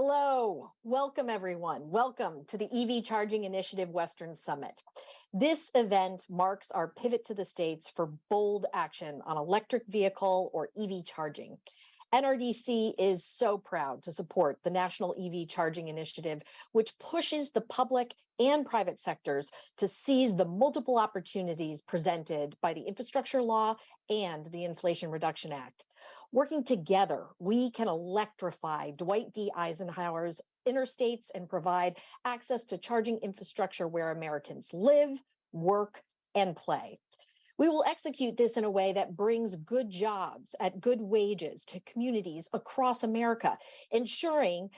Hello, welcome everyone. Welcome to the EV Charging Initiative Western Summit. This event marks our pivot to the states for bold action on electric vehicle or EV charging. NRDC is so proud to support the National EV Charging Initiative, which pushes the public and private sectors to seize the multiple opportunities presented by the infrastructure law and the Inflation Reduction Act. Working together, we can electrify Dwight D. Eisenhower's interstates and provide access to charging infrastructure where Americans live, work, and play. We will execute this in a way that brings good jobs at good wages to communities across America, ensuring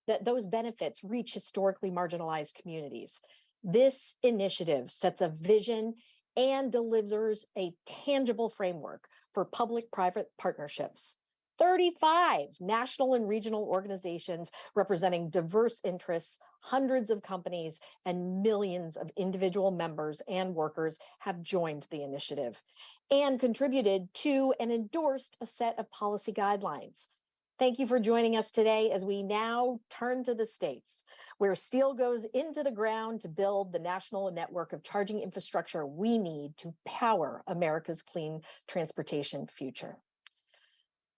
that those benefits reach historically marginalized communities. This initiative sets a vision and delivers a tangible framework for public-private partnerships. 35 national and regional organizations representing diverse interests, hundreds of companies, and millions of individual members and workers have joined the initiative and contributed to and endorsed a set of policy guidelines. Thank you for joining us today as we now turn to the states, where steel goes into the ground to build the national network of charging infrastructure we need to power America's clean transportation future.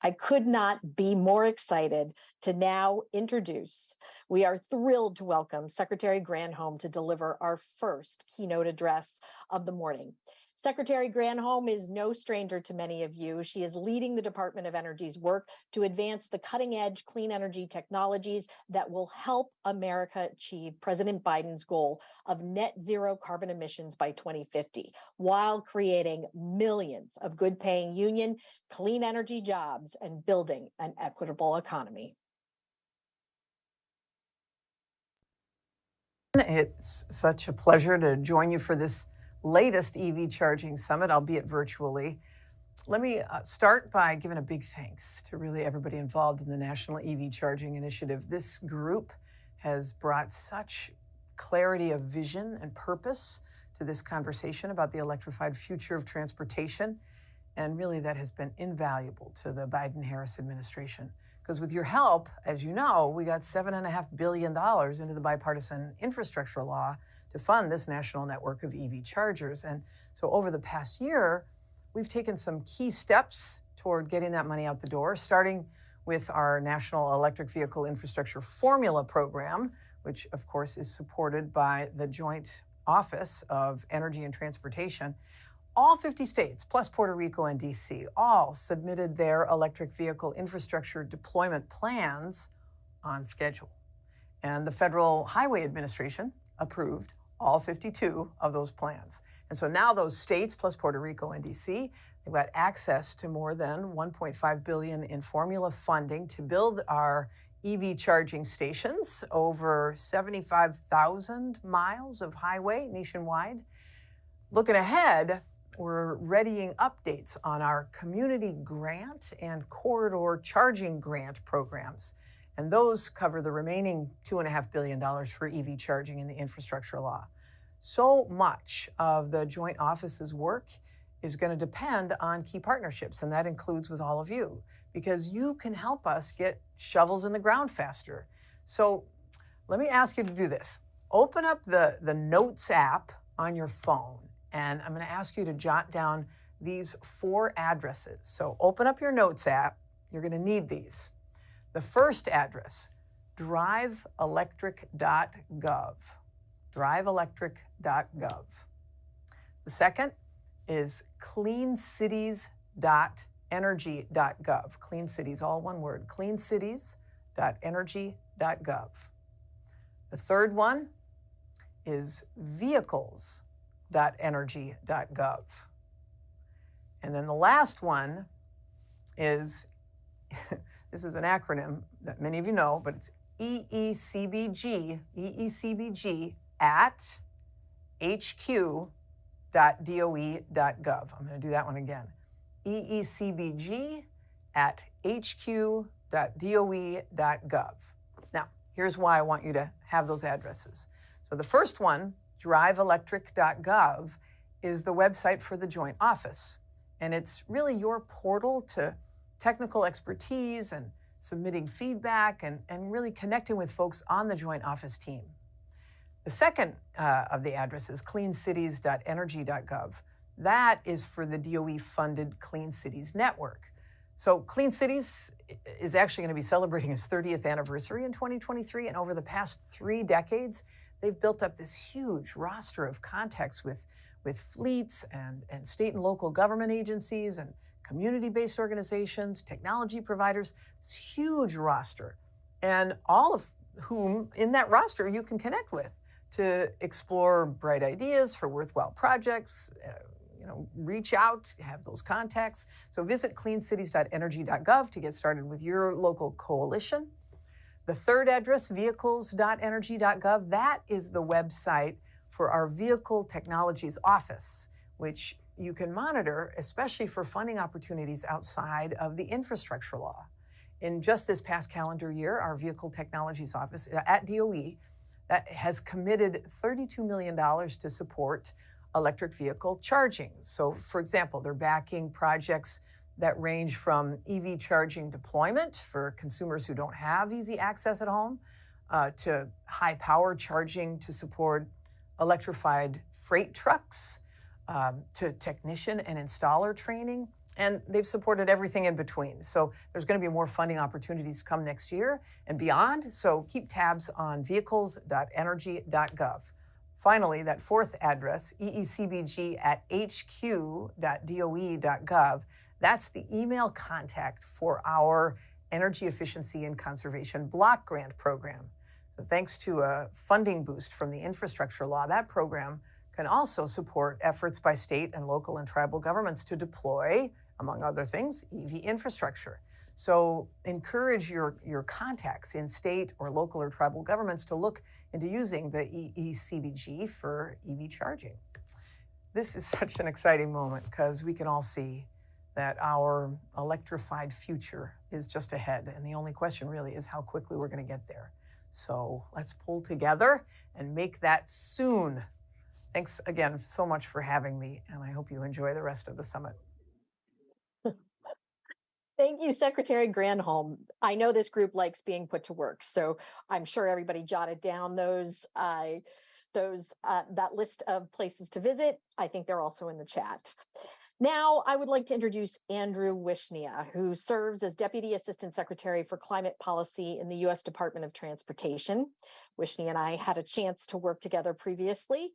I could not be more excited to now introduce. We are thrilled to welcome Secretary Granholm to deliver our first keynote address of the morning. Secretary Granholm is no stranger to many of you. She is leading the Department of Energy's work to advance the cutting-edge clean energy technologies that will help America achieve President Biden's goal of net zero carbon emissions by 2050, while creating millions of good-paying union clean energy jobs and building an equitable economy. It's such a pleasure to join you for this latest EV Charging Summit, albeit virtually. Let me start by giving a big thanks to really everybody involved in the National EV Charging Initiative. This group has brought such clarity of vision and purpose to this conversation about the electrified future of transportation. And really, that has been invaluable to the Biden-Harris administration. Because with your help, as you know, we got $7.5 billion into the bipartisan infrastructure law to fund this national network of EV chargers. And so over the past year, we've taken some key steps toward getting that money out the door, starting with our National Electric Vehicle Infrastructure Formula Program, which of course is supported by the Joint Office of Energy and Transportation. All 50 states, plus Puerto Rico and DC, all submitted their electric vehicle infrastructure deployment plans on schedule. And the Federal Highway Administration approved all 52 of those plans. And so now those states, plus Puerto Rico and DC, they've got access to more than $1.5 billion in formula funding to build our EV charging stations, over 75,000 miles of highway nationwide. Looking ahead, we're readying updates on our community grant and corridor charging grant programs. And those cover the remaining $2.5 billion for EV charging in the infrastructure law. So much of the Joint Office's work is going to depend on key partnerships, and that includes with all of you, because you can help us get shovels in the ground faster. So let me ask you to do this. Open up the Notes app on your phone, and I'm going to ask you to jot down these 4 addresses. So open up your Notes app. You're going to need these. The first address, driveelectric.gov. Driveelectric.gov. The second is cleancities.energy.gov. Clean Cities, all one word. cleancities.energy.gov. The third one is vehicles.energy.gov. And then the last one is, this is an acronym that many of you know, but it's EECBG at hq.doe.gov. I'm going to do that one again. EECBG at hq.doe.gov. Now, here's why I want you to have those addresses. So the first one, driveelectric.gov, is the website for the Joint Office. And it's really your portal to technical expertise and submitting feedback, and really connecting with folks on the Joint Office team. The second of the addresses, cleancities.energy.gov. That is for the DOE-funded Clean Cities Network. So Clean Cities is actually going to be celebrating its 30th anniversary in 2023, and over the past 3 decades, they've built up this huge roster of contacts with fleets and state and local government agencies and community-based organizations, technology providers, this huge roster, and all of whom in that roster you can connect with to explore bright ideas for worthwhile projects, reach out, have those contacts. So visit cleancities.energy.gov to get started with your local coalition. The third address, vehicles.energy.gov, that is the website for our Vehicle Technologies Office, which you can monitor, especially for funding opportunities outside of the infrastructure law. In just this past calendar year, our Vehicle Technologies Office at DOE that has committed $32 million to support electric vehicle charging. So, for example, they're backing projects that range from EV charging deployment for consumers who don't have easy access at home, to high power charging to support electrified freight trucks, to technician and installer training. And they've supported everything in between. So there's going to be more funding opportunities come next year and beyond. So keep tabs on vehicles.energy.gov. Finally, that fourth address, eecbg@hq.doe.gov, that's the email contact for our Energy Efficiency and Conservation Block Grant Program. So thanks to a funding boost from the infrastructure law, that program can also support efforts by state and local and tribal governments to deploy, among other things, EV infrastructure. So encourage your contacts in state or local or tribal governments to look into using the EECBG for EV charging. This is such an exciting moment because we can all see that our electrified future is just ahead. And the only question really is how quickly we're going to get there. So let's pull together and make that soon. Thanks again so much for having me, and I hope you enjoy the rest of the summit. Thank you, Secretary Granholm. I know this group likes being put to work, so I'm sure everybody jotted down that list of places to visit. I think they're also in the chat. Now, I would like to introduce Andrew Wyshnia, who serves as Deputy Assistant Secretary for Climate Policy in the U.S. Department of Transportation. Wyshnia and I had a chance to work together previously.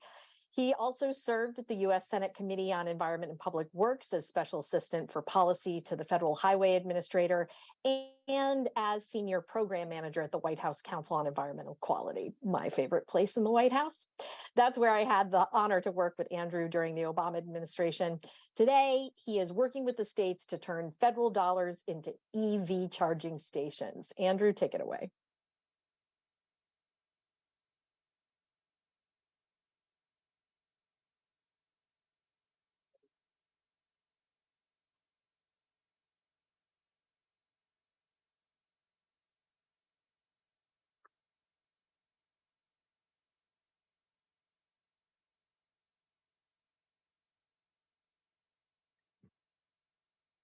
He also served at the U.S. Senate Committee on Environment and Public Works as Special Assistant for Policy to the Federal Highway Administrator and as Senior Program Manager at the White House Council on Environmental Quality, my favorite place in the White House. That's where I had the honor to work with Andrew during the Obama administration. Today, he is working with the states to turn federal dollars into EV charging stations. Andrew, take it away.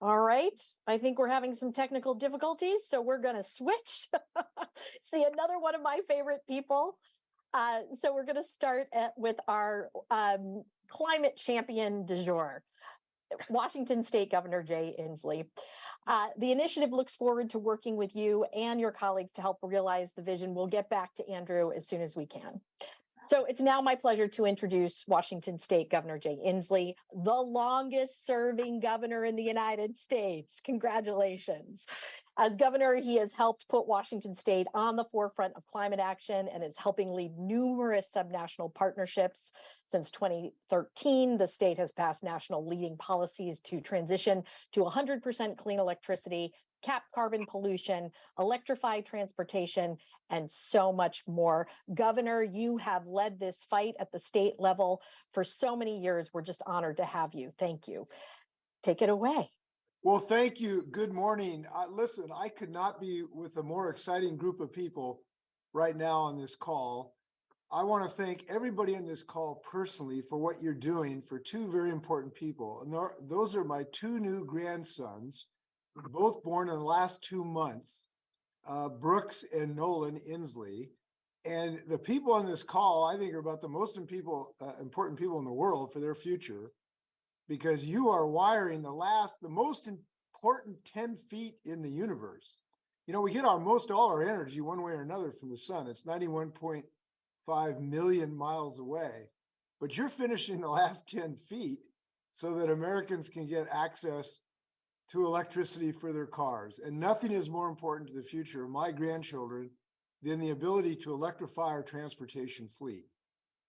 All right, I think we're having some technical difficulties, so we're going to switch. See, another one of my favorite people. So we're going to start with our climate champion du jour, Washington State Governor Jay Inslee. The initiative looks forward to working with you and your colleagues to help realize the vision. We'll get back to Andrew as soon as we can. So it's now my pleasure to introduce Washington State Governor Jay Inslee, the longest serving governor in the United States. Congratulations. As governor, he has helped put Washington State on the forefront of climate action and is helping lead numerous subnational partnerships. Since 2013, the state has passed national leading policies to transition to 100% clean electricity, cap carbon pollution, electrify transportation, and so much more. Governor, you have led this fight at the state level for so many years. We're just honored to have you. Thank you. Take it away. Well, thank you. Good morning. Listen, I could not be with a more exciting group of people right now on this call. I want to thank everybody in this call personally for what you're doing for two very important people. And those are my two new grandsons, both born in the last 2 months. Brooks and Nolan Inslee. And the people on this call, I think, are about the most important people in the world for their future, because you are wiring the most important 10 feet in the universe. You know, we get most all our energy one way or another from the sun. It's 91.5 million miles away, but you're finishing the last 10 feet so that Americans can get access to electricity for their cars. And nothing is more important to the future of my grandchildren than the ability to electrify our transportation fleet.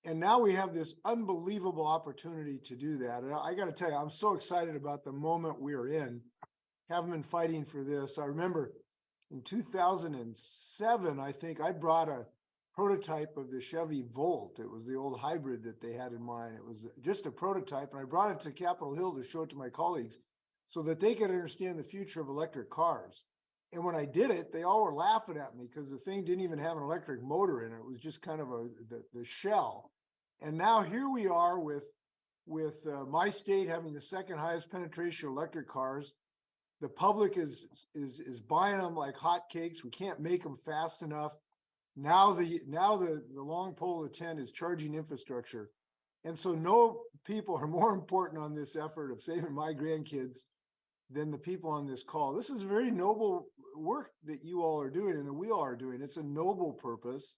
And now we have this unbelievable opportunity to do that. And I got to tell you, I'm so excited about the moment we're in. Haven't been fighting for this. I remember in 2007, I think I brought a prototype of the Chevy Volt. It was the old hybrid that they had in mind. It was just a prototype, and I brought it to Capitol Hill to show it to my colleagues so that they could understand the future of electric cars. And when I did it, they all were laughing at me because the thing didn't even have an electric motor in it. It was just kind of the shell. And now here we are with my state having the second highest penetration of electric cars. The public is buying them like hotcakes. We can't make them fast enough. Now the long pole of the tent is charging infrastructure. And so no people are more important on this effort of saving my grandkids than the people on this call. This is very noble work that you all are doing and that we all are doing. It's a noble purpose.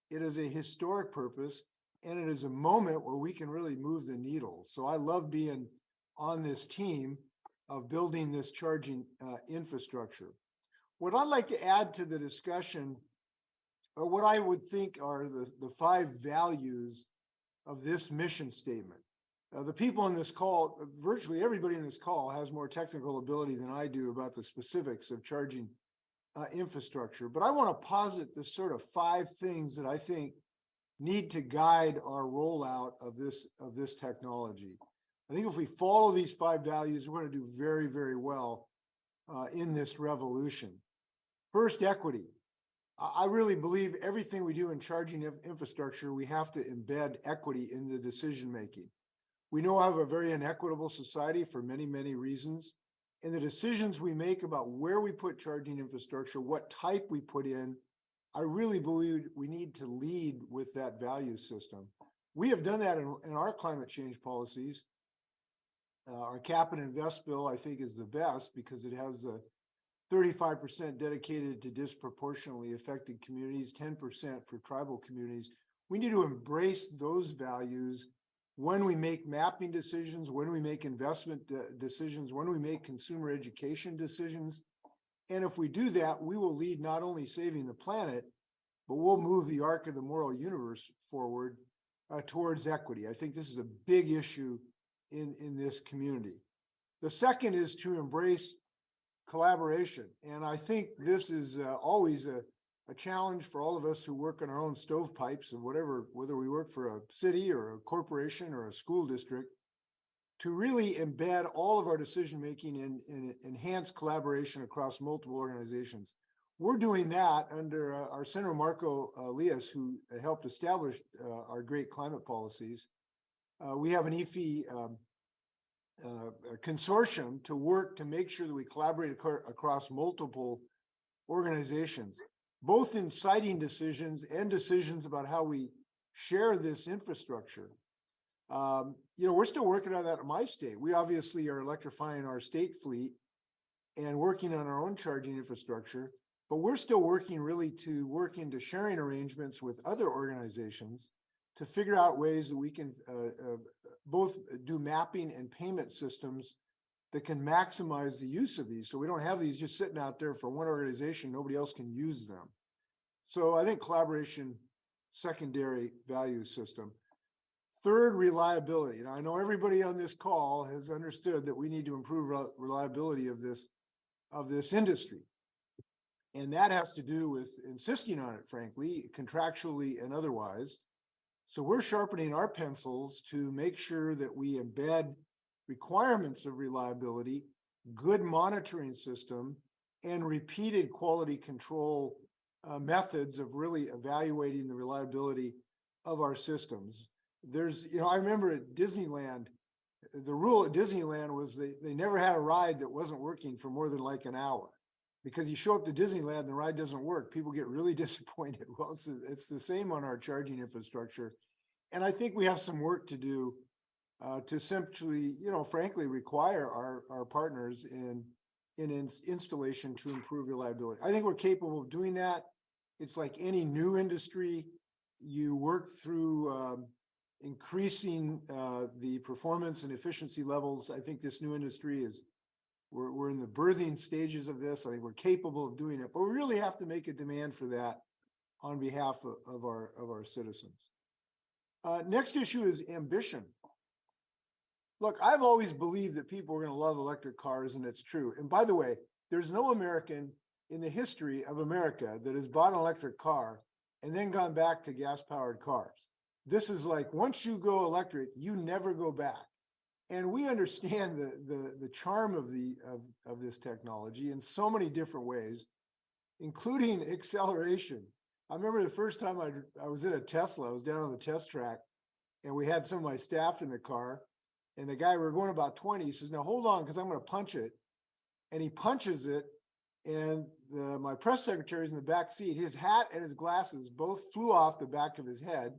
It is a historic purpose, and it is a moment where we can really move the needle. So I love being on this team of building this charging infrastructure. What I'd like to add to the discussion, or what I would think are the 5 values of this mission statement. The people on this call, virtually everybody in this call has more technical ability than I do about the specifics of charging infrastructure. But I want to posit the sort of 5 things that I think need to guide our rollout of this technology. I think if we follow these 5 values, we're going to do very, very well in this revolution. First, equity. I really believe everything we do in charging infrastructure, we have to embed equity in the decision making. We know I have a very inequitable society for many, many reasons. And the decisions we make about where we put charging infrastructure, what type we put in, I really believe we need to lead with that value system. We have done that in our climate change policies. Our cap and invest bill, I think, is the best because it has a 35% dedicated to disproportionately affected communities, 10% for tribal communities. We need to embrace those values when we make mapping decisions, when we make investment decisions, when we make consumer education decisions. And if we do that, we will lead not only saving the planet, but we'll move the arc of the moral universe forward towards equity. I think this is a big issue in this community. The second is to embrace collaboration. And I think this is always a challenge for all of us who work in our own stovepipes and whether we work for a city or a corporation or a school district, to really embed all of our decision-making in enhanced collaboration across multiple organizations. We're doing that under our Senator Marco Elias, who helped establish our great climate policies. We have an EFI consortium to work to make sure that we collaborate across multiple organizations, both in siting decisions and decisions about how we share this infrastructure. We're still working on that in my state. We obviously are electrifying our state fleet and working on our own charging infrastructure, but we're still working really to work into sharing arrangements with other organizations to figure out ways that we can both do mapping and payment systems that can maximize the use of these. So we don't have these just sitting out there for one organization, nobody else can use them. So I think collaboration, secondary value system. Third, reliability. And I know everybody on this call has understood that we need to improve reliability of this industry. And that has to do with insisting on it, frankly, contractually and otherwise. So we're sharpening our pencils to make sure that we embed requirements of reliability, good monitoring system, and repeated quality control methods of really evaluating the reliability of our systems. I remember at Disneyland, the rule at Disneyland was they never had a ride that wasn't working for more than like an hour. because you show up to Disneyland and the ride doesn't work. People get really disappointed. Well, it's the same on our charging infrastructure. And I think we have some work to do to simply, frankly, require our partners in installation to improve reliability. I think we're capable of doing that. It's like any new industry, you work through increasing the performance and efficiency levels. I think this new industry we're in the birthing stages of this. I think we're capable of doing it, but we really have to make a demand for that on behalf of our citizens. Next issue is ambition. Look, I've always believed that people are going to love electric cars, and it's true. And by the way, there's no American in the history of America that has bought an electric car and then gone back to gas-powered cars. This is like, once you go electric, you never go back. And we understand the charm of this technology in so many different ways, including acceleration. I remember the first time I was in a Tesla, I was down on the test track, and we had some of my staff in the car. And the guy, we were going about 20, he says, now hold on, because I'm going to punch it. And he punches it. And my press secretary's in the back seat. His hat and his glasses both flew off the back of his head.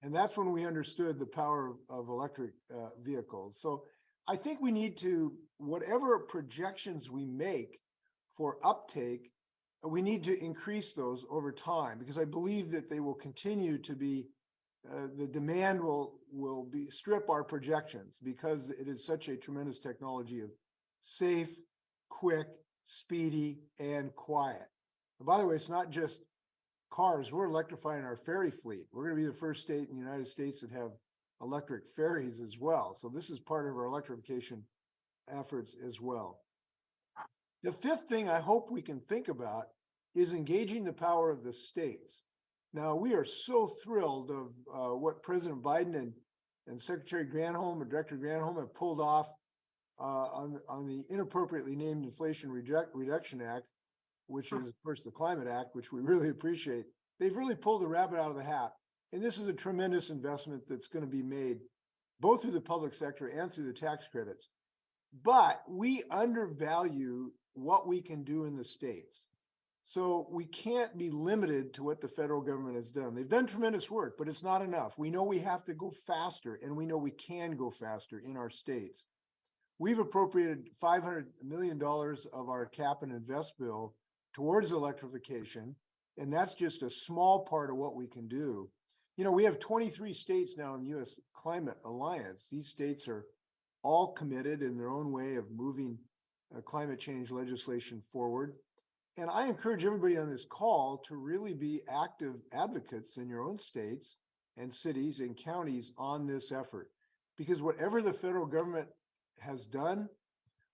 And that's when we understood the power of electric vehicles. So I think we need to, whatever projections we make for uptake, we need to increase those over time, because I believe that they will continue to be the demand will strip our projections, because it is such a tremendous technology of safe, quick, speedy, and quiet. And by the way, it's not just cars. We're electrifying our ferry fleet. We're going to be the first state in the United States that have electric ferries as well. So this is part of our electrification efforts as well. The fifth thing I hope we can think about is engaging the power of the states. Now, we are so thrilled of what President Biden and Secretary Granholm or Director Granholm have pulled off on the inappropriately named Inflation Reduction Act, which is, of course, the Climate Act, which we really appreciate. They've really pulled the rabbit out of the hat. And this is a tremendous investment that's going to be made both through the public sector and through the tax credits. But we undervalue what we can do in the states. So we can't be limited to what the federal government has done. They've done tremendous work, but it's not enough. We know we have to go faster, and we know we can go faster in our states. We've appropriated $500 million of our cap and invest bill towards electrification, and that's just a small part of what we can do. We have 23 states now in the U.S. Climate Alliance. These states are all committed in their own way of moving climate change legislation forward. And I encourage everybody on this call to really be active advocates in your own states and cities and counties on this effort, because whatever the federal government has done,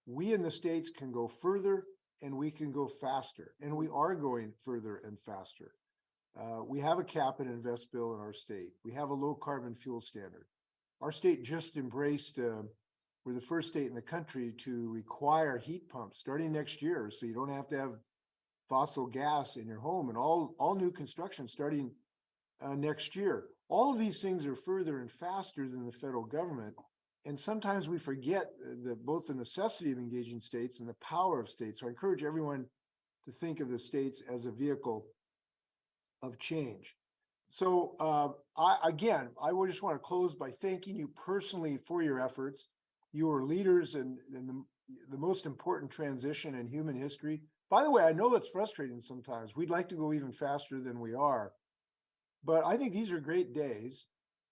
we in the states can go further, and we can go faster, and we are going further and faster. We have a cap and invest bill in our state. We have a low carbon fuel standard. Our state just embraced, we're the first state in the country to require heat pumps starting next year, so you don't have to have fossil gas in your home, and all new construction starting next year. All of these things are further and faster than the federal government. And sometimes we forget both the necessity of engaging states and the power of states. So I encourage everyone to think of the states as a vehicle of change. So I would just want to close by thanking you personally for your efforts. You are leaders in the most important transition in human history. By the way, I know it's frustrating sometimes. We'd like to go even faster than we are. But I think these are great days.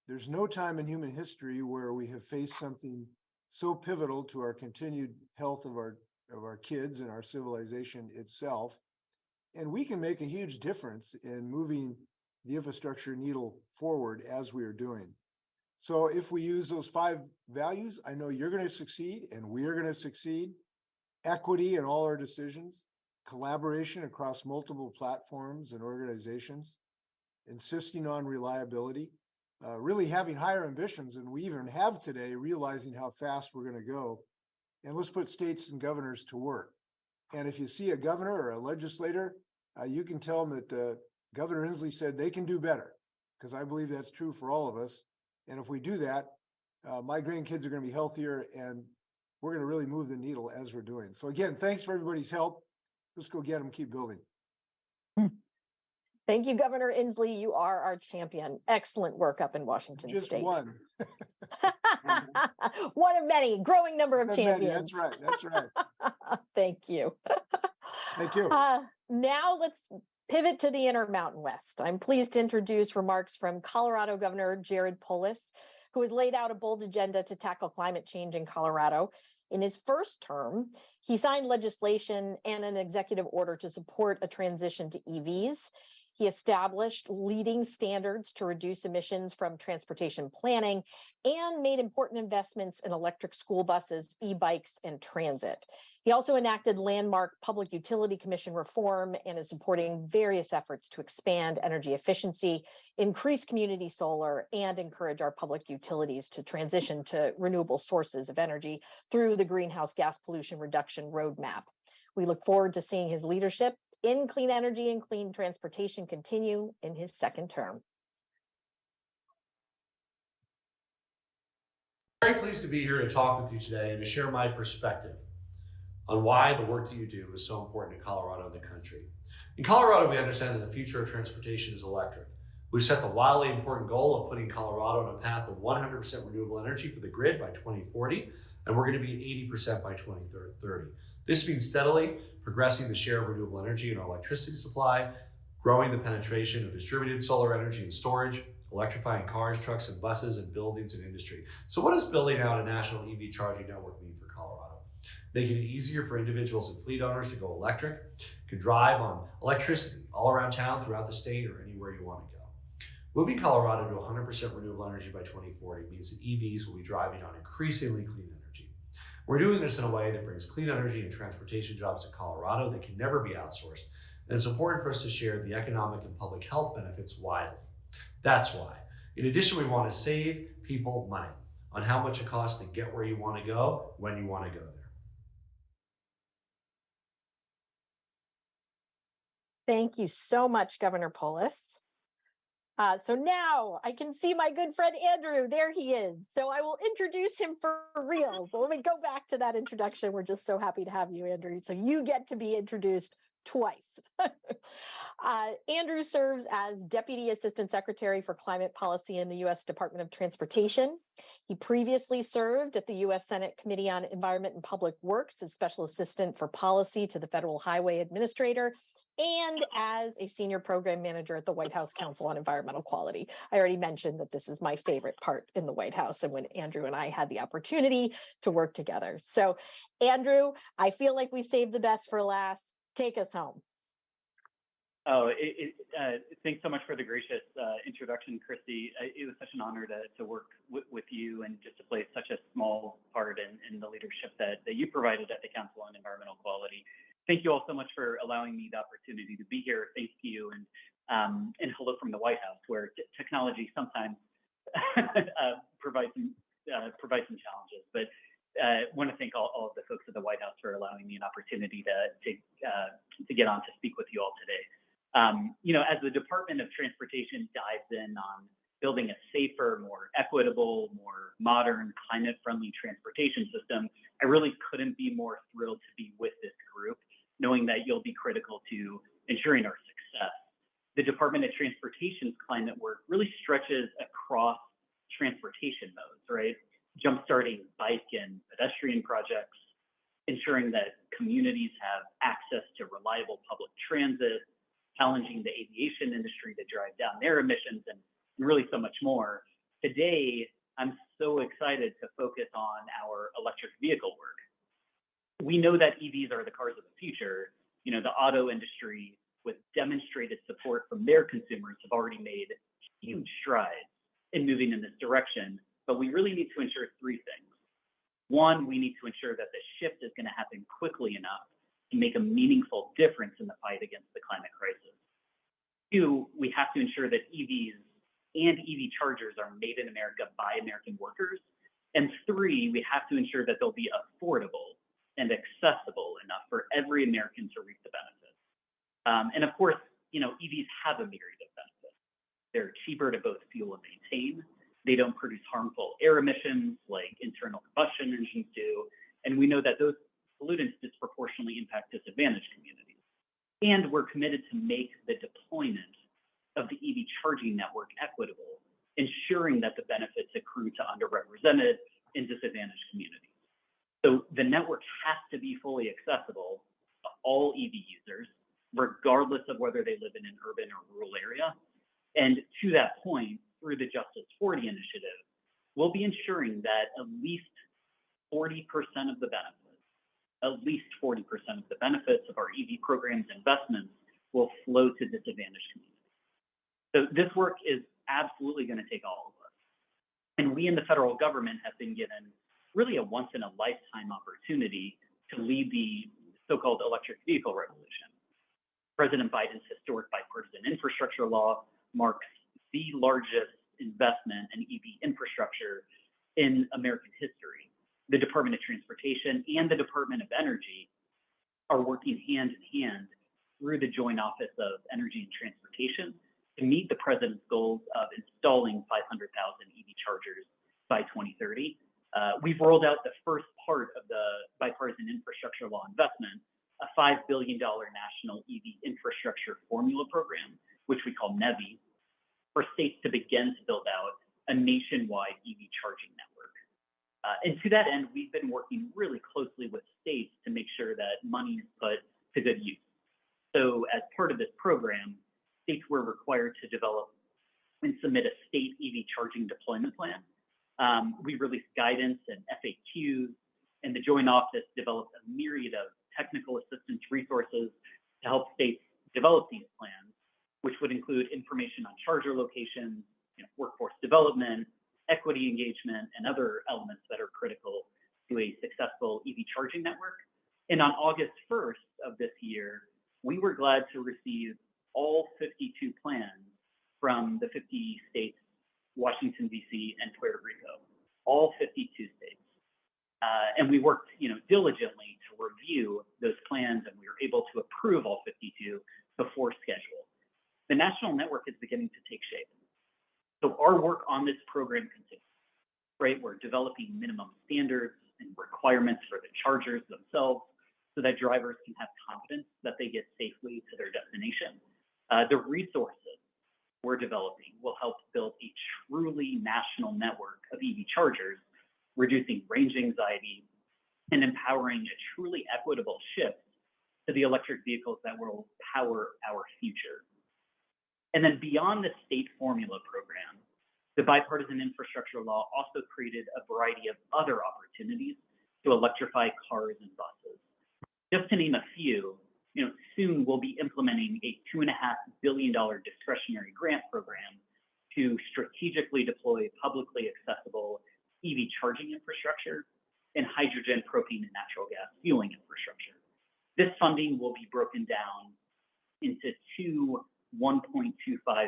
There's no time in human history where we have faced something so pivotal to our continued health of our kids and our civilization itself. And we can make a huge difference in moving the infrastructure needle forward as we are doing. So if we use those 5 values, I know you're going to succeed and we are going to succeed. Equity in all our decisions, collaboration across multiple platforms and organizations, insisting on reliability, really having higher ambitions than we even have today, realizing how fast we're going to go. And let's put states and governors to work. And if you see a governor or a legislator, you can tell them that Governor Inslee said they can do better, because I believe that's true for all of us. And if we do that, my grandkids are going to be healthier, and we're going to really move the needle as we're doing. So again, thanks for everybody's help. Let's go get them, keep building. Thank you, Governor Inslee. You are our champion. Excellent work up in Washington Just State. one. One of many, growing number of One of many, champions. that's right, that's right. Thank you. Thank you. Now let's pivot to the Intermountain West. I'm pleased to introduce remarks from Colorado Governor Jared Polis, who has laid out a bold agenda to tackle climate change in Colorado. In his first term, he signed legislation and an executive order to support a transition to EVs. He established leading standards to reduce emissions from transportation planning and made important investments in electric school buses, e-bikes, and transit. He also enacted landmark Public Utility Commission reform and is supporting various efforts to expand energy efficiency, increase community solar, and encourage our public utilities to transition to renewable sources of energy through the Greenhouse Gas Pollution Reduction Roadmap. We look forward to seeing his leadership in clean energy and clean transportation continue in his second term. Very pleased to be here to talk with you today and to share my perspective on why the work that you do is so important to Colorado and the country. In Colorado, we understand that the future of transportation is electric. We've set the wildly important goal of putting Colorado on a path of 100% renewable energy for the grid by 2040, and we're going to be 80% by 2030. This means steadily progressing the share of renewable energy in our electricity supply, growing the penetration of distributed solar energy and storage, electrifying cars, trucks, and buses, and buildings and industry. So what does building out a national EV charging network mean for Colorado? Making it easier for individuals and fleet owners to go electric, can drive on electricity all around town, throughout the state, or anywhere you want to go. Moving Colorado to 100% renewable energy by 2040 means that EVs will be driving on increasingly clean energy. We're doing this in a way that brings clean energy and transportation jobs to Colorado that can never be outsourced, and it's important for us to share the economic and public health benefits widely. That's why. In addition, we want to save people money on how much it costs to get where you want to go, when you want to go there. Thank you so much, Governor Polis. So now I can see my good friend Andrew. There he is. So I will introduce him for real. So let me go back to that introduction. We're just so happy to have you, Andrew. So you get to be introduced twice. Andrew serves as Deputy Assistant Secretary for Climate Policy in the U.S. Department of Transportation. He previously served at the U.S. Senate Committee on Environment and Public Works as Special Assistant for Policy to the Federal Highway Administrator, and as a senior program manager at the White House Council on Environmental Quality. I already mentioned that this is my favorite part in the White House, and when Andrew and I had the opportunity to work together. So, Andrew, I feel like we saved the best for last. Take us home. Oh, thanks so much for the gracious introduction, Christy. It was such an honor to work with you and just to play such a small part in the leadership that you provided at the Council on Environmental Quality. Thank you all so much for allowing me the opportunity to be here. Thanks to you, and hello from the White House, where technology sometimes provides some challenges. But want to thank all of the folks at the White House for allowing me an opportunity to get on to speak with you all today. As the Department of Transportation dives in on building a safer, more equitable, more modern, climate-friendly transportation system, I really couldn't be more thrilled to be with this group, knowing that you'll be critical to ensuring our success. The Department of Transportation's climate work really stretches across transportation modes, right? Jumpstarting bike and pedestrian projects, ensuring that communities have access to reliable public transit, challenging the aviation industry to drive down their emissions, and really so much more. Today, I'm so excited to focus on our electric vehicle work. We know that EVs are the cars of the future. The auto industry, with demonstrated support from their consumers, have already made huge strides in moving in this direction. But we really need to ensure three things. One, we need to ensure that the shift is going to happen quickly enough to make a meaningful difference in the fight against the climate crisis. Two, we have to ensure that EVs and EV chargers are made in America by American workers. And three, we have to ensure that they'll be affordable and accessible enough for every American to reap the benefits. And of course, EVs have a myriad of benefits. They're cheaper to both fuel and maintain. They don't produce harmful air emissions like internal combustion engines do. And we know that those pollutants disproportionately impact disadvantaged communities. And we're committed to make the deployment of the EV charging network equitable, ensuring that the benefits accrue to underrepresented and disadvantaged communities. So the network has to be fully accessible to all EV users, regardless of whether they live in an urban or rural area. And to that point, through the Justice 40 initiative, we'll be ensuring that at least 40% of the benefits of our EV programs investments will flow to disadvantaged communities. So this work is absolutely going to take all of us. And we in the federal government have been given really a once in a lifetime opportunity to lead the so-called electric vehicle revolution. President Biden's historic bipartisan infrastructure law marks the largest investment in EV infrastructure in American history. The Department of Transportation and the Department of Energy are working hand in hand through the Joint Office of Energy and Transportation to meet the president's goals of installing 500,000 EV chargers by 2030. We've rolled out the first part of the bipartisan infrastructure law investment, a $5 billion national EV infrastructure formula program, which we call NEVI, for states to begin to build out a nationwide EV charging network. And to that end, we've been working really closely with states to make sure that money is put to good use. So as part of this program, states were required to develop and submit a state EV charging deployment plan. We released guidance and FAQs, and the Joint Office developed a myriad of technical assistance resources to help states develop these plans, which would include information on charger locations, workforce development, equity engagement, and other elements that are critical to a successful EV charging network. And on August 1st of this year, we were glad to receive all 52 plans from the 50 states, Washington, D.C., and Puerto Rico, all 52 states. And we worked diligently to review those plans, and we were able to approve all 52 before schedule. The national network is beginning to take shape. So our work on this program continues, right? We're developing minimum standards and requirements for the chargers themselves so that drivers can have confidence that they get safely to their destination. The resources we're developing will help build a truly national network of EV chargers, reducing range anxiety and empowering a truly equitable shift to the electric vehicles that will power our future. And then beyond the state formula program, the bipartisan infrastructure law also created a variety of other opportunities to electrify cars and buses. Just to name a few, soon we'll be implementing a $2.5 billion discretionary grant program to strategically deploy publicly accessible EV charging infrastructure and hydrogen, propane, and natural gas fueling infrastructure. This funding will be broken down into two $1.25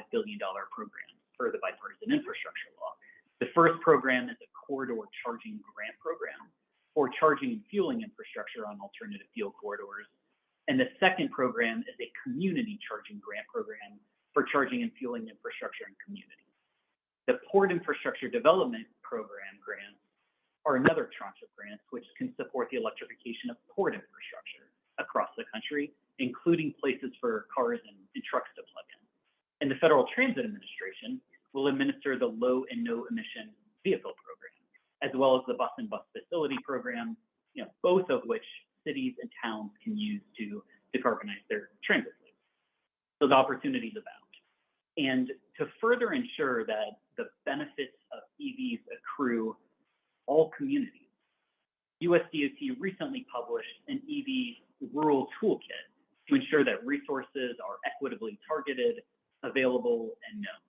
billion programs for the bipartisan infrastructure law. The first program is a corridor charging grant program for charging and fueling infrastructure on alternative fuel corridors. And the second program is a community charging grant program for charging and fueling infrastructure in communities. The Port Infrastructure Development Program grants are another tranche of grants which can support the electrification of port infrastructure across the country, including places for cars and trucks to plug in. And the Federal Transit Administration will administer the Low and No Emission Vehicle Program, as well as the Bus and Bus Facility Program, both of which cities and towns can use to decarbonize their transit fleets. So the opportunities abound. And to further ensure that the benefits of EVs accrue all communities, USDOT recently published an EV rural toolkit to ensure that resources are equitably targeted, available, and known.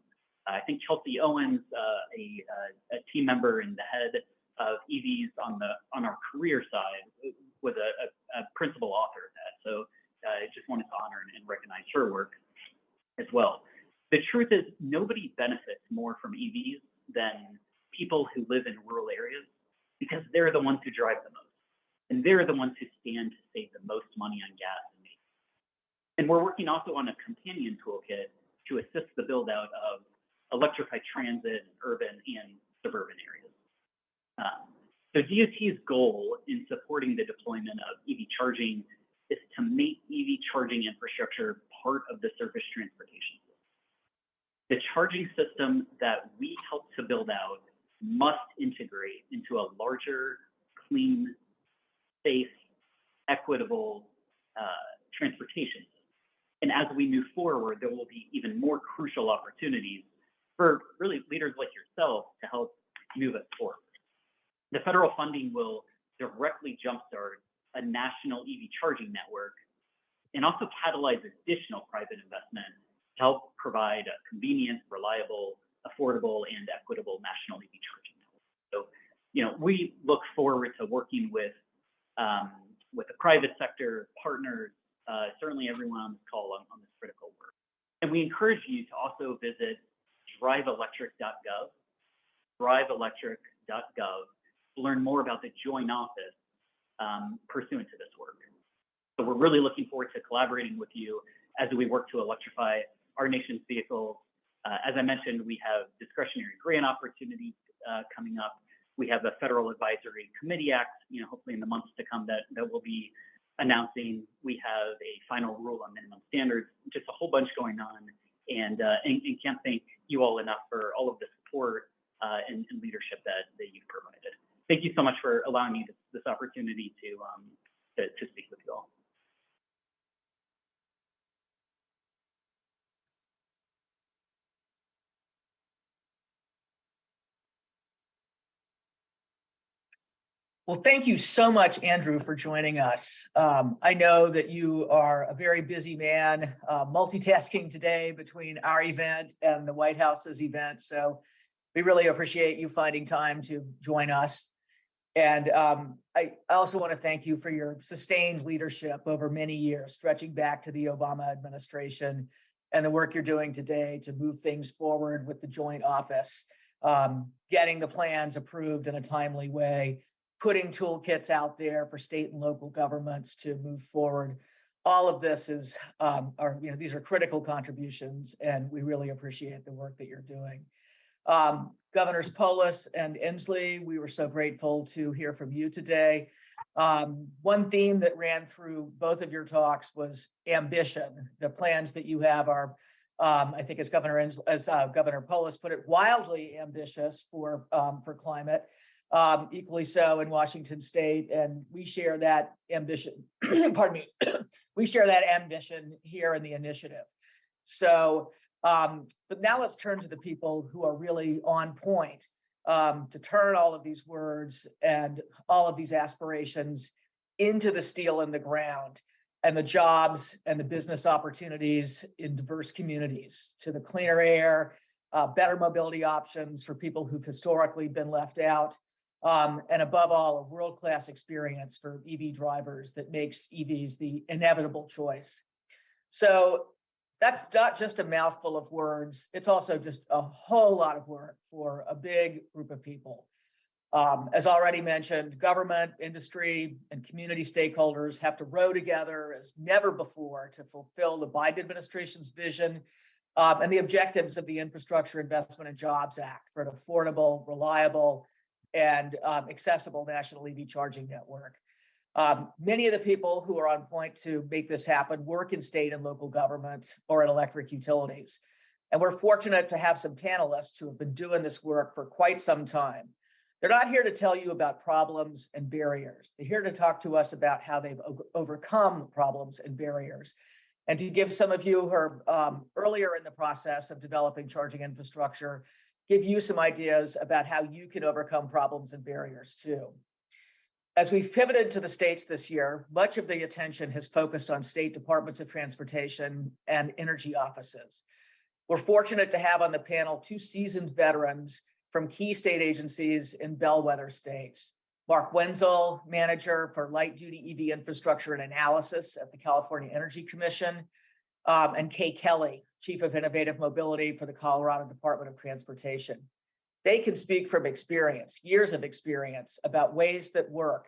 I think Chelsea Owens, a team member and the head of EVs on our career side, was a principal author of that. So I just wanted to honor and recognize her work as well. The truth is, nobody benefits more from EVs than people who live in rural areas, because they're the ones who drive the most, and they're the ones who stand to save the most money on gas and maintenance. And we're working also on a companion toolkit to assist the build out of electrified transit in urban and suburban areas. So DOT's goal in supporting the deployment of EV charging is to make EV charging infrastructure part of the surface transportation system. The charging system that we help to build out must integrate into a larger, clean, safe, equitable transportation system. And as we move forward, there will be even more crucial opportunities for really leaders like yourself to help move us forward. The federal funding will directly jumpstart a national EV charging network and also catalyze additional private investment to help provide a convenient, reliable, affordable, and equitable national EV charging network. So, we look forward to working with the private sector partners, certainly everyone on this call on this critical work. And we encourage you to also visit driveelectric.gov, driveelectric.gov, to learn more about the joint office pursuant to this work. So we're really looking forward to collaborating with you as we work to electrify our nation's vehicles. As I mentioned, we have discretionary grant opportunities coming up. We have a Federal Advisory Committee Act, hopefully in the months to come that we'll be announcing. We have a final rule on minimum standards, just a whole bunch going on, and can't thank you all enough for all of the support and leadership that you've provided. Thank you so much for allowing me this opportunity to speak with you all. Well, thank you so much, Andrew, for joining us. I know that you are a very busy man, multitasking today between our event and the White House's event. So we really appreciate you finding time to join us. And I also want to thank you for your sustained leadership over many years, stretching back to the Obama administration, and the work you're doing today to move things forward with the joint office, getting the plans approved in a timely way, putting toolkits out there for state and local governments to move forward. All of this is, these are critical contributions, and we really appreciate the work that you're doing. Governors Polis and Inslee, we were so grateful to hear from you today. One theme that ran through both of your talks was ambition. The plans that you have are, I think, as Governor Polis put it, wildly ambitious for climate. Equally so in Washington State, and we share that ambition. Pardon me. We share that ambition here in the initiative. So, but now let's turn to the people who are really on point to turn all of these words and all of these aspirations into the steel in the ground and the jobs and the business opportunities in diverse communities, to the cleaner air, better mobility options for people who've historically been left out. And above all, a world-class experience for EV drivers that makes EVs the inevitable choice. So that's not just a mouthful of words, it's also just a whole lot of work for a big group of people. As already mentioned, government, industry, and community stakeholders have to row together as never before to fulfill the Biden administration's vision and the objectives of the Infrastructure Investment and Jobs Act for an affordable, reliable, and accessible national EV charging network. Many of the people who are on point to make this happen work in state and local government or in electric utilities. And we're fortunate to have some panelists who have been doing this work for quite some time. They're not here to tell you about problems and barriers. They're here to talk to us about how they've overcome problems and barriers. And to give some of you who are earlier in the process of developing charging infrastructure, give you some ideas about how you can overcome problems and barriers too. As we've pivoted to the states this year, much of the attention has focused on state departments of transportation and energy offices. We're fortunate to have on the panel two seasoned veterans from key state agencies in bellwether states. Mark Wenzel, manager for light duty EV infrastructure and analysis at the California Energy Commission, and Kay Kelly, Chief of Innovative Mobility for the Colorado Department of Transportation. They can speak from experience, years of experience, about ways that work,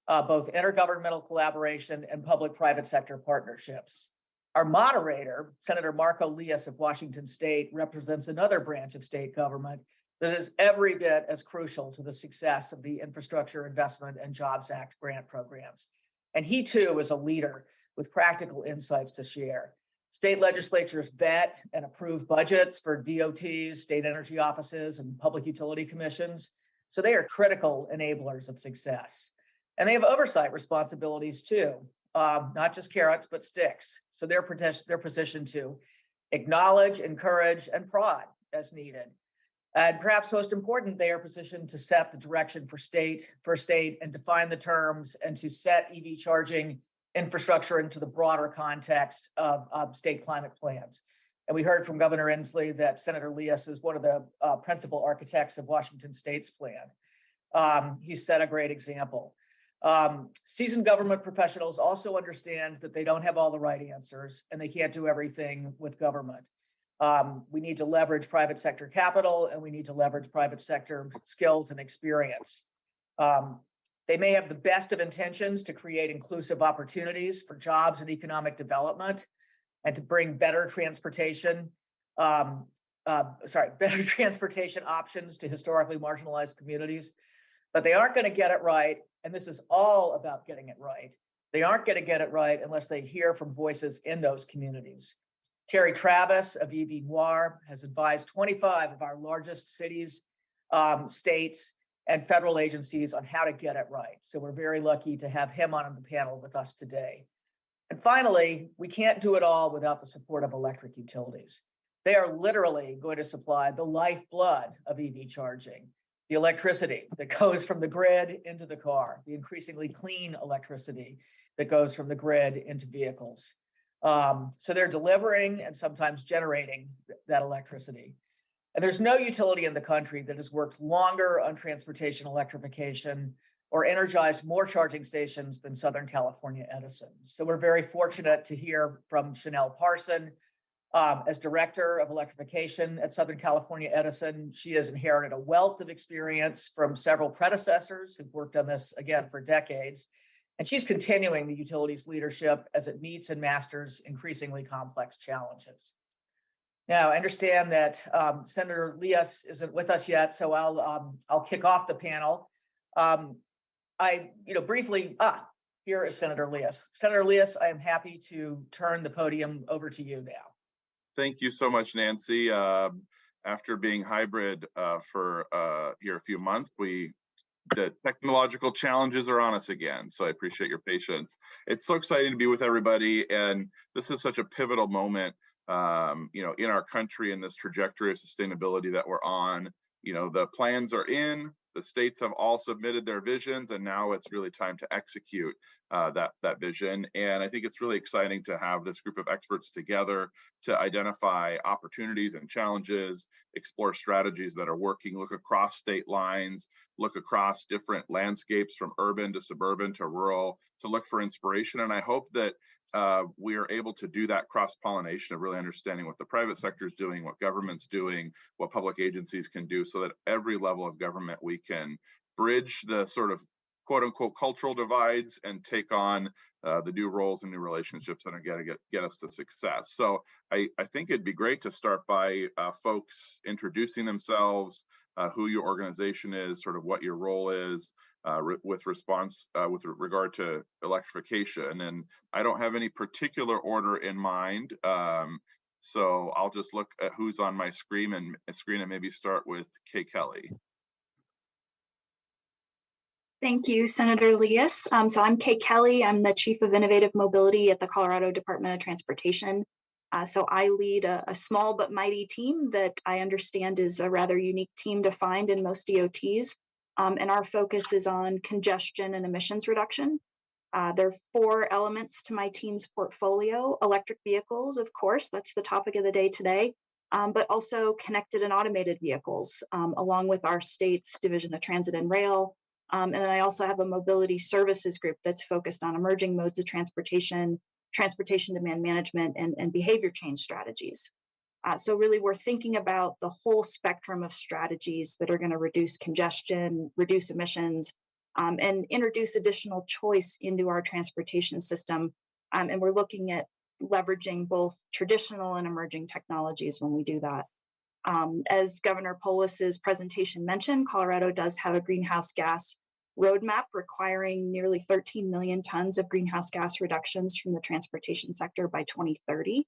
both intergovernmental collaboration and public-private sector partnerships. Our moderator, Senator Marco Lias of Washington State, represents another branch of state government that is every bit as crucial to the success of the Infrastructure Investment and Jobs Act grant programs. And he too is a leader with practical insights to share. State legislatures vet and approve budgets for DOTs, state energy offices, and public utility commissions. So they are critical enablers of success. And they have oversight responsibilities too, not just carrots, but sticks. So they're positioned to acknowledge, encourage, and prod as needed. And perhaps most important, they are positioned to set the direction for state and define the terms and to set EV charging infrastructure into the broader context of state climate plans. And we heard from Governor Inslee that Senator Lias is one of the principal architects of Washington State's plan. He set a great example. Seasoned government professionals also understand that they don't have all the right answers and they can't do everything with government. We need to leverage private sector capital and we need to leverage private sector skills and experience. They may have the best of intentions to create inclusive opportunities for jobs and economic development and to bring better transportation options to historically marginalized communities, but they aren't going to get it right. And this is all about getting it right. They aren't going to get it right unless they hear from voices in those communities. Terry Travis of EV Noir has advised 25 of our largest cities, states, and federal agencies on how to get it right. So we're very lucky to have him on the panel with us today. And finally, we can't do it all without the support of electric utilities. They are literally going to supply the lifeblood of EV charging, the electricity that goes from the grid into the car, the increasingly clean electricity that goes from the grid into vehicles. So they're delivering and sometimes generating that electricity. And there's no utility in the country that has worked longer on transportation electrification or energized more charging stations than Southern California Edison. So we're very fortunate to hear from Chanel Parson as Director of Electrification at Southern California Edison. She has inherited a wealth of experience from several predecessors who've worked on this, again, for decades. And she's continuing the utility's leadership as it meets and masters increasingly complex challenges. Now, I understand that Senator Lias isn't with us yet, so I'll kick off the panel. Here is Senator Lias. Senator Lias, I am happy to turn the podium over to you now. Thank you so much, Nancy. After being hybrid for here a few months, the technological challenges are on us again. So I appreciate your patience. It's so exciting to be with everybody. And this is such a pivotal moment, in our country and this trajectory of sustainability that we're on. The plans are in, the states have all submitted their visions, and now it's really time to execute that vision. And I think it's really exciting to have this group of experts together to identify opportunities and challenges, explore strategies that are working, look across state lines, look across different landscapes from urban to suburban to rural, to look for inspiration. And I hope that we are able to do that cross-pollination of really understanding what the private sector is doing, what government's doing, what public agencies can do, so that every level of government we can bridge the sort of quote unquote cultural divides and take on the new roles and new relationships that are going to get us to success. So I think it'd be great to start by folks introducing themselves, who your organization is, sort of what your role is, with regard to electrification. And I don't have any particular order in mind, so I'll just look at who's on my screen and maybe start with Kay Kelly. Thank you, Senator Lias. So I'm Kay Kelly. I'm the Chief of Innovative Mobility at the Colorado Department of Transportation. So I lead a small but mighty team that I understand is a rather unique team to find in most DOTs. And our focus is on congestion and emissions reduction. There are 4 elements to my team's portfolio: electric vehicles, of course, that's the topic of the day today, but also connected and automated vehicles, along with our state's Division of Transit and Rail. And then I also have a mobility services group that's focused on emerging modes of transportation demand management, and behavior change strategies. So really, we're thinking about the whole spectrum of strategies that are going to reduce congestion, reduce emissions, and introduce additional choice into our transportation system. And we're looking at leveraging both traditional and emerging technologies when we do that. As Governor Polis's presentation mentioned, Colorado does have a greenhouse gas roadmap requiring nearly 13 million tons of greenhouse gas reductions from the transportation sector by 2030.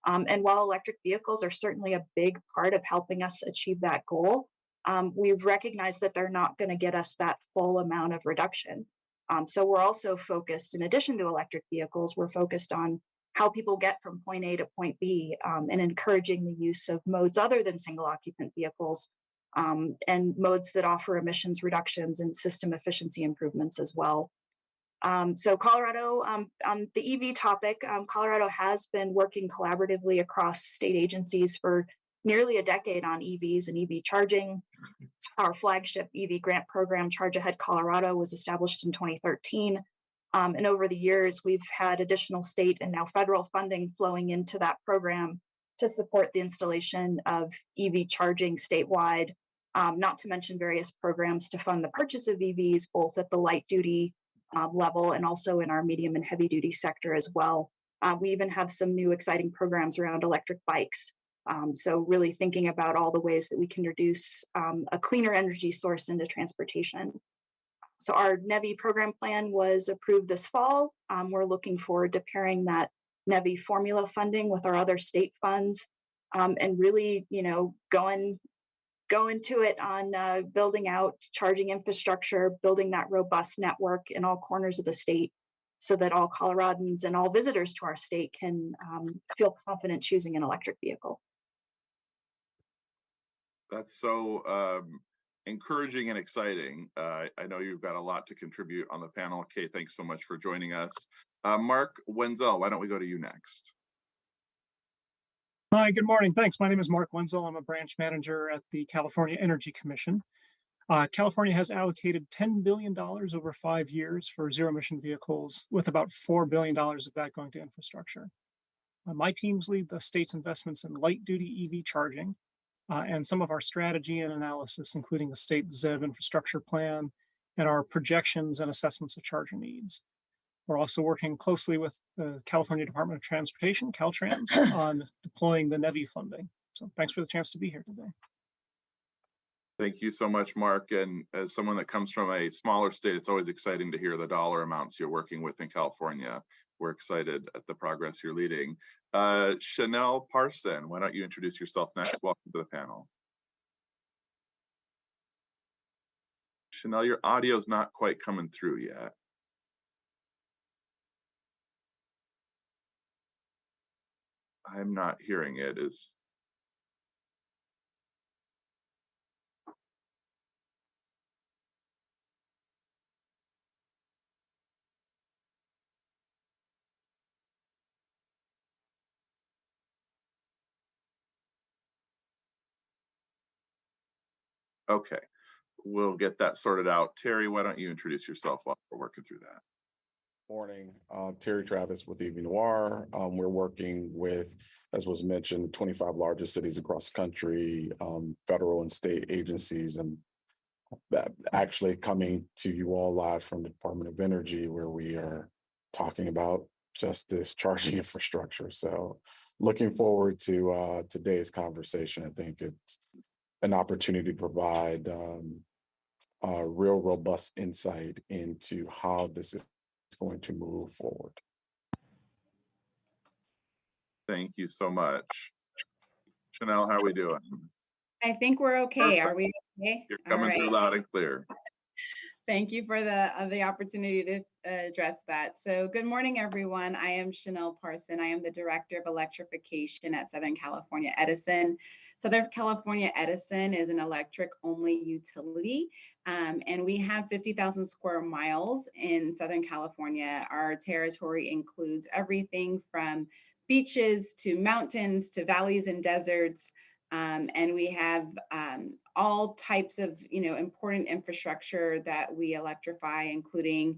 And while electric vehicles are certainly a big part of helping us achieve that goal, we've recognized that they're not going to get us that full amount of reduction. So we're also focused, in addition to electric vehicles, we're focused on how people get from point A to point B, and encouraging the use of modes other than single occupant vehicles, and modes that offer emissions reductions and system efficiency improvements as well. So Colorado, on the EV topic, Colorado has been working collaboratively across state agencies for nearly a decade on EVs and EV charging. Our flagship EV grant program, Charge Ahead Colorado, was established in 2013. And over the years, we've had additional state and now federal funding flowing into that program to support the installation of EV charging statewide, not to mention various programs to fund the purchase of EVs, both at the light duty level and also in our medium and heavy duty sector as well. We even have some new exciting programs around electric bikes. So really thinking about all the ways that we can reduce a cleaner energy source into transportation. So our NEVI program plan was approved this fall. We're looking forward to pairing that NEVI formula funding with our other state funds, and really, going to it on building out charging infrastructure, building that robust network in all corners of the state so that all Coloradans and all visitors to our state can feel confident choosing an electric vehicle. That's so encouraging and exciting. I know you've got a lot to contribute on the panel. Kay, thanks so much for joining us. Mark Wenzel, why don't we go to you next? Hi, good morning. Thanks. My name is Mark Wenzel. I'm a branch manager at the California Energy Commission. California has allocated $10 billion over 5 years for zero emission vehicles, with about $4 billion of that going to infrastructure. My teams lead the state's investments in light duty EV charging, and some of our strategy and analysis, including the state ZEV infrastructure plan and our projections and assessments of charger needs. We're also working closely with the California Department of Transportation, Caltrans, on deploying the NEVI funding. So thanks for the chance to be here today. Thank you so much, Mark. And as someone that comes from a smaller state, it's always exciting to hear the dollar amounts you're working with in California. We're excited at the progress you're leading. Chanel Parson, why don't you introduce yourself next? Welcome to the panel. Chanel, your audio's not quite coming through yet. I'm not hearing it. Okay, we'll get that sorted out. Terry, why don't you introduce yourself while we're working through that? Morning, Terry Travis with EV Noir. We're working with, as was mentioned, 25 largest cities across the country, federal and state agencies, and that actually coming to you all live from the Department of Energy, where we are talking about just this charging infrastructure. So looking forward to today's conversation. I think it's an opportunity to provide real robust insight into how this is going to move forward. Thank you so much. Chanel, how are we doing? I think we're okay. Are we okay? You're coming through loud and clear. Thank you for the opportunity to address that. So good morning, everyone. I am Chanel Parson. I am the Director of Electrification at Southern California Edison. Southern California Edison is an electric-only utility, and we have 50,000 square miles in Southern California. Our territory includes everything from beaches to mountains to valleys and deserts, and we have all types of important infrastructure that we electrify, including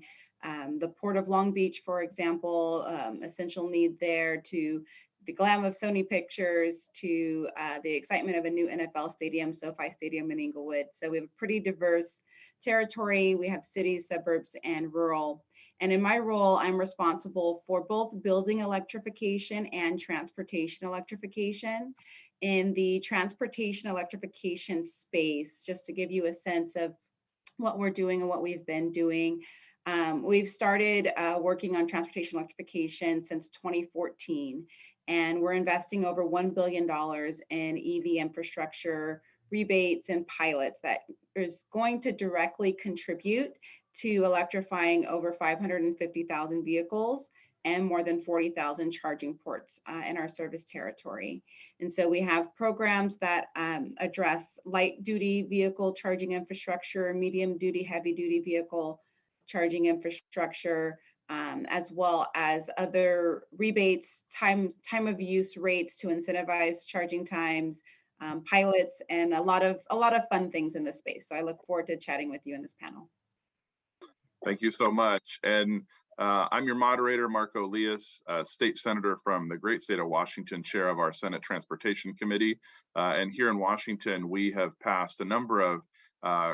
the Port of Long Beach, for example, essential need there, to the glam of Sony Pictures, to the excitement of a new NFL stadium, SoFi Stadium in Inglewood. So we have a pretty diverse territory. We have cities, suburbs, and rural. And in my role, I'm responsible for both building electrification and transportation electrification. In the transportation electrification space, just to give you a sense of what we're doing and what we've been doing. We've started working on transportation electrification since 2014, and we're investing over $1 billion in EV infrastructure rebates and pilots that is going to directly contribute to electrifying over 550,000 vehicles and more than 40,000 charging ports in our service territory. And so we have programs that address light duty vehicle charging infrastructure, medium duty, heavy duty vehicle charging infrastructure, as well as other rebates, time of use rates to incentivize charging times, pilots, and a lot of fun things in this space. So I look forward to chatting with you in this panel. Thank you so much. And I'm your moderator, Marco Elias, state senator from the great state of Washington, chair of our Senate Transportation Committee. And here in Washington, we have passed a number of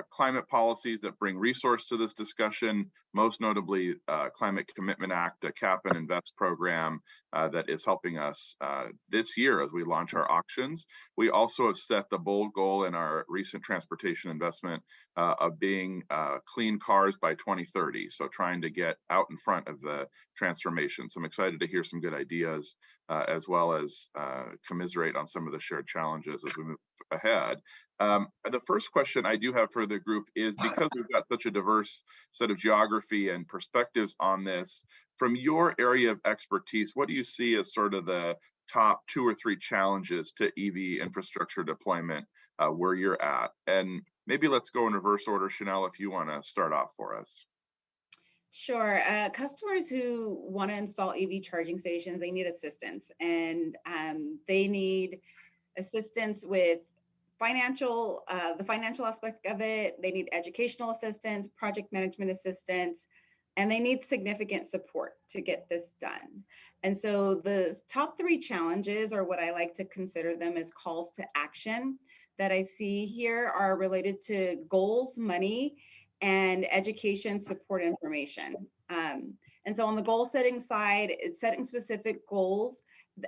climate policies that bring resource to this discussion, most notably Climate Commitment Act, a cap and invest program that is helping us this year as we launch our auctions. We also have set the bold goal in our recent transportation investment of being clean cars by 2030. So trying to get out in front of the transformation. So I'm excited to hear some good ideas as well as commiserate on some of the shared challenges as we move ahead. The first question I do have for the group is, because we've got such a diverse set of geography and perspectives on this, from your area of expertise, what do you see as sort of the top 2 or 3 challenges to EV infrastructure deployment where you're at? And maybe let's go in reverse order. Chanel, if you want to start off for us. Sure. Customers who want to install EV charging stations, they need assistance, and they need assistance with the financial aspect of it. They need educational assistance, project management assistance, and they need significant support to get this done. And so the top 3 challenges, or what I like to consider them as calls to action that I see here, are related to goals, money, and education, support, information. And so on the goal setting side, it's setting specific goals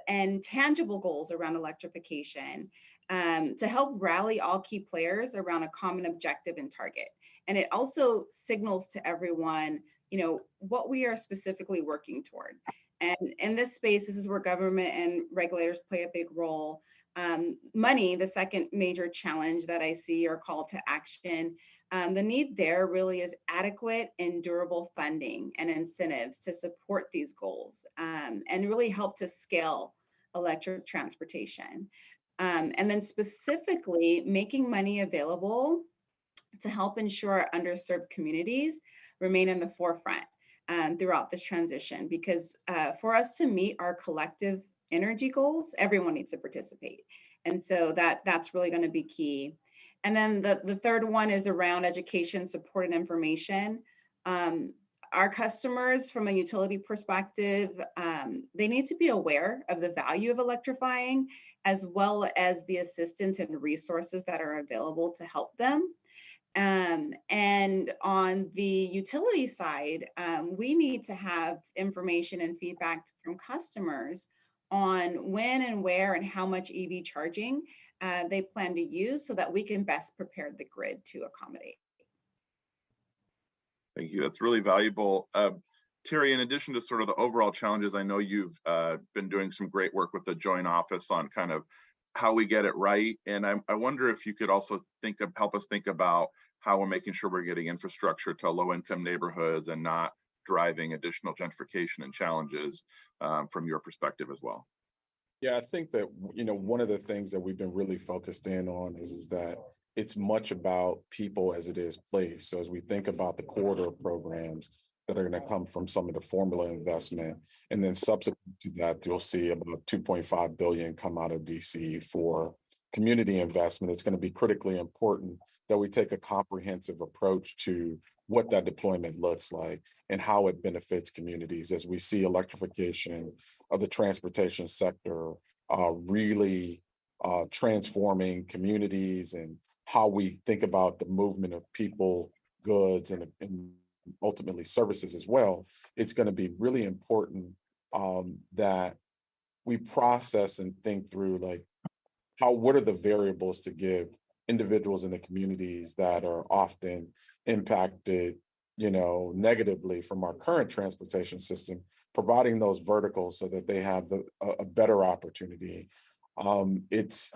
and tangible goals around electrification to help rally all key players around a common objective and target. And it also signals to everyone, what we are specifically working toward. And in this space, this is where government and regulators play a big role. Money, the second major challenge that I see or call to action, the need there really is adequate and durable funding and incentives to support these goals and really help to scale electric transportation. And then specifically making money available to help ensure underserved communities remain in the forefront throughout this transition, because for us to meet our collective energy goals, everyone needs to participate. And so that's really going to be key. And then the third one is around education, support, and information. Our customers, from a utility perspective, they need to be aware of the value of electrifying, as well as the assistance and resources that are available to help them. And on the utility side, we need to have information and feedback from customers on when and where and how much EV charging they plan to use, so that we can best prepare the grid to accommodate. Thank you. That's really valuable. Terry, in addition to sort of the overall challenges, I know you've been doing some great work with the Joint Office on kind of how we get it right. And I wonder if you could also help us think about how we're making sure we're getting infrastructure to low-income neighborhoods and not driving additional gentrification and challenges from your perspective as well. Yeah, I think that, one of the things that we've been really focused in on is that it's much about people as it is place. So as we think about the corridor programs that are going to come from some of the formula investment, and then subsequent to that, you'll see about 2.5 billion come out of DC for community investment. It's going to be critically important that we take a comprehensive approach to what that deployment looks like and how it benefits communities as we see electrification of the transportation sector really transforming communities and how we think about the movement of people, goods, and ultimately services as well. It's going to be really important that we process and think through what are the variables to give individuals in the communities that are often impacted, negatively from our current transportation system, providing those verticals so that they have a better opportunity. It's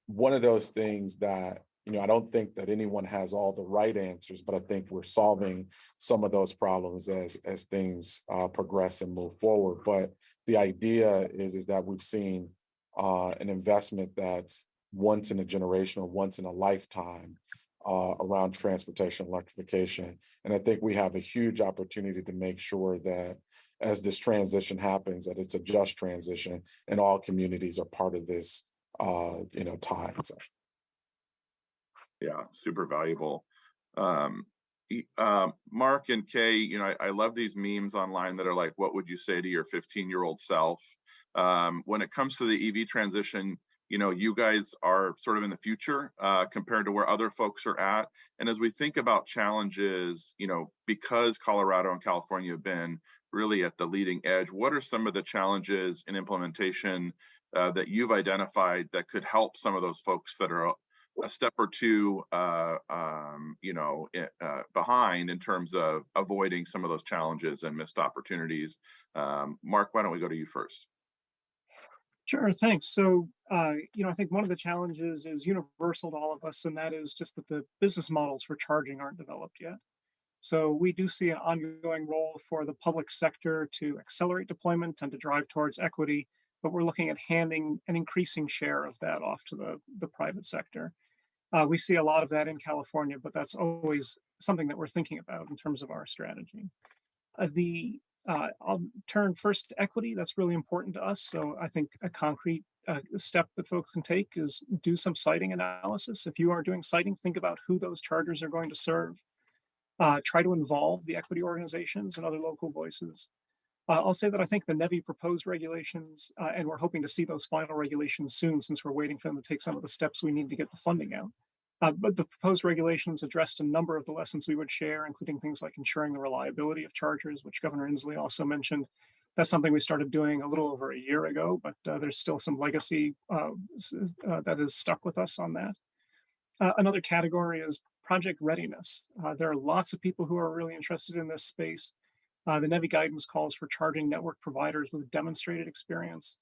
one of those things that, I don't think that anyone has all the right answers, but I think we're solving some of those problems as things progress and move forward. But the idea is that we've seen an investment that's once in a generation or once in a lifetime around transportation electrification. And I think we have a huge opportunity to make sure that as this transition happens, that it's a just transition and all communities are part of this, time. So. Yeah, super valuable. Mark and Kay, I love these memes online that are like, what would you say to your 15-year-old self? When it comes to the EV transition, you guys are sort of in the future compared to where other folks are at. And as we think about challenges, because Colorado and California have been really at the leading edge, what are some of the challenges in implementation that you've identified that could help some of those folks that are a step or two, behind in terms of avoiding some of those challenges and missed opportunities? Mark, why don't we go to you first? Sure, thanks. So, I think one of the challenges is universal to all of us, and that is just that the business models for charging aren't developed yet. So we do see an ongoing role for the public sector to accelerate deployment and to drive towards equity, but we're looking at handing an increasing share of that off to the private sector. We see a lot of that in California, but that's always something that we're thinking about in terms of our strategy. I'll turn first to equity. That's really important to us. So I think a concrete step that folks can take is do some siting analysis. If you are doing siting, think about who those chargers are going to serve. Try to involve the equity organizations and other local voices. I'll say that I think the NEVI proposed regulations, and we're hoping to see those final regulations soon since we're waiting for them to take some of the steps we need to get the funding out. But the proposed regulations addressed a number of the lessons we would share, including things like ensuring the reliability of chargers, which Governor Inslee also mentioned. That's something we started doing a little over a year ago, but there's still some legacy that is stuck with us on that. Another category is project readiness. There are lots of people who are really interested in this space. The NEVI guidance calls for charging network providers with demonstrated experience.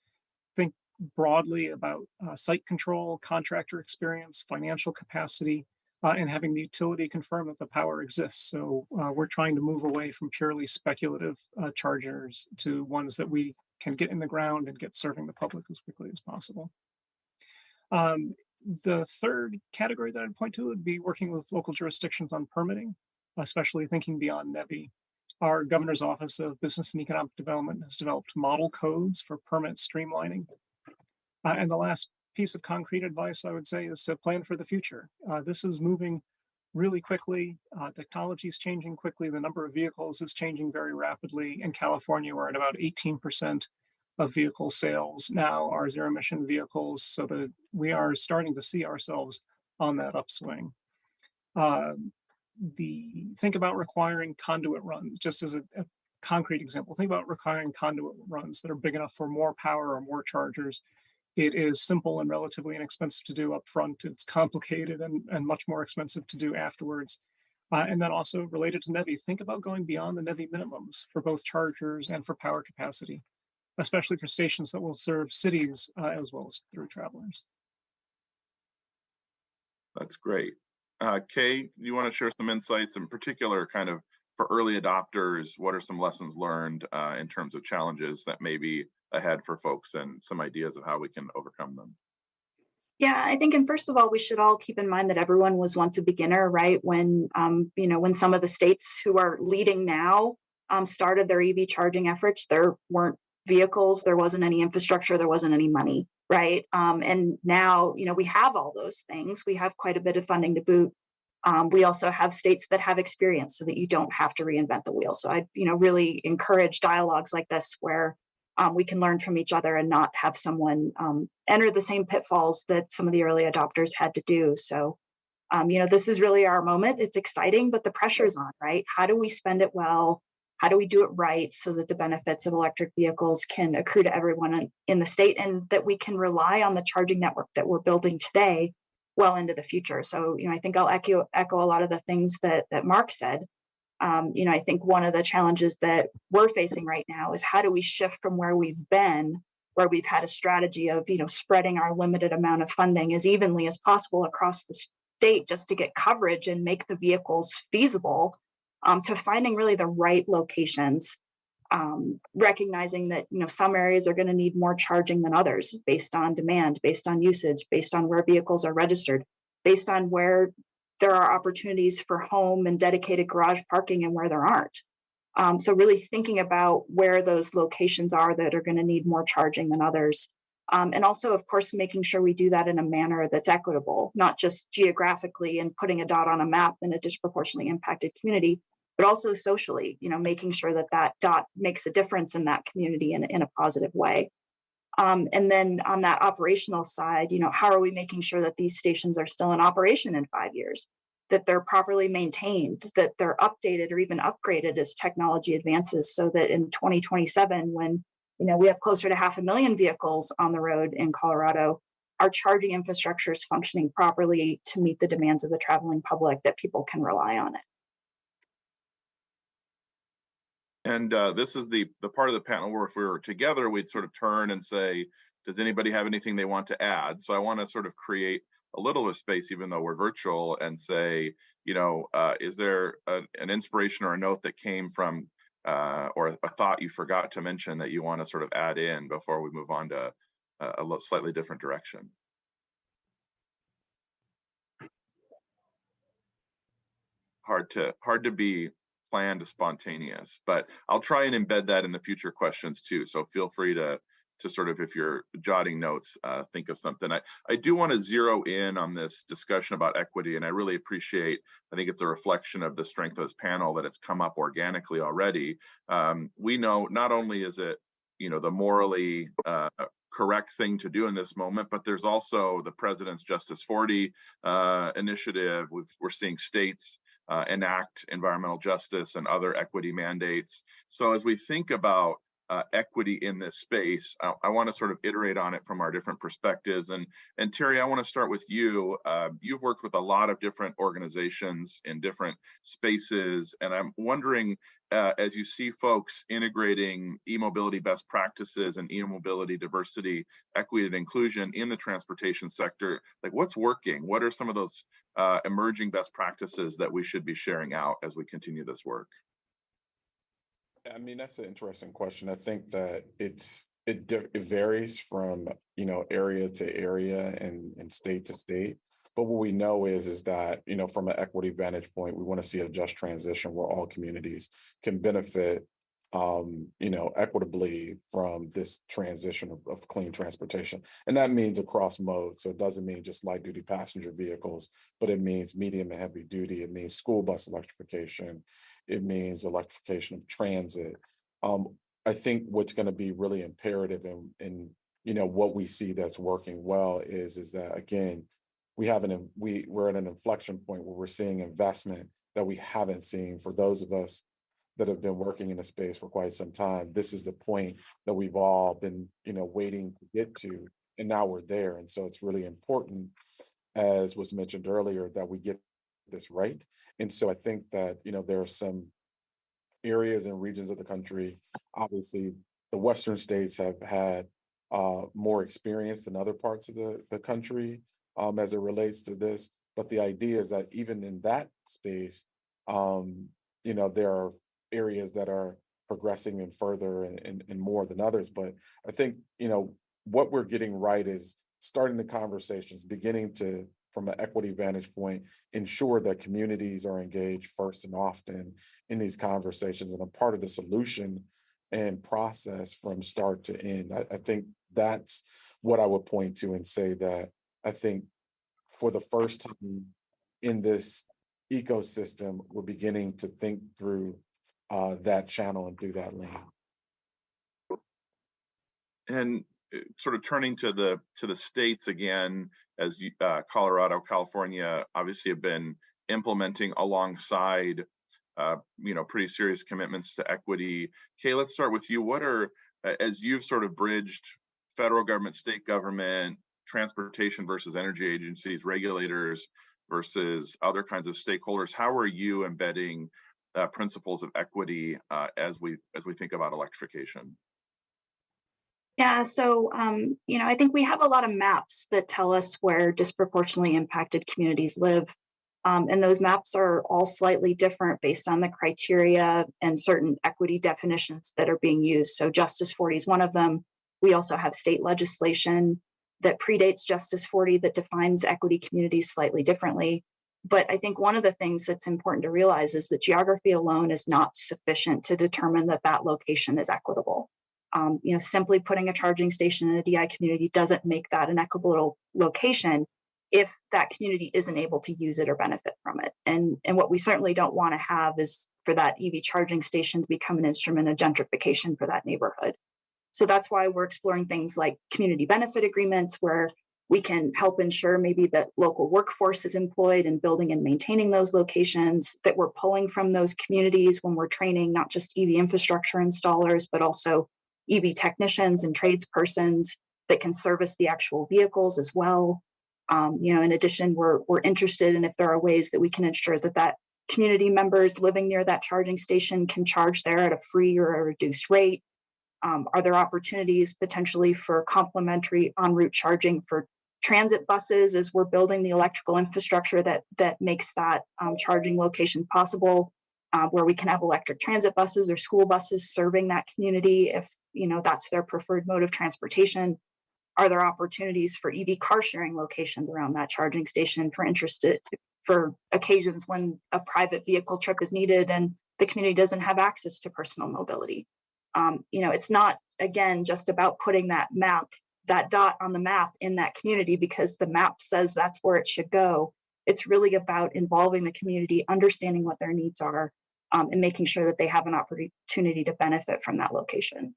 Think broadly about site control, contractor experience, financial capacity, and having the utility confirm that the power exists. So we're trying to move away from purely speculative chargers to ones that we can get in the ground and get serving the public as quickly as possible. The third category that I'd point to would be working with local jurisdictions on permitting, especially thinking beyond NEVI. Our Governor's Office of Business and Economic Development has developed model codes for permit streamlining. And the last piece of concrete advice I would say is to plan for the future. This is moving really quickly. Technology is changing quickly. The number of vehicles is changing very rapidly. In California, we're at about 18% of vehicle sales now are zero emission vehicles, so that we are starting to see ourselves on that upswing. Think about requiring conduit runs, just as a concrete example. Think about requiring conduit runs that are big enough for more power or more chargers. It is simple and relatively inexpensive to do up front. It's complicated and much more expensive to do afterwards. And then also related to NEVI, think about going beyond the NEVI minimums for both chargers and for power capacity, especially for stations that will serve cities as well as through travelers. That's great. Kay, do you want to share some insights in particular kind of for early adopters? What are some lessons learned in terms of challenges that may be ahead for folks and some ideas of how we can overcome them? Yeah, I think, and first of all, we should all keep in mind that everyone was once a beginner, right? When, when some of the states who are leading now started their EV charging efforts, there weren't vehicles, there wasn't any infrastructure, there wasn't any money, right? And now, we have all those things. We have quite a bit of funding to boot. We also have states that have experience so that you don't have to reinvent the wheel. So I, really encourage dialogues like this where we can learn from each other and not have someone enter the same pitfalls that some of the early adopters had to do. So, this is really our moment. It's exciting, but the pressure's on, right? How do we spend it well? How do we do it right so that the benefits of electric vehicles can accrue to everyone in the state and that we can rely on the charging network that we're building today well into the future. So, I think I'll echo a lot of the things that Mark said. I think one of the challenges that we're facing right now is how do we shift from where we've been, where we've had a strategy of, spreading our limited amount of funding as evenly as possible across the state just to get coverage and make the vehicles feasible, to finding really the right locations, recognizing that, some areas are going to need more charging than others based on demand, based on usage, based on where vehicles are registered, based on where there are opportunities for home and dedicated garage parking and where there aren't. So really thinking about where those locations are that are going to need more charging than others. And also, of course, making sure we do that in a manner that's equitable, not just geographically and putting a dot on a map in a disproportionately impacted community, but also socially, making sure that that dot makes a difference in that community in a positive way. And then on that operational side, how are we making sure that these stations are still in operation in 5 years, that they're properly maintained, that they're updated or even upgraded as technology advances, so that in 2027, when we have closer to 500,000 vehicles on the road in Colorado, our charging infrastructure is functioning properly to meet the demands of the traveling public, that people can rely on it. And this is the part of the panel where if we were together, we'd sort of turn and say, does anybody have anything they want to add? So I want to sort of create a little of space, even though we're virtual, and say, is there an inspiration or a note that came from, or a thought you forgot to mention that you want to sort of add in before we move on to a slightly different direction? Hard to be planned to spontaneous, but I'll try and embed that in the future questions too. So feel free to sort of, if you're jotting notes, think of something. I do want to zero in on this discussion about equity, and I really appreciate, I think it's a reflection of the strength of this panel that it's come up organically already. We know not only is it, the morally correct thing to do in this moment, but there's also the President's Justice 40 initiative. We're seeing states enact environmental justice and other equity mandates. So as we think about equity in this space, I want to sort of iterate on it from our different perspectives. And Terry, I want to start with you. You've worked with a lot of different organizations in different spaces, and I'm wondering, as you see folks integrating e-mobility best practices and e-mobility diversity, equity, and inclusion in the transportation sector, like what's working? What are some of those emerging best practices that we should be sharing out as we continue this work? I mean, that's an interesting question. I think that it varies from, area to area and state to state. But what we know is that, from an equity vantage point, we want to see a just transition where all communities can benefit, equitably from this transition of clean transportation. And that means across modes. So it doesn't mean just light duty passenger vehicles, but it means medium and heavy duty. It means school bus electrification. It means electrification of transit. I think what's going to be really imperative in what we see that's working well is that, again, we're at an inflection point where we're seeing investment that we haven't seen. For those of us that have been working in the space for quite some time, this is the point that we've all been, waiting to get to, and now we're there. And so it's really important, as was mentioned earlier, that we get this right. And so I think that, there are some areas and regions of the country, obviously the Western states have had more experience than other parts of the country as it relates to this. But the idea is that even in that space, there are areas that are progressing and further and more than others. But I think, what we're getting right is starting the conversations, beginning to, from an equity vantage point, ensure that communities are engaged first and often in these conversations and a part of the solution and process from start to end. I think that's what I would point to and say that I think for the first time in this ecosystem, we're beginning to think through that channel and through that lane. And sort of turning to the states again, as Colorado, California obviously have been implementing alongside pretty serious commitments to equity. Kay, let's start with you. What are, as you've sort of bridged federal government, state government, transportation versus energy agencies, regulators versus other kinds of stakeholders. How are you embedding principles of equity as we think about electrification? Yeah, so I think we have a lot of maps that tell us where disproportionately impacted communities live. And those maps are all slightly different based on the criteria and certain equity definitions that are being used. So Justice 40 is one of them. We also have state legislation that predates Justice 40 that defines equity communities slightly differently. But I think one of the things that's important to realize is that geography alone is not sufficient to determine that that location is equitable. Simply putting a charging station in a DI community doesn't make that an equitable location if that community isn't able to use it or benefit from it. And what we certainly don't want to have is for that EV charging station to become an instrument of gentrification for that neighborhood. So that's why we're exploring things like community benefit agreements, where we can help ensure maybe that local workforce is employed in building and maintaining those locations, that we're pulling from those communities when we're training not just EV infrastructure installers, but also EV technicians and tradespersons that can service the actual vehicles as well. In addition, we're interested in if there are ways that we can ensure that community members living near that charging station can charge there at a free or a reduced rate. Are there opportunities potentially for complimentary en route charging for transit buses as we're building the electrical infrastructure that makes that charging location possible, where we can have electric transit buses or school buses serving that community if that's their preferred mode of transportation? Are there opportunities for EV car sharing locations around that charging station for occasions when a private vehicle trip is needed and the community doesn't have access to personal mobility? It's not, again, just about putting that dot on the map in that community because the map says that's where it should go. It's really about involving the community, understanding what their needs are, and making sure that they have an opportunity to benefit from that location.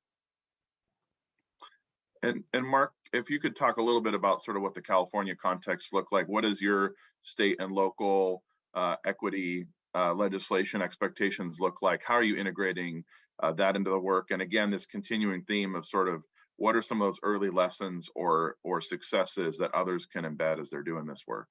And Mark, if you could talk a little bit about sort of what the California context look like. What does your state and local equity legislation expectations look like? How are you integrating that into the work? And again, this continuing theme of sort of what are some of those early lessons or successes that others can embed as they're doing this work?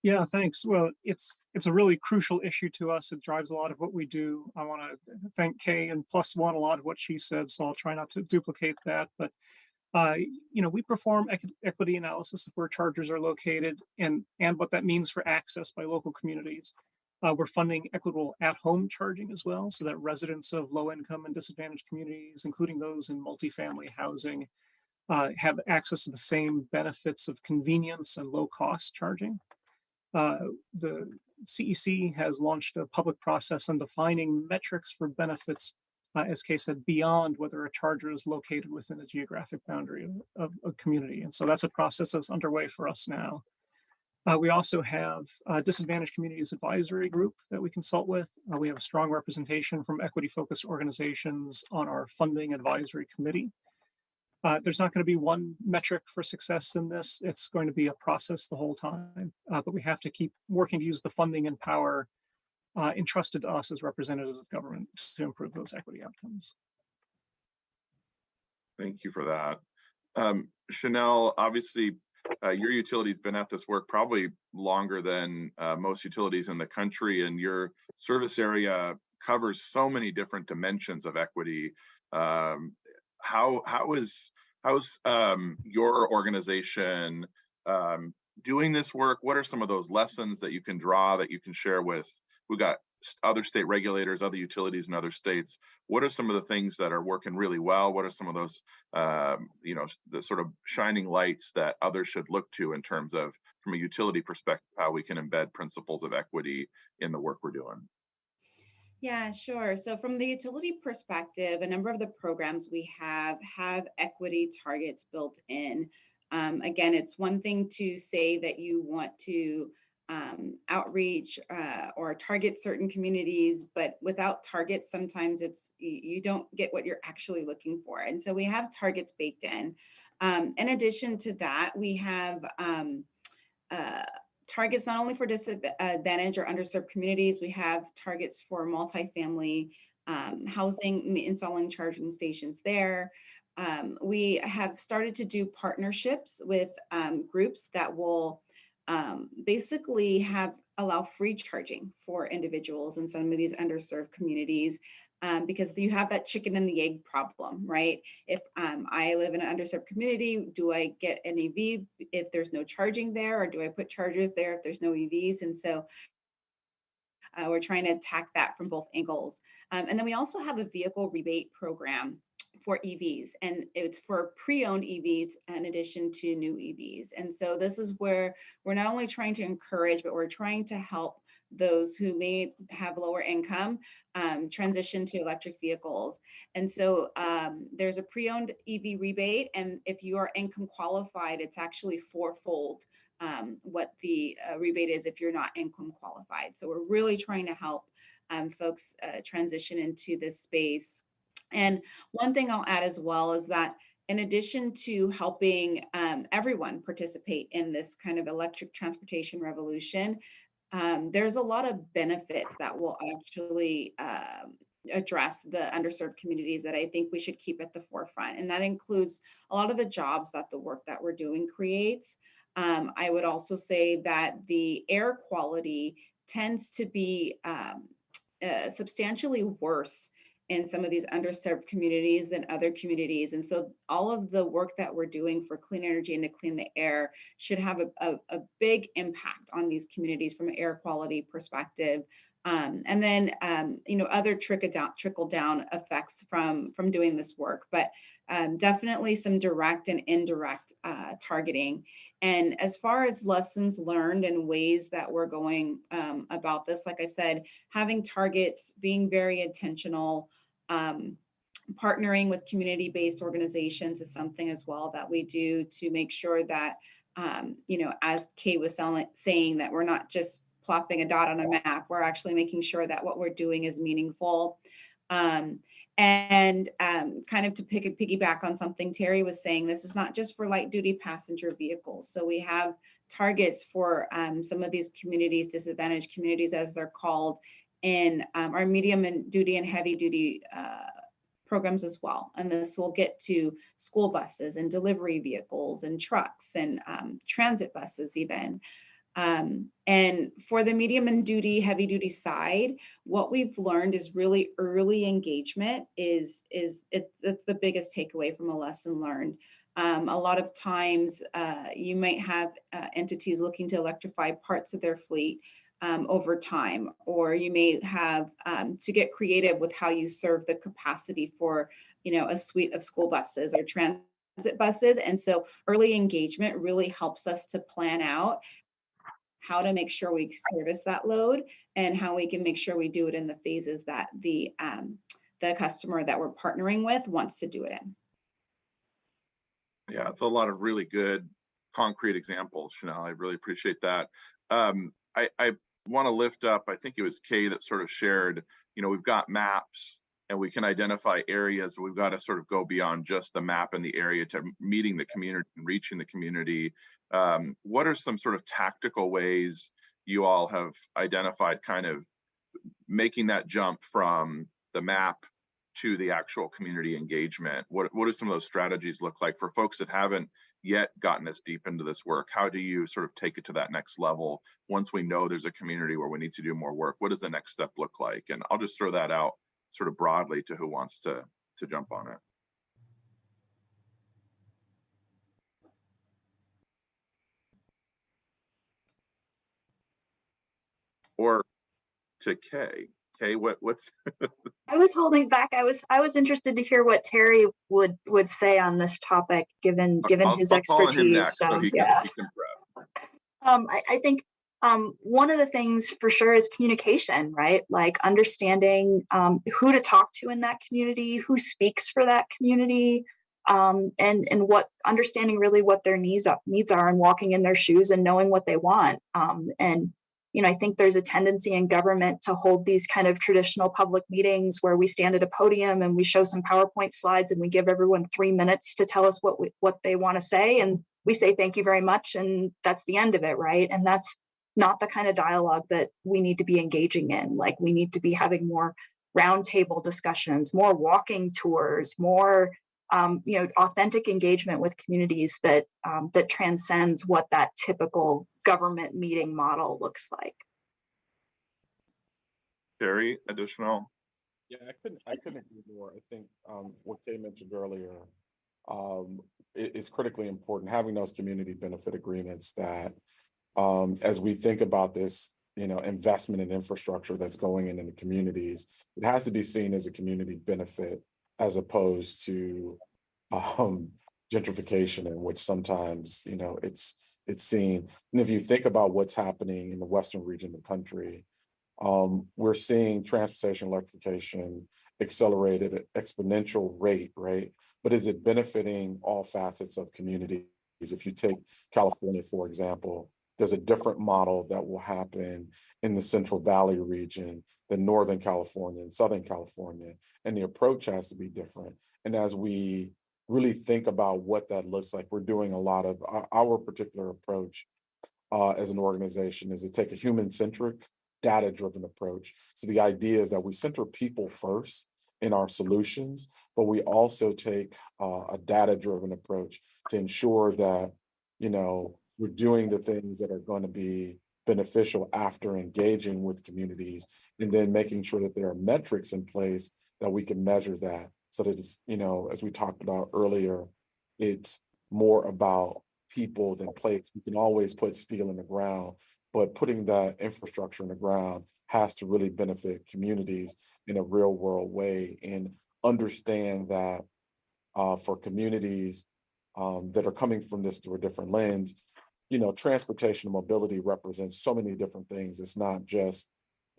Yeah, thanks. Well, it's a really crucial issue to us. It drives a lot of what we do. I want to thank Kay and Plus One a lot of what she said, so I'll try not to duplicate that. But we perform equity analysis of where chargers are located and what that means for access by local communities. We're funding equitable at-home charging as well, so that residents of low-income and disadvantaged communities, including those in multifamily housing, have access to the same benefits of convenience and low-cost charging. The CEC has launched a public process on defining metrics for benefits, as Kay said, beyond whether a charger is located within the geographic boundary of a community. And so that's a process that's underway for us now. We also have a disadvantaged communities advisory group that we consult with. We have a strong representation from equity-focused organizations on our funding advisory committee. There's not going to be one metric for success in this. It's going to be a process the whole time, but we have to keep working to use the funding and power entrusted to us as representatives of government to improve those equity outcomes. Thank you for that. Chanel, obviously, your utility's been at this work probably longer than most utilities in the country, and your service area covers so many different dimensions of equity. How's your organization doing this work? What are some of those lessons that you can draw that you can share with? We've got other state regulators, other utilities in other states. What are some of the things that are working really well? What are some of those, the sort of shining lights that others should look to in terms of, from a utility perspective, how we can embed principles of equity in the work we're doing? Yeah, sure. So from the utility perspective, a number of the programs we have equity targets built in. Again, it's one thing to say that you want to outreach or target certain communities, but without targets, sometimes you don't get what you're actually looking for. And so we have targets baked in. In addition to that, we have targets not only for disadvantaged or underserved communities, we have targets for multifamily housing, installing charging stations there. we have started to do partnerships with groups that will basically allow free charging for individuals in some of these underserved communities. Because you have that chicken and the egg problem, right? If I live in an underserved community, do I get an EV if there's no charging there, or do I put chargers there if there's no EVs? And so we're trying to attack that from both angles. And then we also have a vehicle rebate program for EVs, and it's for pre-owned EVs in addition to new EVs. And so this is where we're not only trying to encourage, but we're trying to help those who may have lower income transition to electric vehicles. And so there's a pre-owned EV rebate, and if you are income qualified, it's actually fourfold what the rebate is if you're not income qualified. So we're really trying to help folks transition into this space. And one thing I'll add as well is that in addition to helping everyone participate in this kind of electric transportation revolution, there's a lot of benefits that will actually address the underserved communities that I think we should keep at the forefront. And that includes a lot of the jobs that the work that we're doing creates. I would also say that the air quality tends to be substantially worse in some of these underserved communities than other communities. And so all of the work that we're doing for clean energy and to clean the air should have a big impact on these communities from an air quality perspective. And then, other trickle down effects from doing this work, but definitely some direct and indirect targeting. And as far as lessons learned and ways that we're going about this, like I said, having targets, being very intentional, partnering with community-based organizations is something as well that we do to make sure that, as Kay was saying, that we're not just plopping a dot on a map, we're actually making sure that what we're doing is meaningful. And kind of to piggyback on something Terry was saying, this is not just for light duty passenger vehicles. So we have targets for some of these communities, disadvantaged communities as they're called, in our medium and duty and heavy duty programs as well. And this will get to school buses and delivery vehicles and trucks and transit buses even. And for the medium and duty, heavy duty side, what we've learned is really early engagement it's the biggest takeaway from a lesson learned. A lot of times you might have entities looking to electrify parts of their fleet over time, or you may have to get creative with how you serve the capacity for, a suite of school buses or transit buses. And so early engagement really helps us to plan out how to make sure we service that load and how we can make sure we do it in the phases that the customer that we're partnering with wants to do it in. Yeah, it's a lot of really good concrete examples, Chanel. I really appreciate that. I want to lift up, I think it was Kay that sort of shared, we've got maps and we can identify areas, but we've got to sort of go beyond just the map and the area to meeting the community and reaching the community. What are some sort of tactical ways you all have identified kind of making that jump from the map to the actual community engagement? What do some of those strategies look like for folks that haven't yet gotten this deep into this work? How do you sort of take it to that next level once we know there's a community where we need to do more work? What does the next step look like? And I'll just throw that out sort of broadly to who wants to jump on it. Or to Kay. Kay, what's I was holding back. I was interested to hear what Terry would say on this topic, given his I'll call on him expertise. next, so he can prep. I think one of the things for sure is communication, right? Like understanding who to talk to in that community, who speaks for that community, and what understanding really what their needs are, and walking in their shoes and knowing what they want. And I think there's a tendency in government to hold these kind of traditional public meetings where we stand at a podium and we show some PowerPoint slides and we give everyone 3 minutes to tell us what they want to say, and we say thank you very much, and that's the end of it, right? And that's not the kind of dialogue that we need to be engaging in. Like, we need to be having more roundtable discussions, more walking tours, more authentic engagement with communities that that transcends what that typical government meeting model looks like. Terry, additional? Yeah, I couldn't agree more. I think what Kay mentioned earlier is critically important. Having those community benefit agreements that, as we think about this, investment in infrastructure that's going in the communities, it has to be seen as a community benefit as opposed to gentrification, in which sometimes it's seen. And if you think about what's happening in the western region of the country, we're seeing transportation electrification accelerated at exponential rate, right? But is it benefiting all facets of communities? If you take California, for example, there's a different model that will happen in the Central Valley region than Northern California and Southern California, and the approach has to be different. And as we really think about what that looks like, we're doing a lot of our particular approach as an organization is to take a human-centric, data-driven approach. So the idea is that we center people first in our solutions, but we also take a data-driven approach to ensure that, we're doing the things that are going to be beneficial after engaging with communities, and then making sure that there are metrics in place that we can measure that, so that it's, as we talked about earlier, it's more about people than place. We can always put steel in the ground, but putting that infrastructure in the ground has to really benefit communities in a real world way, and understand that for communities that are coming from this through a different lens, transportation and mobility represents so many different things. It's not just,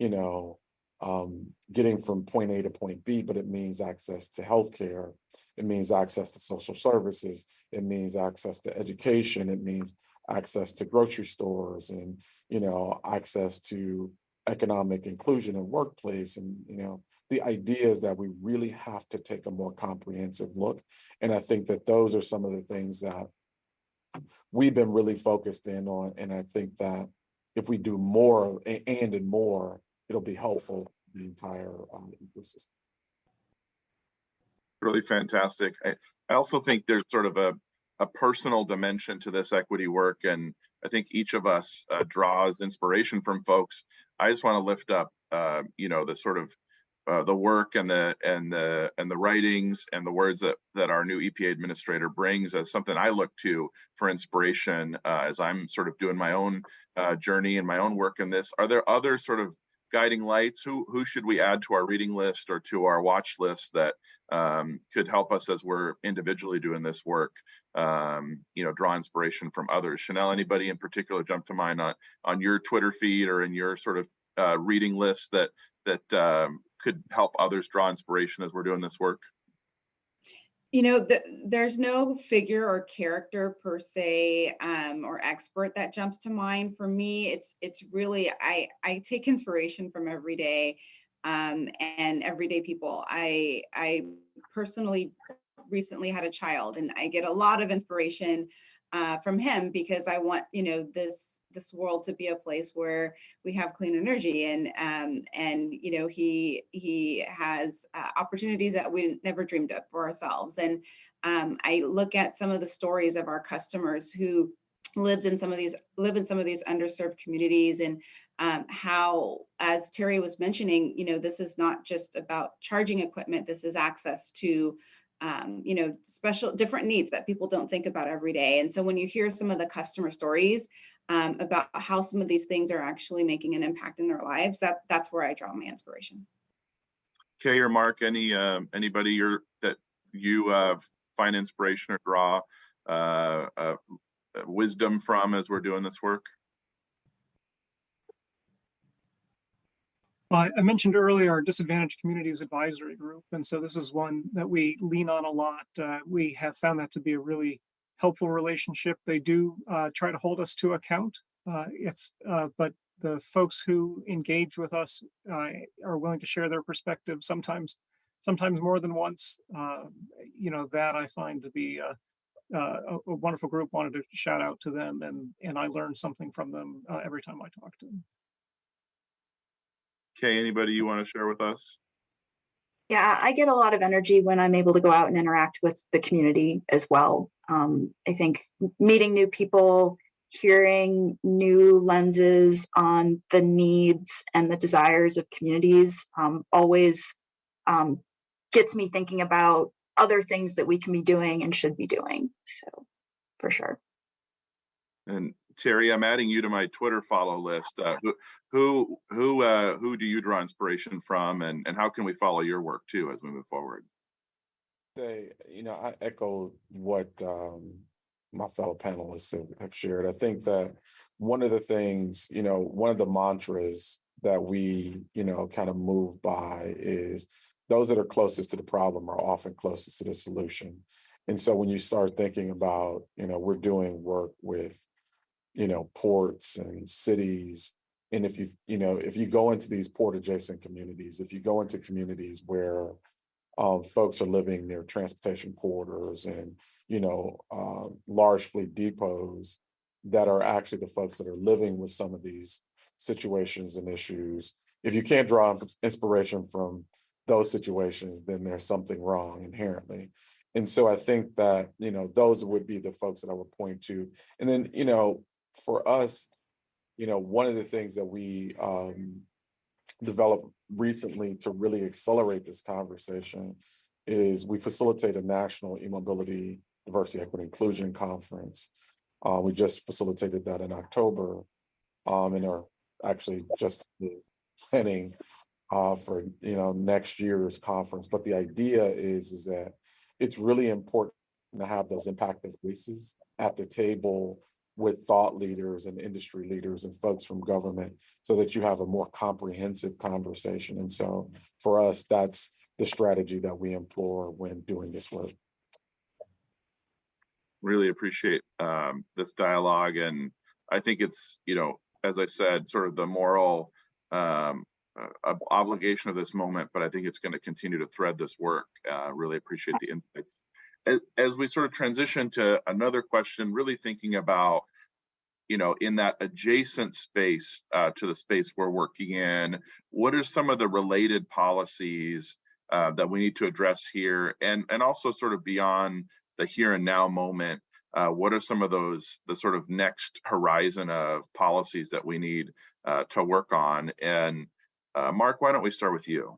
getting from point A to point B, but it means access to healthcare. It means access to social services. It means access to education. It means access to grocery stores, and, access to economic inclusion and workplace. And, the idea is that we really have to take a more comprehensive look. And I think that those are some of the things that we've been really focused in on. And I think that if we do more and more, it'll be helpful to the entire ecosystem. Really fantastic. I also think there's sort of a personal dimension to this equity work, and I think each of us draws inspiration from folks. I just want to lift up, the sort of the work and the writings and the words that our new EPA administrator brings as something I look to for inspiration as I'm sort of doing my own journey and my own work in this. Are there other sort of guiding lights? Who should we add to our reading list or to our watch list that could help us as we're individually doing this work? Draw inspiration from others. Chanel, anybody in particular jump to mind on your Twitter feed or in your sort of reading list that could help others draw inspiration as we're doing this work? There's no figure or character per se or expert that jumps to mind. For me, it's really, I take inspiration from everyday and everyday people. I personally recently had a child, and I get a lot of inspiration from him, because I want this world to be a place where we have clean energy, and he has opportunities that we never dreamed of for ourselves. And I look at some of the stories of our customers who live in some of these underserved communities, and how, as Terry was mentioning, this is not just about charging equipment. This is access to special different needs that people don't think about every day. And so when you hear some of the customer stories about how some of these things are actually making an impact in their lives, that's where I draw my inspiration. Kay or Mark, anybody that you find inspiration or draw wisdom from as we're doing this work? Well, I mentioned earlier our Disadvantaged Communities Advisory Group, and so this is one that we lean on a lot. We have found that to be a really helpful relationship. They do try to hold us to account. But the folks who engage with us are willing to share their perspective, sometimes more than once. That I find to be a wonderful group. Wanted to shout out to them, and I learned something from them every time I talk to them. Okay, anybody you want to share with us? Yeah, I get a lot of energy when I'm able to go out and interact with the community as well. I think meeting new people, hearing new lenses on the needs and the desires of communities always um, gets me thinking about other things that we can be doing and should be doing. So, for sure. And Terry, I'm adding you to my Twitter follow list. Who do you draw inspiration from, and how can we follow your work too as we move forward? Say, I echo what my fellow panelists have shared. I think that one of the things, one of the mantras that we, kind of move by is those that are closest to the problem are often closest to the solution. And so when you start thinking about, we're doing work with, ports and cities. And if you go into these port adjacent communities, if you go into communities where folks are living near transportation corridors and large fleet depots that are actually the folks that are living with some of these situations and issues. If you can't draw inspiration from those situations, then there's something wrong inherently. And so I think that those would be the folks that I would point to. And then for us, one of the things that we developed recently to really accelerate this conversation is we facilitate a national e-mobility diversity, equity, inclusion conference. We just facilitated that in October and are actually just planning for next year's conference. But the idea is that it's really important to have those impacted voices at the table with thought leaders and industry leaders and folks from government so that you have a more comprehensive conversation. And so for us, that's the strategy that we employ when doing this work. Really appreciate this dialogue. And I think it's, as I said, sort of the moral obligation of this moment, but I think it's going to continue to thread this work. Really appreciate the insights. As we sort of transition to another question, really thinking about, in that adjacent space to the space we're working in, what are some of the related policies that we need to address here? And also sort of beyond the here and now moment, what are some of the sort of next horizon of policies that we need to work on? And Mark, why don't we start with you?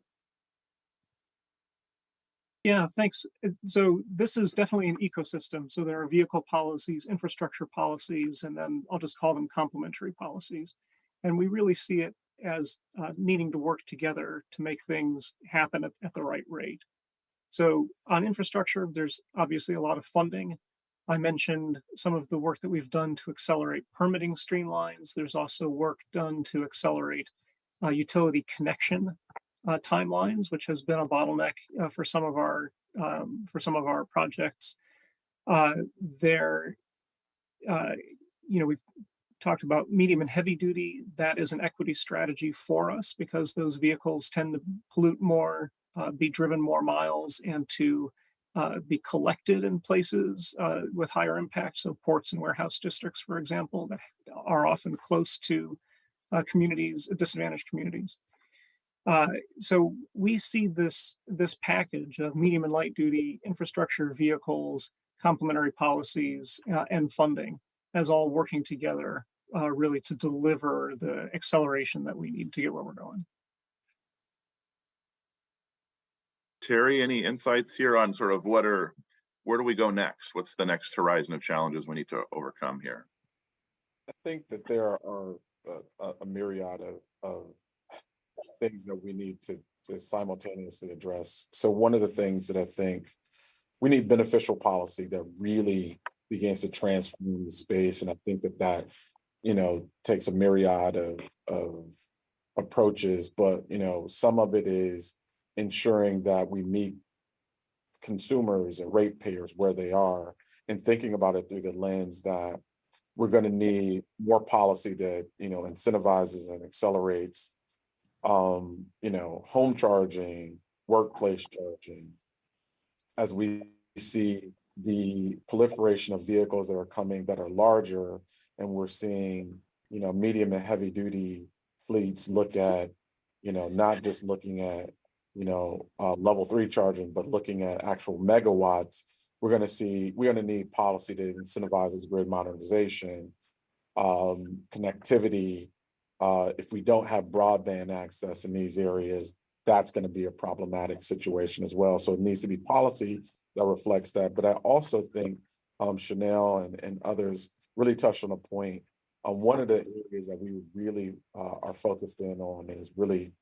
Yeah, thanks. So this is definitely an ecosystem. So there are vehicle policies, infrastructure policies, and then I'll just call them complementary policies. And we really see it as needing to work together to make things happen at the right rate. So on infrastructure, there's obviously a lot of funding. I mentioned some of the work that we've done to accelerate permitting streamlines. There's also work done to accelerate utility connection timelines, which has been a bottleneck for some of our projects. We've talked about medium and heavy duty. That is an equity strategy for us because those vehicles tend to pollute more, be driven more miles, and to be collected in places with higher impact. So ports and warehouse districts, for example, that are often close to communities, disadvantaged communities. So we see this package of medium and light duty infrastructure vehicles, complementary policies, and funding as all working together really to deliver the acceleration that we need to get where we're going. Terry, any insights here on sort of where do we go next? What's the next horizon of challenges we need to overcome here? I think that there are a myriad of things that we need to simultaneously address. So one of the things that I think we need beneficial policy that really begins to transform the space. And I think that takes a myriad of approaches, but some of it is ensuring that we meet consumers and ratepayers where they are and thinking about it through the lens that we're going to need more policy that incentivizes and accelerates home charging, workplace charging. As we see the proliferation of vehicles that are coming that are larger, and we're seeing medium and heavy duty fleets look at not just looking at level 3 charging, but looking at actual megawatts, we're going to need policy to incentivize this grid modernization, connectivity. If we don't have broadband access in these areas, that's going to be a problematic situation as well. So it needs to be policy that reflects that. But I also think Chanel and others really touched on a point. One of the areas that we really are focused in on is really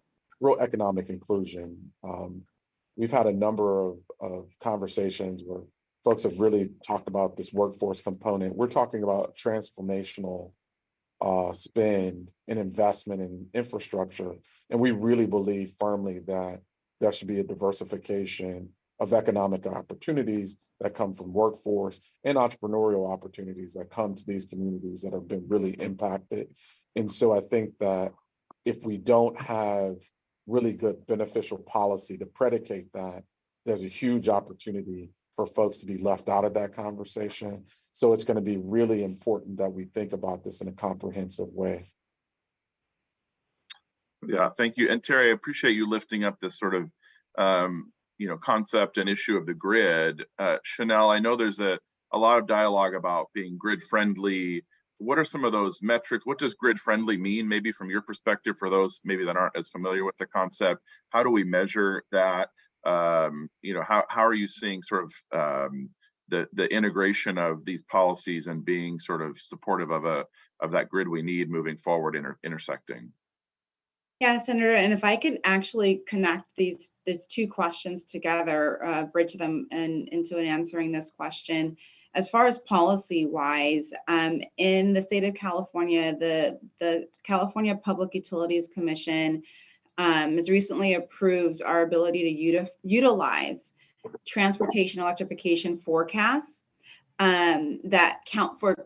real economic inclusion. We've had a number of conversations where folks have really talked about this workforce component. We're talking about transformational spend and investment in infrastructure. And we really believe firmly that there should be a diversification of economic opportunities that come from workforce and entrepreneurial opportunities that come to these communities that have been really impacted. And so I think that if we don't have really good beneficial policy to predicate that, there's a huge opportunity for folks to be left out of that conversation. So it's going to be really important that we think about this in a comprehensive way. Yeah, thank you. And Terry, I appreciate you lifting up this sort of concept and issue of the grid. Chanel, I know there's a lot of dialogue about being grid friendly. What are some of those metrics? What does grid friendly mean? Maybe from your perspective, for those maybe that aren't as familiar with the concept, how do we measure that? How are you seeing sort of the integration of these policies and being sort of supportive of that grid we need moving forward, intersecting? Yeah, Senator, and if I could actually connect these two questions together, bridge them into answering this question. As far as policy-wise, in the state of California, the California Public Utilities Commission has recently approved our ability to utilize transportation electrification forecasts that count for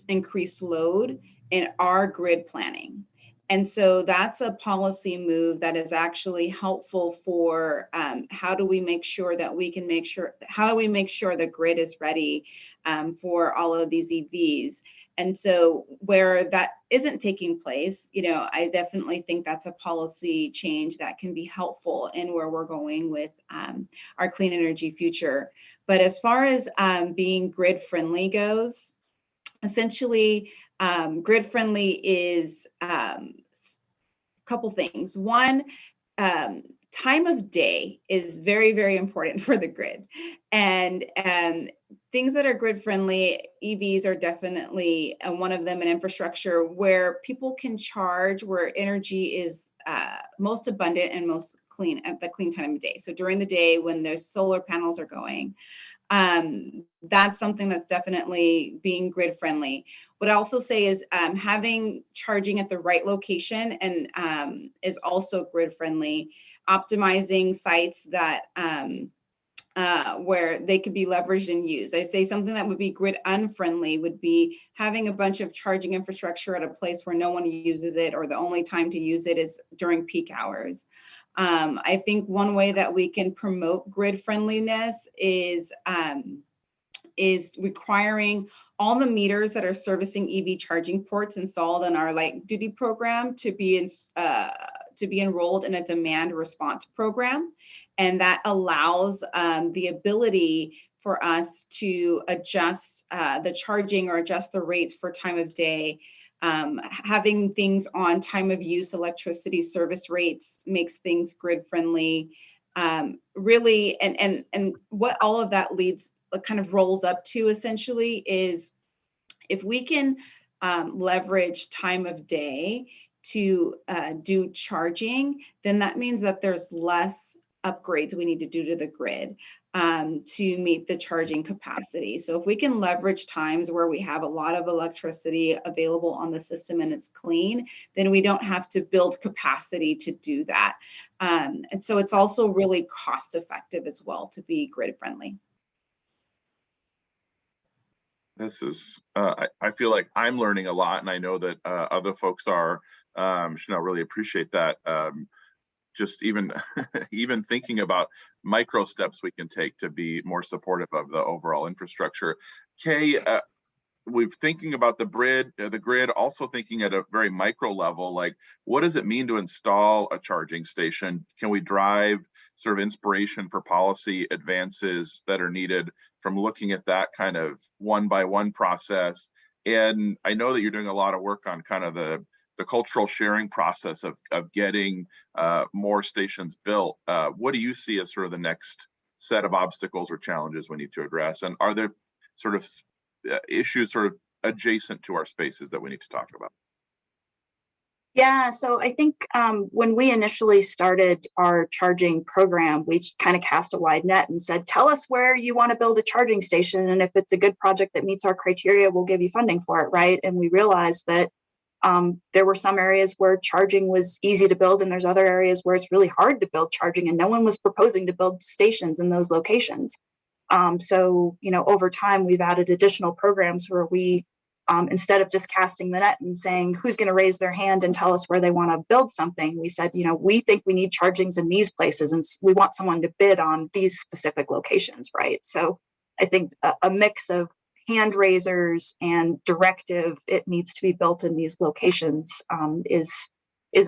increased load in our grid planning. And so that's a policy move that is actually helpful for how do we make sure the grid is ready for all of these EVs. And so where that isn't taking place, I definitely think that's a policy change that can be helpful in where we're going with our clean energy future. But as far as being grid friendly goes, essentially, grid friendly is a couple things. One, time of day is very, very important for the grid. And things that are grid friendly, EVs are definitely one of them, in infrastructure where people can charge, where energy is most abundant and most clean at the clean time of day. So during the day when there's solar panels are going, that's something that's definitely being grid friendly. What I also say is having charging at the right location and is also grid friendly. Optimizing sites that where they could be leveraged and used. I say something that would be grid unfriendly would be having a bunch of charging infrastructure at a place where no one uses it, or the only time to use it is during peak hours. I think one way that we can promote grid friendliness is requiring all the meters that are servicing EV charging ports installed in our light duty program to be enrolled in a demand response program. And that allows the ability for us to adjust the charging or adjust the rates for time of day. Having things on time of use electricity service rates makes things grid friendly. Really, and what all of that kind of rolls up to essentially is if we can leverage time of day to do charging, then that means that there's less upgrades we need to do to the grid to meet the charging capacity. So if we can leverage times where we have a lot of electricity available on the system and it's clean, then we don't have to build capacity to do that. And so it's also really cost effective as well to be grid friendly. This is, I feel like I'm learning a lot, and I know that other folks are. Chanel, really appreciate that. Just even thinking about micro steps we can take to be more supportive of the overall infrastructure. Kay, we've thinking about the grid, also thinking at a very micro level, like what does it mean to install a charging station? Can we drive sort of inspiration for policy advances that are needed from looking at that kind of one by one process? And I know that you're doing a lot of work on kind of the cultural sharing process of getting more stations built. What do you see as sort of the next set of obstacles or challenges we need to address? And are there sort of issues sort of adjacent to our spaces that we need to talk about? Yeah, so I think when we initially started our charging program, we kind of cast a wide net and said, tell us where you want to build a charging station. And if it's a good project that meets our criteria, we'll give you funding for it, right? And we realized that there were some areas where charging was easy to build, and there's other areas where it's really hard to build charging, and no one was proposing to build stations in those locations. So, over time, we've added additional programs where we, instead of just casting the net and saying who's going to raise their hand and tell us where they want to build something, we said, we think we need chargings in these places, and we want someone to bid on these specific locations, right? So I think a mix of hand raisers and directive, it needs to be built in these locations, is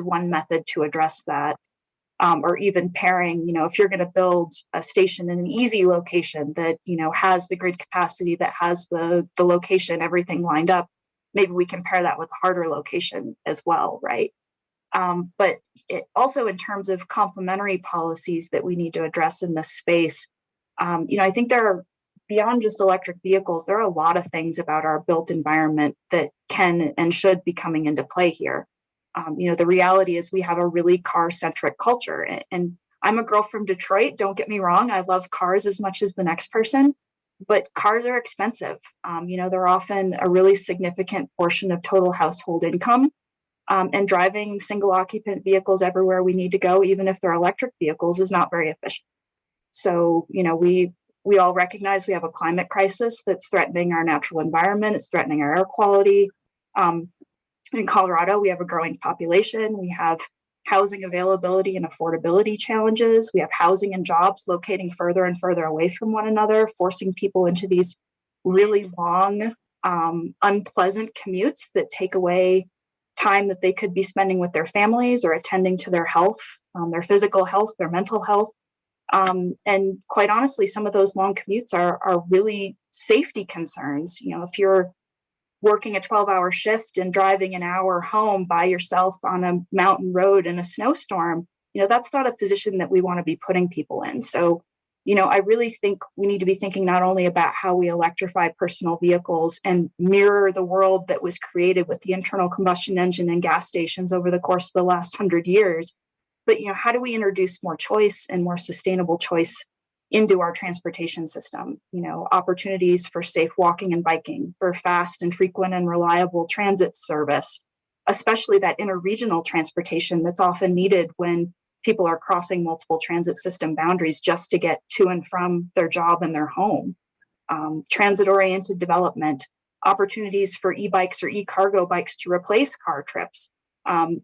one method to address that. Or even pairing, if you're going to build a station in an easy location that, has the grid capacity, that has the location, everything lined up, maybe we can pair that with a harder location as well, right? But also in terms of complementary policies that we need to address in this space, I think there are, beyond just electric vehicles, there are a lot of things about our built environment that can and should be coming into play here. The reality is we have a really car-centric culture. And I'm a girl from Detroit, don't get me wrong, I love cars as much as the next person, but cars are expensive. They're often a really significant portion of total household income. And driving single occupant vehicles everywhere we need to go, even if they're electric vehicles, is not very efficient. So, we all recognize we have a climate crisis that's threatening our natural environment. It's threatening our air quality. In Colorado, we have a growing population. We have housing availability and affordability challenges. We have housing and jobs locating further and further away from one another, forcing people into these really long, unpleasant commutes that take away time that they could be spending with their families or attending to their health, their physical health, their mental health. And quite honestly, some of those long commutes are really safety concerns. If you're working a 12-hour shift and driving an hour home by yourself on a mountain road in a snowstorm, that's not a position that we want to be putting people in. So, I really think we need to be thinking not only about how we electrify personal vehicles and mirror the world that was created with the internal combustion engine and gas stations over the course of the last 100 years, but, how do we introduce more choice and more sustainable choice into our transportation system? Opportunities for safe walking and biking, for fast and frequent and reliable transit service, especially that interregional transportation that's often needed when people are crossing multiple transit system boundaries just to get to and from their job and their home. Transit-oriented development, opportunities for e-bikes or e-cargo bikes to replace car trips.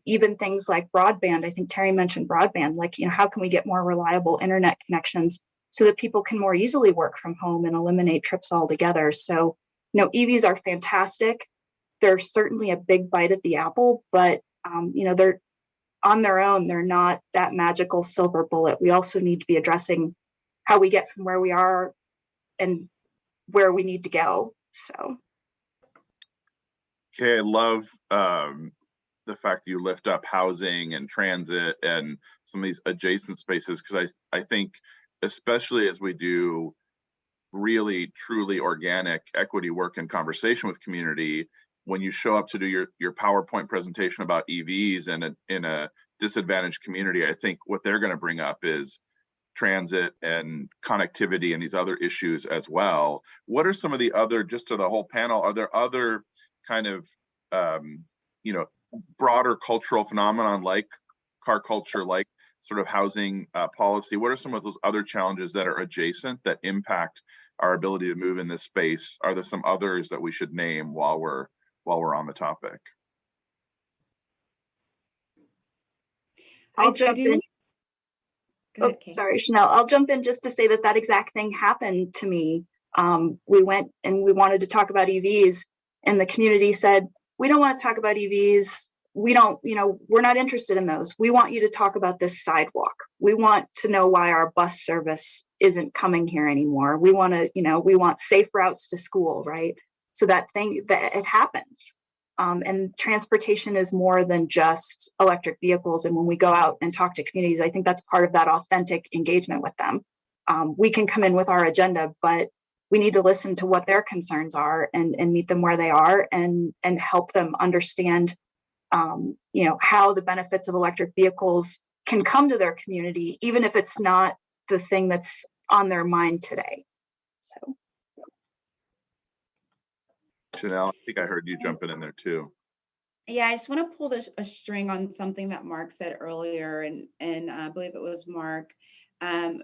Even things like broadband. I think Terry mentioned broadband, how can we get more reliable internet connections so that people can more easily work from home and eliminate trips altogether? So, EVs are fantastic. They're certainly a big bite at the apple, but, they're on their own, they're not that magical silver bullet. We also need to be addressing how we get from where we are and where we need to go. So. Okay, I love the fact that you lift up housing and transit and some of these adjacent spaces, because I think, especially as we do really truly organic equity work and conversation with community, when you show up to do your PowerPoint presentation about EVs in a disadvantaged community, I think what they're going to bring up is transit and connectivity and these other issues as well. What are some of the other, just to the whole panel, are there other kind of broader cultural phenomenon like car culture, like sort of housing policy? What are some of those other challenges that are adjacent that impact our ability to move in this space? Are there some others that we should name while we're on the topic? I'll jump in. Sorry, Chanel. I'll jump in just to say that exact thing happened to me. We went and we wanted to talk about EVs, and the community said, we don't want to talk about EVs. We don't, we're not interested in those. We want you to talk about this sidewalk. We want to know why our bus service isn't coming here anymore. We want to, we want safe routes to school, right? So that it happens. And transportation is more than just electric vehicles. And when we go out and talk to communities, I think that's part of that authentic engagement with them. We can come in with our agenda, but we need to listen to what their concerns are and meet them where they are and help them understand, how the benefits of electric vehicles can come to their community, even if it's not the thing that's on their mind today. So. Chanel, I think I heard you jumping in there too. Yeah, I just want to pull a string on something that Mark said earlier, and I believe it was Mark,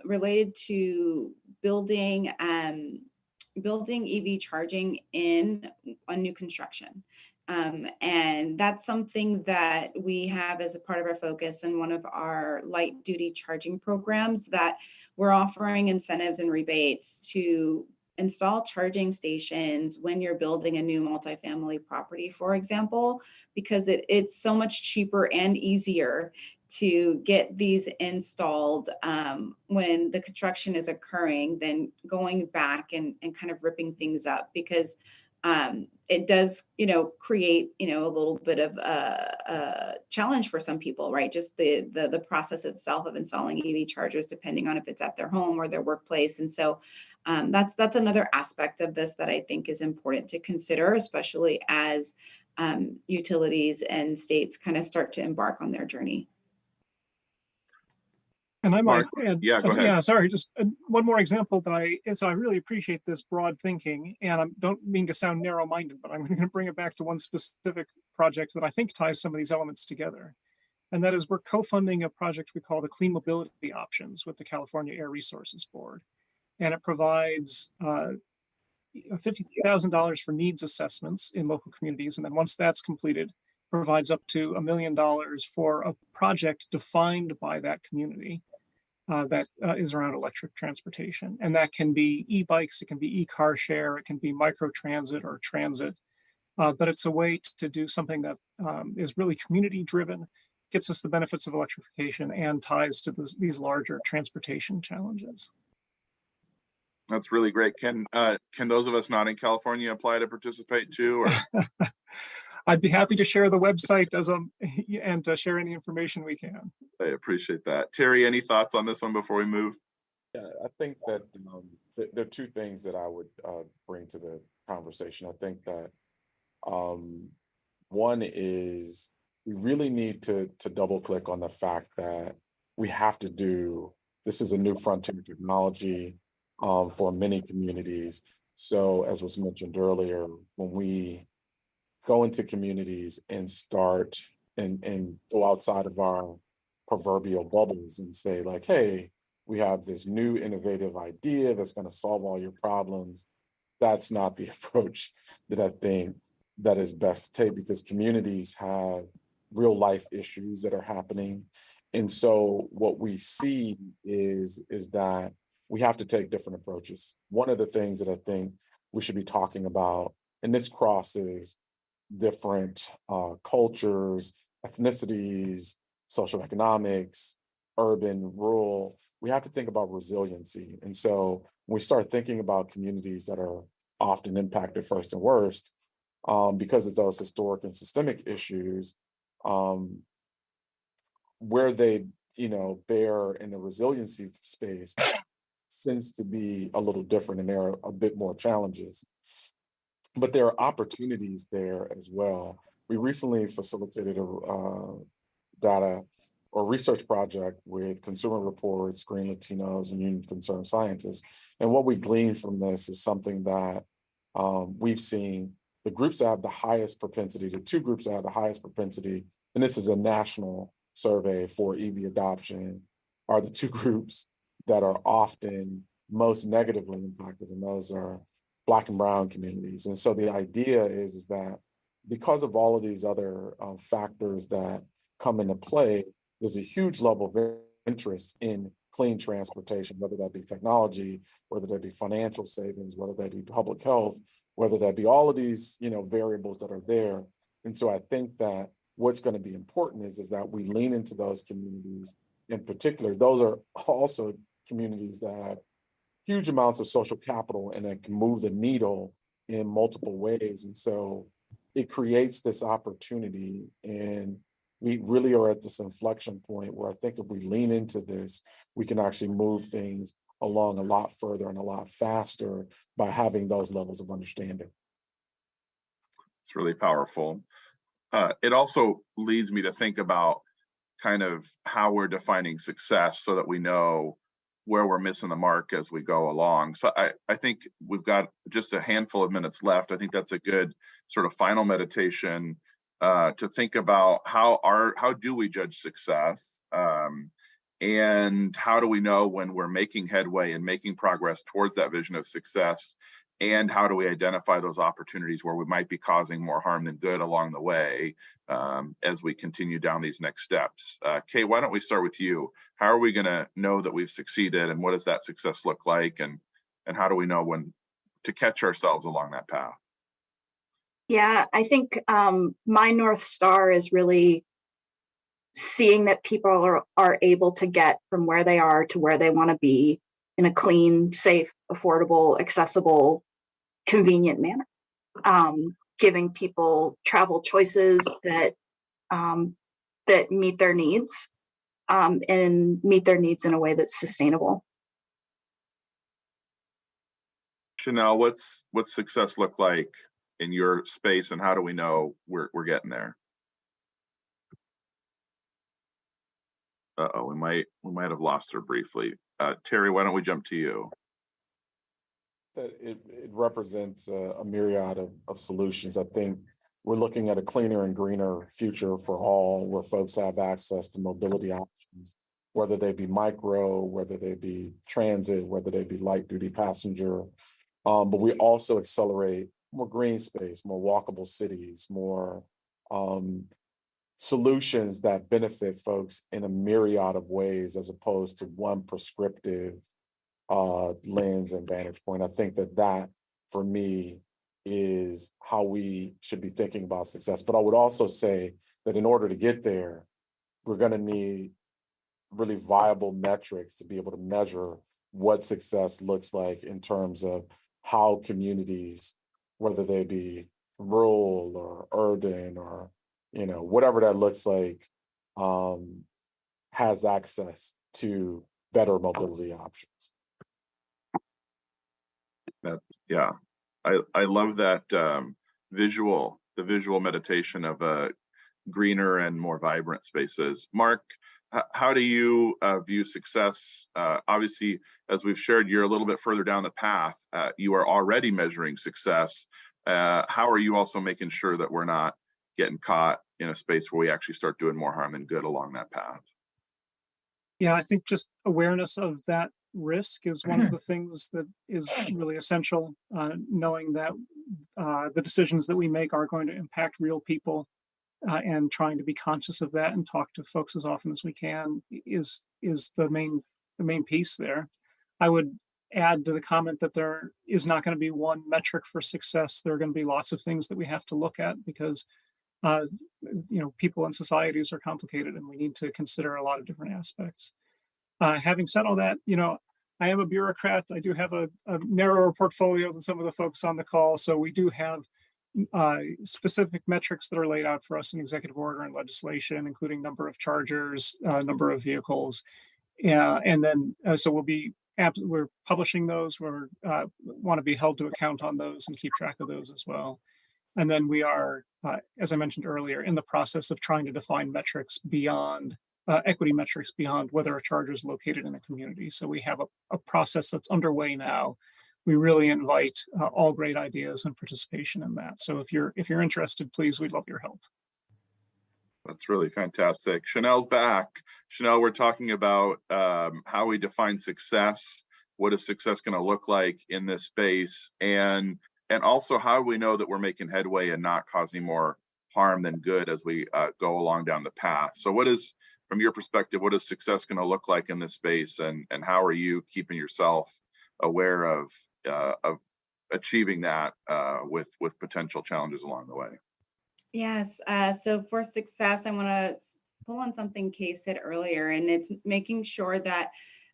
related to building EV charging on new construction. And that's something that we have as a part of our focus in one of our light duty charging programs, that we're offering incentives and rebates to install charging stations when you're building a new multifamily property, for example, because it's so much cheaper and easier to get these installed when the construction is occurring than going back and kind of ripping things up, because it does, create, a little bit of a challenge for some people, right? Just the process itself of installing EV chargers, depending on if it's at their home or their workplace. And so that's another aspect of this that I think is important to consider, especially as utilities and states kind of start to embark on their journey. And I might add, yeah, go ahead. Yeah, sorry, just one more example that I really appreciate this broad thinking, and I don't mean to sound narrow-minded, but I'm going to bring it back to one specific project that I think ties some of these elements together. And that is, we're co-funding a project we call the Clean Mobility Options with the California Air Resources Board. And it provides $50,000 for needs assessments in local communities. And then once that's completed, provides up to $1 million for a project defined by that community that is around electric transportation. And that can be e-bikes, it can be e-car share, it can be microtransit or transit. But it's a way to do something that is really community driven, gets us the benefits of electrification, and ties to these larger transportation challenges. That's really great. Can those of us not in California apply to participate too? Or? I'd be happy to share the website and share any information we can. I appreciate that. Terry, any thoughts on this one before we move? Yeah, I think that there are two things that I would bring to the conversation. I think that one is we really need to double click on the fact that we have to do, this is a new frontier technology for many communities. So as was mentioned earlier, when we go into communities and start and go outside of our proverbial bubbles and say like, hey, we have this new innovative idea that's going to solve all your problems. That's not the approach that I think that is best to take, because communities have real life issues that are happening. And so what we see is that we have to take different approaches. One of the things that I think we should be talking about, and this crosses different cultures, ethnicities, social economics, urban, rural, we have to think about resiliency. And so when we start thinking about communities that are often impacted first and worst because of those historic and systemic issues, where they, bear in the resiliency space seems to be a little different, and there are a bit more challenges. But there are opportunities there as well. We recently facilitated a data or research project with Consumer Reports, Green Latinos, and Union Concerned Scientists. And what we gleaned from this is something that we've seen the groups that have the highest propensity, the two groups that have the highest propensity, and this is a national survey for EV adoption, are the two groups that are often most negatively impacted, and those are Black and Brown communities. And so the idea is that because of all of these other factors that come into play, there's a huge level of interest in clean transportation, whether that be technology, whether that be financial savings, whether that be public health, whether that be all of these, variables that are there. And so I think that what's going to be important is that we lean into those communities. In particular, those are also communities that have huge amounts of social capital and that can move the needle in multiple ways. And so it creates this opportunity, and we really are at this inflection point where I think if we lean into this, we can actually move things along a lot further and a lot faster by having those levels of understanding. It's really powerful. It also leads me to think about kind of how we're defining success so that we know where we're missing the mark as we go along. So I think we've got just a handful of minutes left. I think that's a good sort of final meditation to think about how do we judge success, and how do we know when we're making headway and making progress towards that vision of success, and how do we identify those opportunities where we might be causing more harm than good along the way as we continue down these next steps. Kay, why don't we start with you? How are we going to know that we've succeeded, and what does that success look like, and how do we know when to catch ourselves along that path? Yeah, I think my North Star is really seeing that people are able to get from where they are to where they want to be in a clean, safe, affordable, accessible, convenient manner. Giving people travel choices that meet their needs, and meet their needs in a way that's sustainable. Chanel, what's success look like in your space, and how do we know we're getting there? Uh-oh, we might have lost her briefly. Terry, why don't we jump to you? That it represents a myriad of solutions. I think we're looking at a cleaner and greener future for all, where folks have access to mobility options, whether they be micro, whether they be transit, whether they be light duty passenger. But we also accelerate more green space, more walkable cities, more solutions that benefit folks in a myriad of ways, as opposed to one prescriptive lens and vantage point. I think that for me is how we should be thinking about success. But I would also say that in order to get there, we're going to need really viable metrics to be able to measure what success looks like in terms of how communities, whether they be rural or urban or whatever that looks like, has access to better mobility options. Yeah, I love that the visual meditation of greener and more vibrant spaces. Mark, how do you view success? Obviously, as we've shared, you're a little bit further down the path. You are already measuring success. How are you also making sure that we're not getting caught in a space where we actually start doing more harm than good along that path? Yeah, I think just awareness of that risk is one of the things that is really essential. Knowing that the decisions that we make are going to impact real people, and trying to be conscious of that and talk to folks as often as we can is the main piece there. I would add to the comment that there is not going to be one metric for success. There are going to be lots of things that we have to look at, because people and societies are complicated, and we need to consider a lot of different aspects. Having said all that, I am a bureaucrat. I do have a narrower portfolio than some of the folks on the call. So we do have specific metrics that are laid out for us in executive order and legislation, including number of chargers, number of vehicles. And then so we're publishing those. We want to be held to account on those and keep track of those as well. And then we are, as I mentioned earlier, in the process of trying to define metrics beyond equity metrics beyond whether a charger is located in a community. So we have a process that's underway now. We really invite all great ideas and participation in that. So if you're interested, please, we'd love your help. That's really fantastic. Chanel's back. Chanel, we're talking about how we define success. What is success going to look like in this space? And also, how do we know that we're making headway and not causing more harm than good as we go along down the path? So from your perspective, what is success going to look like in this space, and how are you keeping yourself aware of achieving that with potential challenges along the way. Yes. So for success, I want to pull on something Kay said earlier, and it's making sure that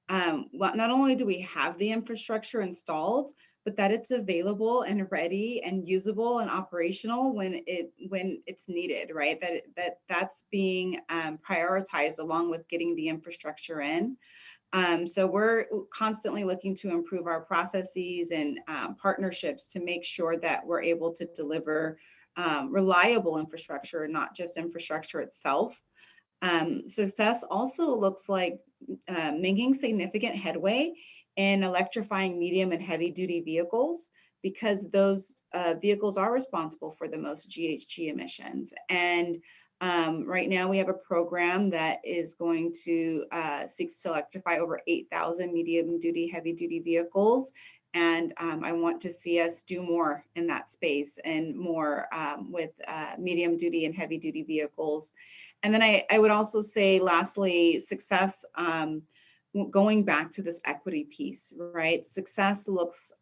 not only do we have the infrastructure installed, but that it's available and ready and usable and operational when it's needed, right? That's being prioritized along with getting the infrastructure in. So we're constantly looking to improve our processes and partnerships to make sure that we're able to deliver reliable infrastructure, not just infrastructure itself. Success also looks like making significant headway in electrifying medium and heavy duty vehicles, because those vehicles are responsible for the most GHG emissions. And right now we have a program that is going to seek to electrify over 8,000 medium duty, heavy duty vehicles. And I want to see us do more in that space and more with medium duty and heavy duty vehicles. And then I would also say, lastly, success, going back to this equity piece, right? Success looks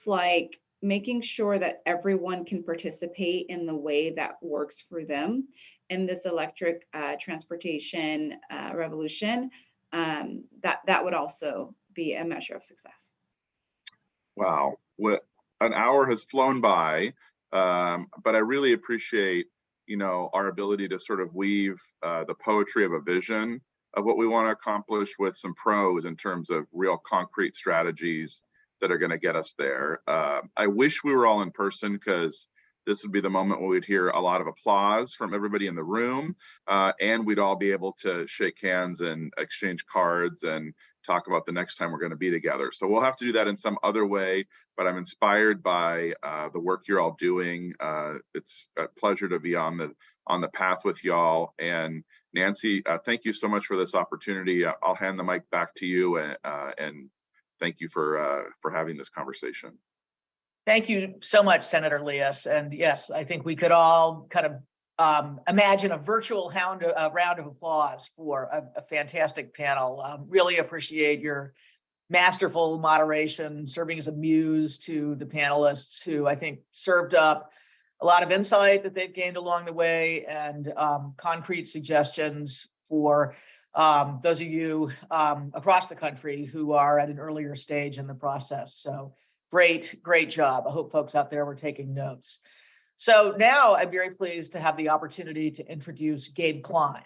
like making sure that everyone can participate in the way that works for them in this electric transportation revolution. That would also be a measure of success. Wow, an hour has flown by, but I really appreciate, our ability to sort of weave the poetry of a vision of what we want to accomplish with some prose in terms of real concrete strategies that are going to get us there. I wish we were all in person, because this would be the moment where we'd hear a lot of applause from everybody in the room, and we'd all be able to shake hands and exchange cards and talk about the next time we're going to be together. So we'll have to do that in some other way, but I'm inspired by the work you're all doing. It's a pleasure to be on the path with y'all. And Nancy, thank you so much for this opportunity. I'll hand the mic back to you, and thank you for having this conversation. Thank you so much, Senator Lias. And yes, I think we could all kind of imagine a virtual round of applause for a fantastic panel. Really appreciate your masterful moderation, serving as a muse to the panelists, who I think served up a lot of insight that they've gained along the way, and concrete suggestions for those of you across the country who are at an earlier stage in the process. So great job. I hope folks out there were taking notes. So now I'm very pleased to have the opportunity to introduce Gabe Klein.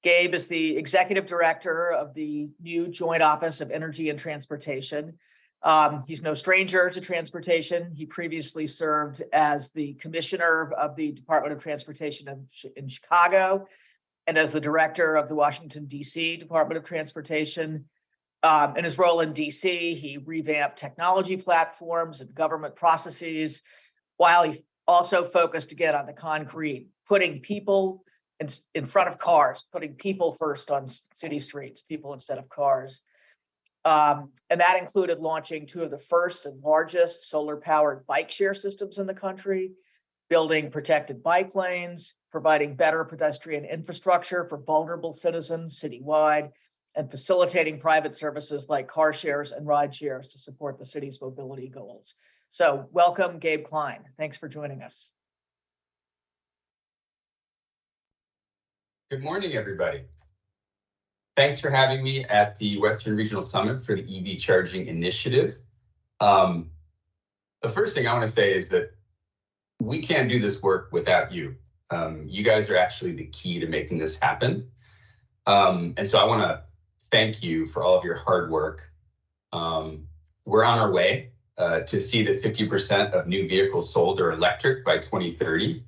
Gabe is the Executive Director of the new Joint Office of Energy and Transportation. He's no stranger to transportation. He previously served as the Commissioner of the Department of Transportation in Chicago, and as the Director of the Washington, D.C. Department of Transportation. In his role in D.C., he revamped technology platforms and government processes, while he also focused again on the concrete, putting people in front of cars, putting people first on city streets, people instead of cars. And that included launching two of the first and largest solar-powered bike share systems in the country, building protected bike lanes, providing better pedestrian infrastructure for vulnerable citizens citywide, and facilitating private services like car shares and ride shares to support the city's mobility goals. So welcome, Gabe Klein. Thanks for joining us. Good morning, everybody. Thanks for having me at the Western Regional Summit for the EV Charging Initiative. The first thing I want to say is that we can't do this work without you. You guys are actually the key to making this happen. And so I want to thank you for all of your hard work. We're on our way to see that 50% of new vehicles sold are electric by 2030.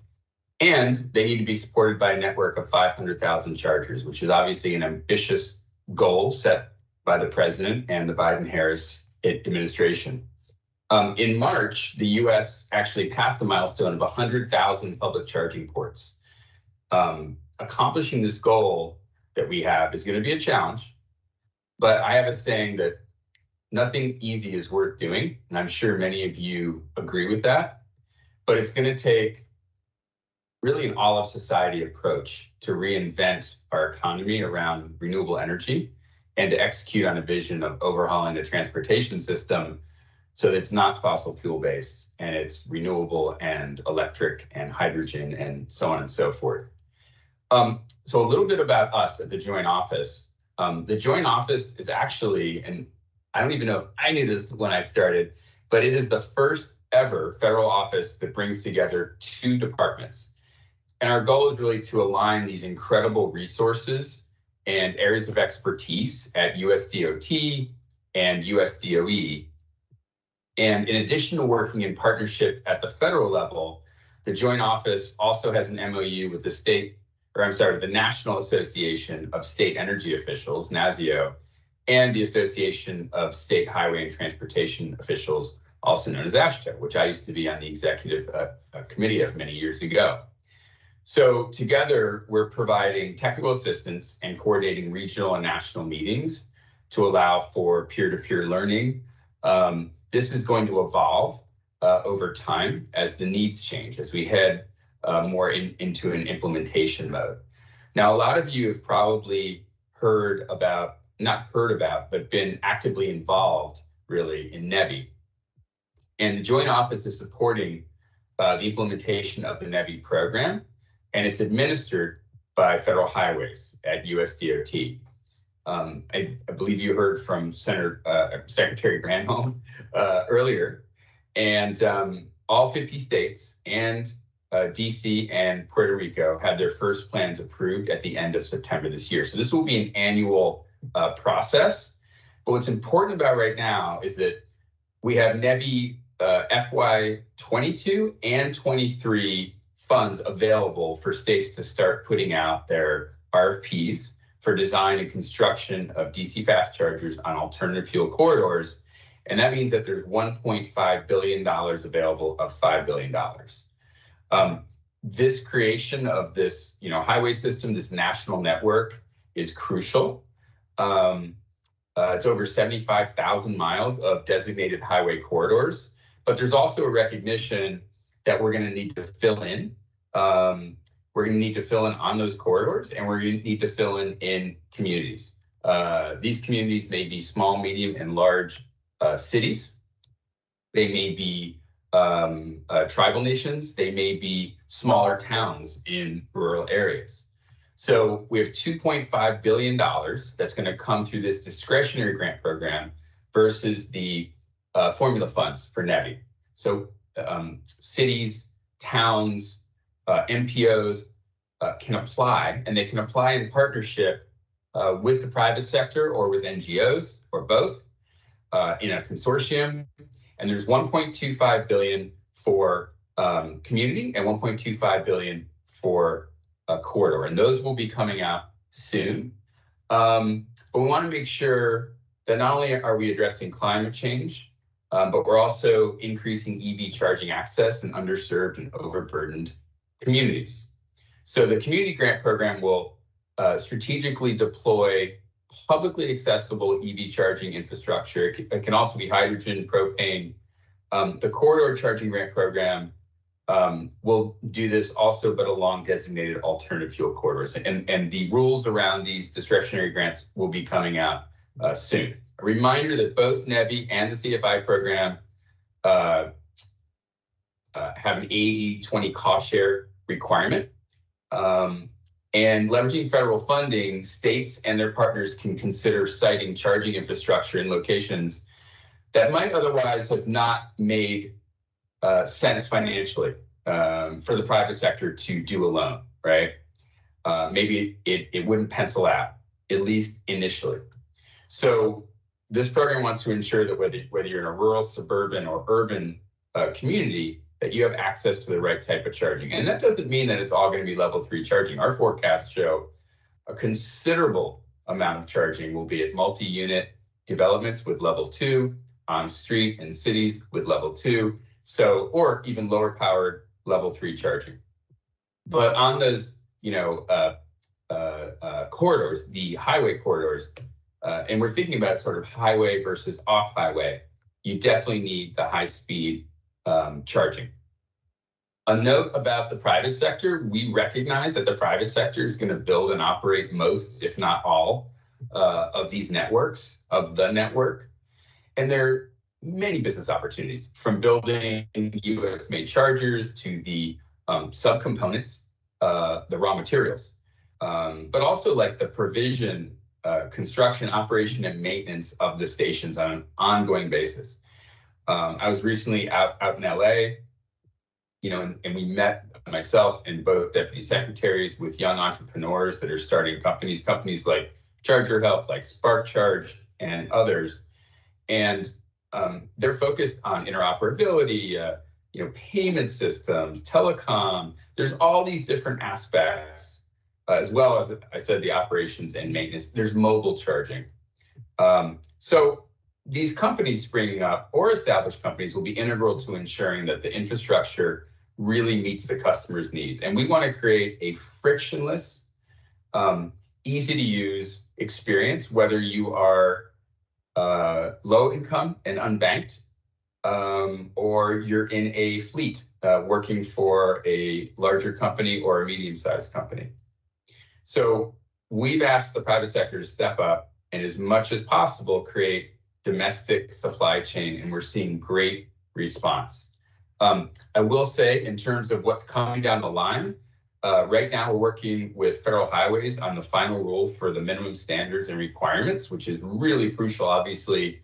And they need to be supported by a network of 500,000 chargers, which is obviously an ambitious goal set by the president and the Biden-Harris administration. In March, the US actually passed the milestone of 100,000 public charging ports. Accomplishing this goal that we have is going to be a challenge, but I have a saying that nothing easy is worth doing, and I'm sure many of you agree with that, but it's going to take really an all of society approach to reinvent our economy around renewable energy and to execute on a vision of overhauling the transportation system So it's not fossil fuel based, and it's renewable and electric and hydrogen and so on and so forth. So a little bit about us at the Joint Office. The Joint Office is actually, and I don't even know if I knew this when I started, but it is the first ever federal office that brings together two departments. And our goal is really to align these incredible resources and areas of expertise at USDOT and USDOE. And in addition to working in partnership at the federal level, the Joint Office also has an MOU with the National Association of State Energy Officials, NASIO, and the Association of State Highway and Transportation Officials, also known as AASHTO, which I used to be on the executive committee of many years ago. So together, we're providing technical assistance and coordinating regional and national meetings to allow for peer-to-peer learning. This is going to evolve over time as the needs change, as we head more into an implementation mode. Now, a lot of you have probably but been actively involved really in NEVI. And the Joint Office is supporting the implementation of the NEVI program, and it's administered by Federal Highways at USDOT. I believe you heard from Secretary Granholm earlier, and all 50 states and DC and Puerto Rico had their first plans approved at the end of September this year. So this will be an annual process. But what's important about right now is that we have NEVI FY 22 and 23 funds available for states to start putting out their RFPs for design and construction of DC fast chargers on alternative fuel corridors. And that means that there's $1.5 billion available of $5 billion. This creation of this, highway system, this national network is crucial. It's over 75,000 miles of designated highway corridors, but there's also a recognition that we're going to need to fill in. We're going to need to fill in on those corridors, and we're going to need to fill in communities. These communities may be small, medium, and large cities. They may be tribal nations. They may be smaller towns in rural areas. So we have $2.5 billion that's going to come through this discretionary grant program versus the formula funds for NEVI. So cities, towns, MPOs can apply, and they can apply in partnership with the private sector or with NGOs or both in a consortium. And there's $1.25 billion for community and $1.25 billion for a corridor, and those will be coming out soon. But we want to make sure that not only are we addressing climate change, but we're also increasing EV charging access in underserved and overburdened communities. So the community grant program will strategically deploy publicly accessible EV charging infrastructure. It can also be hydrogen, propane. The corridor charging grant program will do this also, but along designated alternative fuel corridors. And the rules around these discretionary grants will be coming out soon. A reminder that both NEVI and the CFI program have an 80-20 cost share requirement. And leveraging federal funding, states and their partners can consider siting charging infrastructure in locations that might otherwise have not made sense financially for the private sector to do alone, right? Maybe it wouldn't pencil out, at least initially. So this program wants to ensure that whether you're in a rural, suburban, or urban community, that you have access to the right type of charging. And that doesn't mean that it's all going to be level 3 charging. Our forecasts show a considerable amount of charging will be at multi-unit developments with level 2, on street and cities with level 2, or even lower powered level 3 charging. But on those, corridors, the highway corridors, and we're thinking about sort of highway versus off highway, you definitely need the high speed charging. A note about the private sector: we recognize that the private sector is going to build and operate most, if not all, of these networks, of the network. And they're many business opportunities, from building US made chargers to the subcomponents, the raw materials, but also like the provision, construction, operation, and maintenance of the stations on an ongoing basis. I was recently out in LA, and we met, myself and both deputy secretaries, with young entrepreneurs that are starting companies like Charger Help, like Spark Charge, and others. And they're focused on interoperability, payment systems, telecom. There's all these different aspects, as well as I said, the operations and maintenance. There's mobile charging. So these companies springing up or established companies will be integral to ensuring that the infrastructure really meets the customer's needs. And we want to create a frictionless, easy to use experience, whether you are low income and unbanked, or you're in a fleet working for a larger company or a medium-sized company. So we've asked the private sector to step up and, as much as possible, create domestic supply chain, and we're seeing great response. I will say, in terms of what's coming down the line, right now we're working with Federal Highways on the final rule for the minimum standards and requirements, which is really crucial, obviously,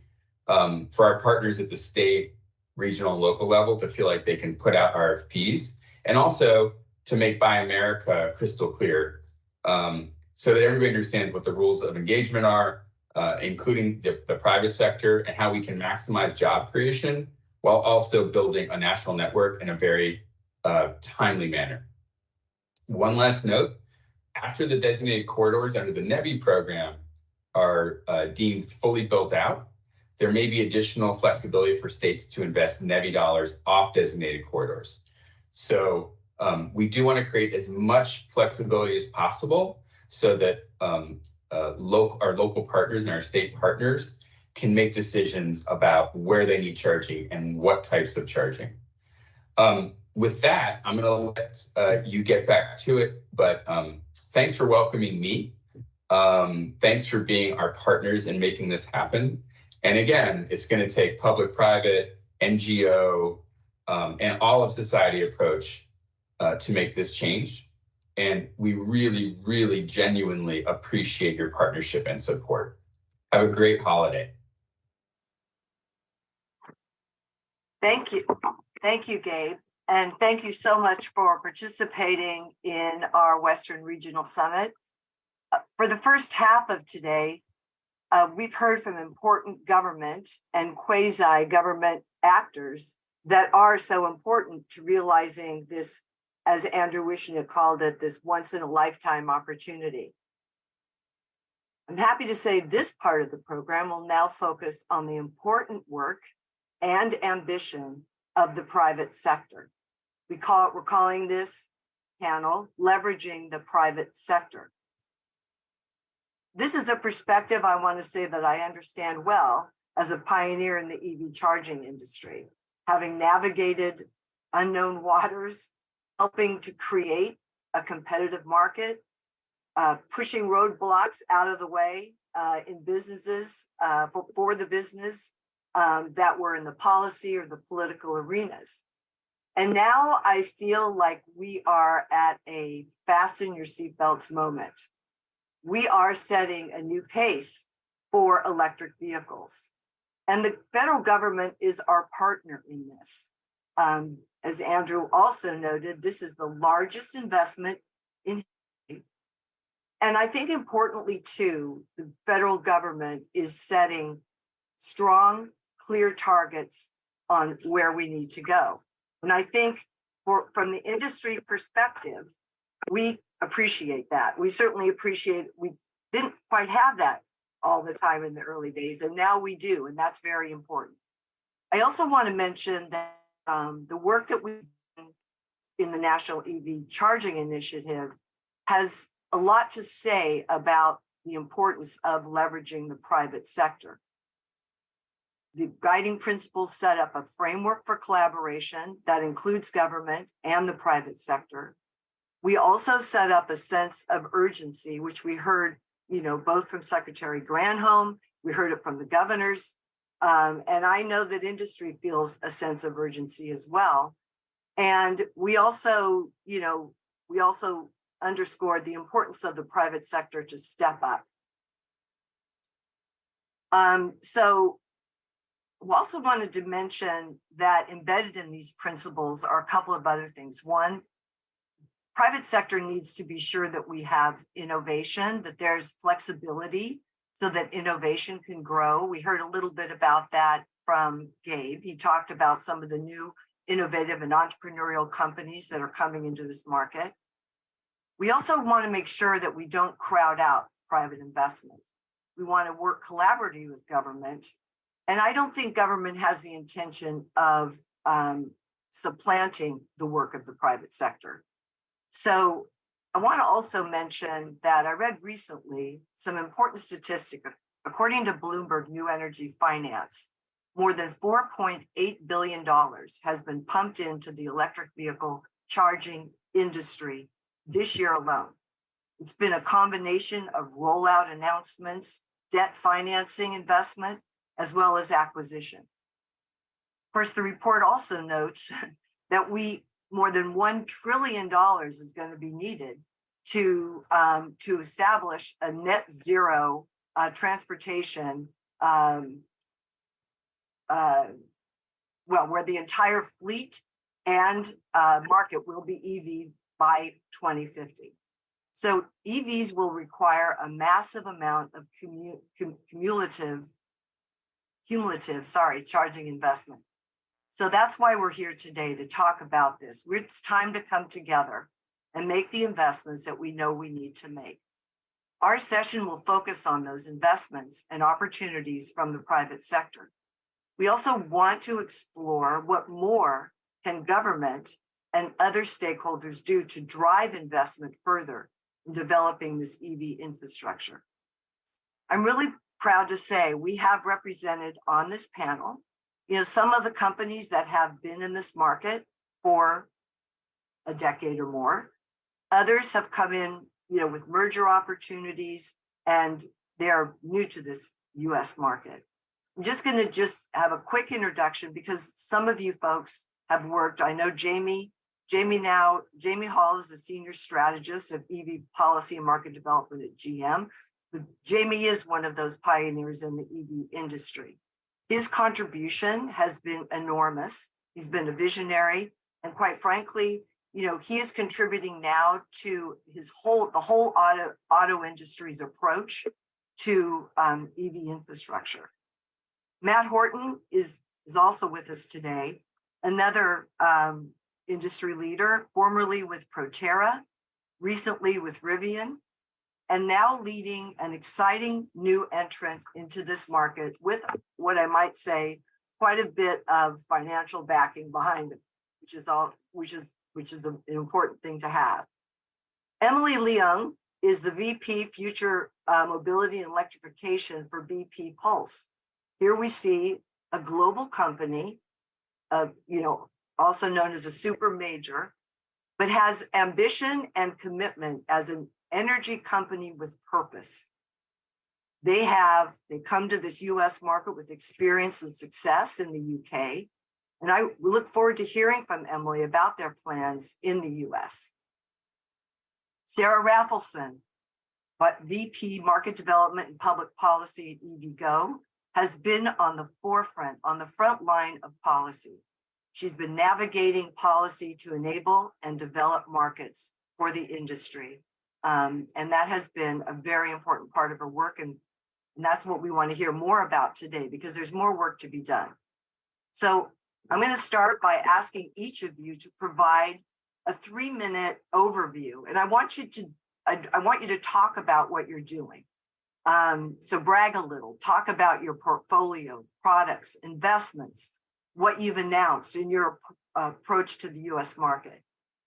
for our partners at the state, regional, and local level to feel like they can put out RFPs, and also to make Buy America crystal clear, so that everybody understands what the rules of engagement are, including the private sector, and how we can maximize job creation while also building a national network in a very timely manner. One last note: after the designated corridors under the NEVI program are deemed fully built out, there may be additional flexibility for states to invest NEVI dollars off designated corridors. So we do want to create as much flexibility as possible so that our local partners and our state partners can make decisions about where they need charging and what types of charging. With that, I'm going to let you get back to it, but thanks for welcoming me. Thanks for being our partners in making this happen. And again, it's going to take public-private, NGO, and all of society approach to make this change. And we really, really genuinely appreciate your partnership and support. Have a great holiday. Thank you. Thank you, Gabe. And thank you so much for participating in our Western Regional Summit. For the first half of today, we've heard from important government and quasi-government actors that are so important to realizing this, as Andrew Wishniak called it, this once-in-a-lifetime opportunity. I'm happy to say this part of the program will now focus on the important work and ambition of the private sector. We're calling this panel Leveraging the Private Sector. This is a perspective I want to say that I understand well as a pioneer in the EV charging industry, having navigated unknown waters, helping to create a competitive market, pushing roadblocks out of the way in businesses for the business that were in the policy or the political arenas. And now I feel like we are at a fasten your seatbelts moment. We are setting a new pace for electric vehicles. And the federal government is our partner in this. As Andrew also noted, this is the largest investment in history. And I think importantly too, the federal government is setting strong, clear targets on where we need to go. And I think from the industry perspective, we appreciate that. We certainly appreciate, we didn't quite have that all the time in the early days, and now we do, and that's very important. I also want to mention that the work that we do in the National EV Charging Initiative has a lot to say about the importance of leveraging the private sector. The guiding principles set up a framework for collaboration that includes government and the private sector. We also set up a sense of urgency, which we heard, both from Secretary Granholm, we heard it from the governors, And I know that industry feels a sense of urgency as well. And we also, we also underscored the importance of the private sector to step up. So we also wanted to mention that embedded in these principles are a couple of other things. One, private sector needs to be sure that we have innovation, that there's flexibility so that innovation can grow. We heard a little bit about that from Gabe. He talked about some of the new innovative and entrepreneurial companies that are coming into this market. We also want to make sure that we don't crowd out private investment. We want to work collaboratively with government. And I don't think government has the intention of supplanting the work of the private sector. So I want to also mention that I read recently some important statistic. According to Bloomberg New Energy Finance, more than $4.8 billion has been pumped into the electric vehicle charging industry this year alone. It's been a combination of rollout announcements, debt financing investment, as well as acquisition. Of course, the report also notes that more than $1 trillion is going to be needed to establish a net zero transportation, where the entire fleet and market will be EV by 2050. So EVs will require a massive amount of cumulative charging investment. So that's why we're here today to talk about this. It's time to come together and make the investments that we know we need to make. Our session will focus on those investments and opportunities from the private sector. We also want to explore what more can government and other stakeholders do to drive investment further in developing this EV infrastructure. I'm really proud to say we have represented on this panel, some of the companies that have been in this market for a decade or more. Others have come in, with merger opportunities, and they're new to this US market. I'm just going to have a quick introduction because some of you folks have worked. I know Jamie Hall is the senior strategist of EV policy and market development at GM. But Jamie is one of those pioneers in the EV industry. His contribution has been enormous. He's been a visionary, and quite frankly, he is contributing now to the whole auto industry's approach to EV infrastructure. Matt Horton is also with us today, another industry leader, formerly with Proterra, recently with Rivian, and now leading an exciting new entrant into this market with what I might say quite a bit of financial backing behind it, which is an important thing to have. Emily Leung is the VP Future Mobility and Electrification for BP Pulse. Here we see a global company, also known as a super major, but has ambition and commitment as an energy company with purpose. They come to this US market with experience and success in the UK. And I look forward to hearing from Emily about their plans in the US. Sarah Raffleson, VP Market Development and Public Policy at EVgo, has been on the forefront, on the front line of policy. She's been navigating policy to enable and develop markets for the industry. And that has been a very important part of her work. And that's what we want to hear more about today, because there's more work to be done. So I'm going to start by asking each of you to provide a 3-minute overview. And I want you to talk about what you're doing. So brag a little, talk about your portfolio, products, investments, what you've announced in your approach to the US market.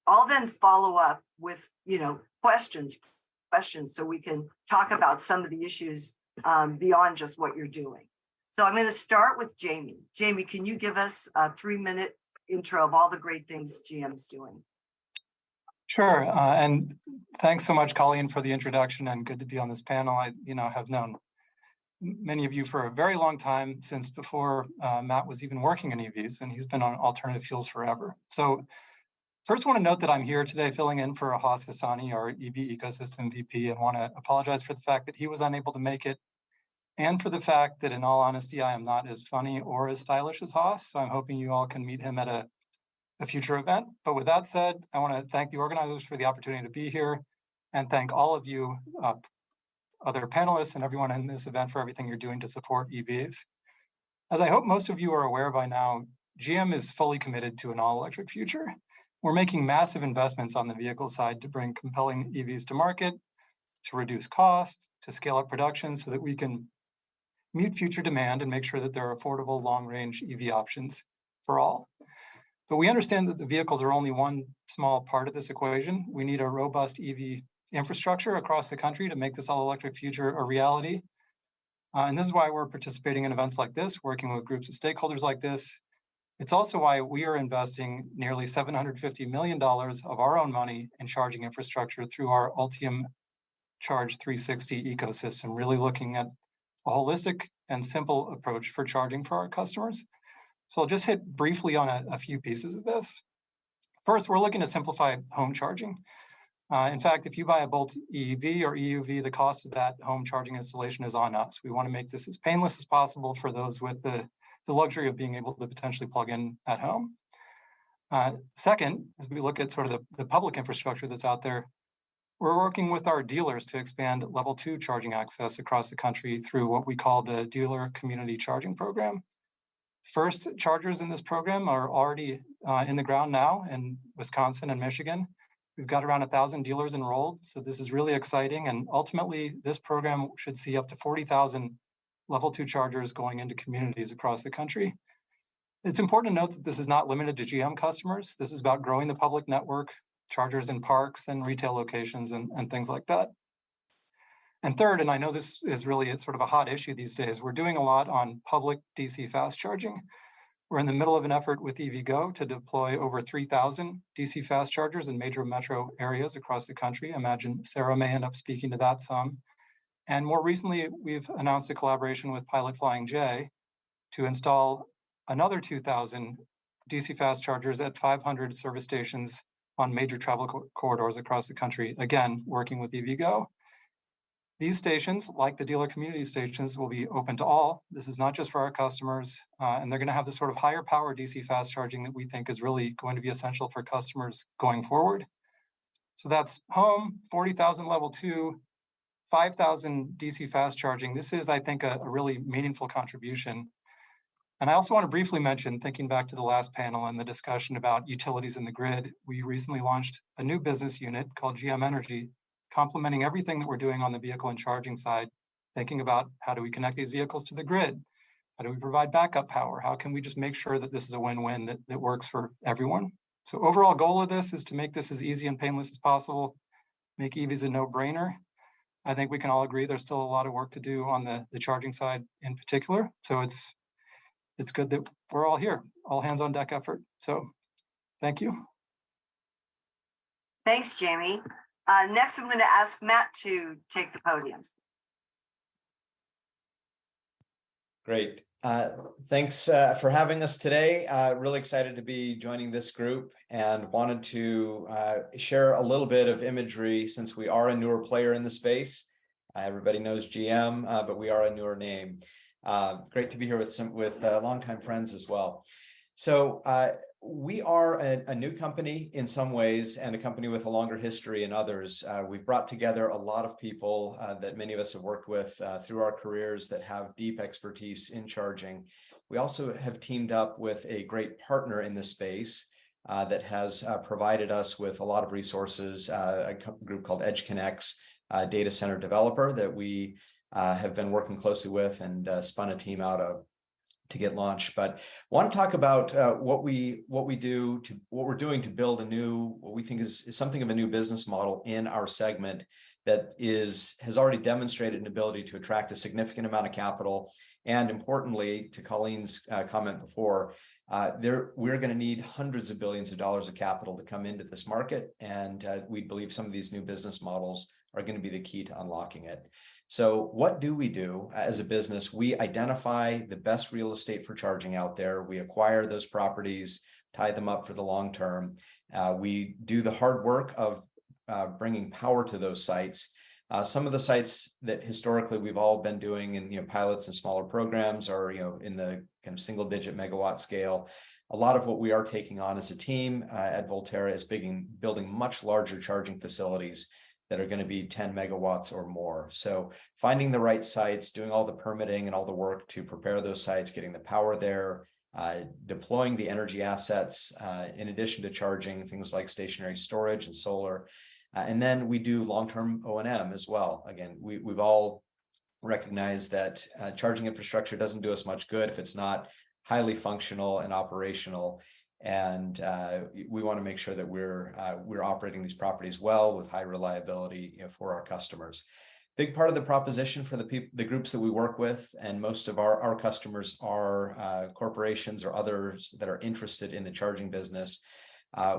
I'll then follow up with, questions so we can talk about some of the issues beyond just what you're doing. So I'm going to start with Jamie. Jamie, can you give us a 3-minute intro of all the great things GM's doing? Sure. And thanks so much, Colleen, for the introduction, and good to be on this panel. I, have known many of you for a very long time, since before Matt was even working in EVs, and he's been on alternative fuels forever. So first, want to note that I'm here today filling in for Ahas Hassani, our EV ecosystem VP, and want to apologize for the fact that he was unable to make it, and for the fact that, in all honesty, I am not as funny or as stylish as Haas. So I'm hoping you all can meet him at a future event. But with that said, I want to thank the organizers for the opportunity to be here, and thank all of you, other panelists and everyone in this event for everything you're doing to support EVs. As I hope most of you are aware by now, GM is fully committed to an all-electric future. We're making massive investments on the vehicle side to bring compelling EVs to market, to reduce cost, to scale up production so that we can meet future demand and make sure that there are affordable long-range EV options for all. But we understand that the vehicles are only one small part of this equation. We need a robust EV infrastructure across the country to make this all-electric future a reality. And this is why we're participating in events like this, working with groups of stakeholders like this. It's also why we are investing nearly $750 million of our own money in charging infrastructure through our Ultium Charge 360 ecosystem, really looking at a holistic and simple approach for charging for our customers. So I'll just hit briefly on a few pieces of this. First, we're looking to simplify home charging. In fact, if you buy a Bolt EV or EUV, the cost of that home charging installation is on us. We want to make this as painless as possible for those with the luxury of being able to potentially plug in at home. Second, as we look at sort of the public infrastructure that's out there, we're working with our dealers to expand level 2 charging access across the country through what we call the Dealer Community Charging Program. First chargers in this program are already in the ground now in Wisconsin and Michigan. We've got around 1,000 dealers enrolled, so this is really exciting. And ultimately, this program should see up to 40,000 level 2 chargers going into communities across the country. It's important to note that this is not limited to GM customers. This is about growing the public network, chargers in parks and retail locations and things like that. And third, and I know this is really sort of a hot issue these days, we're doing a lot on public DC fast charging. We're in the middle of an effort with EVgo to deploy over 3,000 DC fast chargers in major metro areas across the country. I imagine Sarah may end up speaking to that some. And more recently, we've announced a collaboration with Pilot Flying J to install another 2,000 DC fast chargers at 500 service stations on major travel corridors across the country, again, working with EVgo. These stations, like the dealer community stations, will be open to all. This is not just for our customers, and they're going to have the sort of higher power DC fast charging that we think is really going to be essential for customers going forward. So that's home, 40,000 level 2, 5,000 DC fast charging. This is, I think, a really meaningful contribution. And I also want to briefly mention, thinking back to the last panel and the discussion about utilities in the grid, we recently launched a new business unit called GM Energy, complementing everything that we're doing on the vehicle and charging side, thinking about how do we connect these vehicles to the grid? How do we provide backup power? How can we just make sure that this is a win-win that works for everyone? So overall goal of this is to make this as easy and painless as possible, make EVs a no-brainer. I think we can all agree there's still a lot of work to do on the charging side in particular. So it's good that we're all here, all hands on deck effort. So thank you. Thanks, Jamie. Next, I'm going to ask Matt to take the podium. Great. Thanks for having us today. Really excited to be joining this group and wanted to share a little bit of imagery since we are a newer player in the space. Everybody knows GM, but we are a newer name. Great to be here with longtime friends as well. So we are a new company in some ways and a company with a longer history in others. We've brought together a lot of people that many of us have worked with through our careers that have deep expertise in charging. We also have teamed up with a great partner in this space that has provided us with a lot of resources, a group called EdgeConneX, a data center developer that we have been working closely with and spun a team out of to get launched. But I want to talk about what we're doing to build what we think is something of a new business model in our segment that has already demonstrated an ability to attract a significant amount of capital. And importantly, to Colleen's comment before, we're going to need hundreds of billions of dollars of capital to come into this market. And we believe some of these new business models are going to be the key to unlocking it. So what do we do as a business? We identify the best real estate for charging out there. We acquire those properties, tie them up for the long term. We do the hard work of bringing power to those sites. Some of the sites that historically we've all been doing in pilots and smaller programs are in the kind of single digit megawatt scale. A lot of what we are taking on as a team at Volterra is building much larger charging facilities that are going to be 10 megawatts or more. So finding the right sites, doing all the permitting and all the work to prepare those sites, getting the power there, deploying the energy assets, in addition to charging, things like stationary storage and solar. And then we do long-term O&M as well. Again, we've all recognized that charging infrastructure doesn't do us much good if it's not highly functional and operational. And we want to make sure that we're operating these properties well with high reliability for our customers. Big part of the proposition for the groups that we work with, and most of our customers are corporations or others that are interested in the charging business.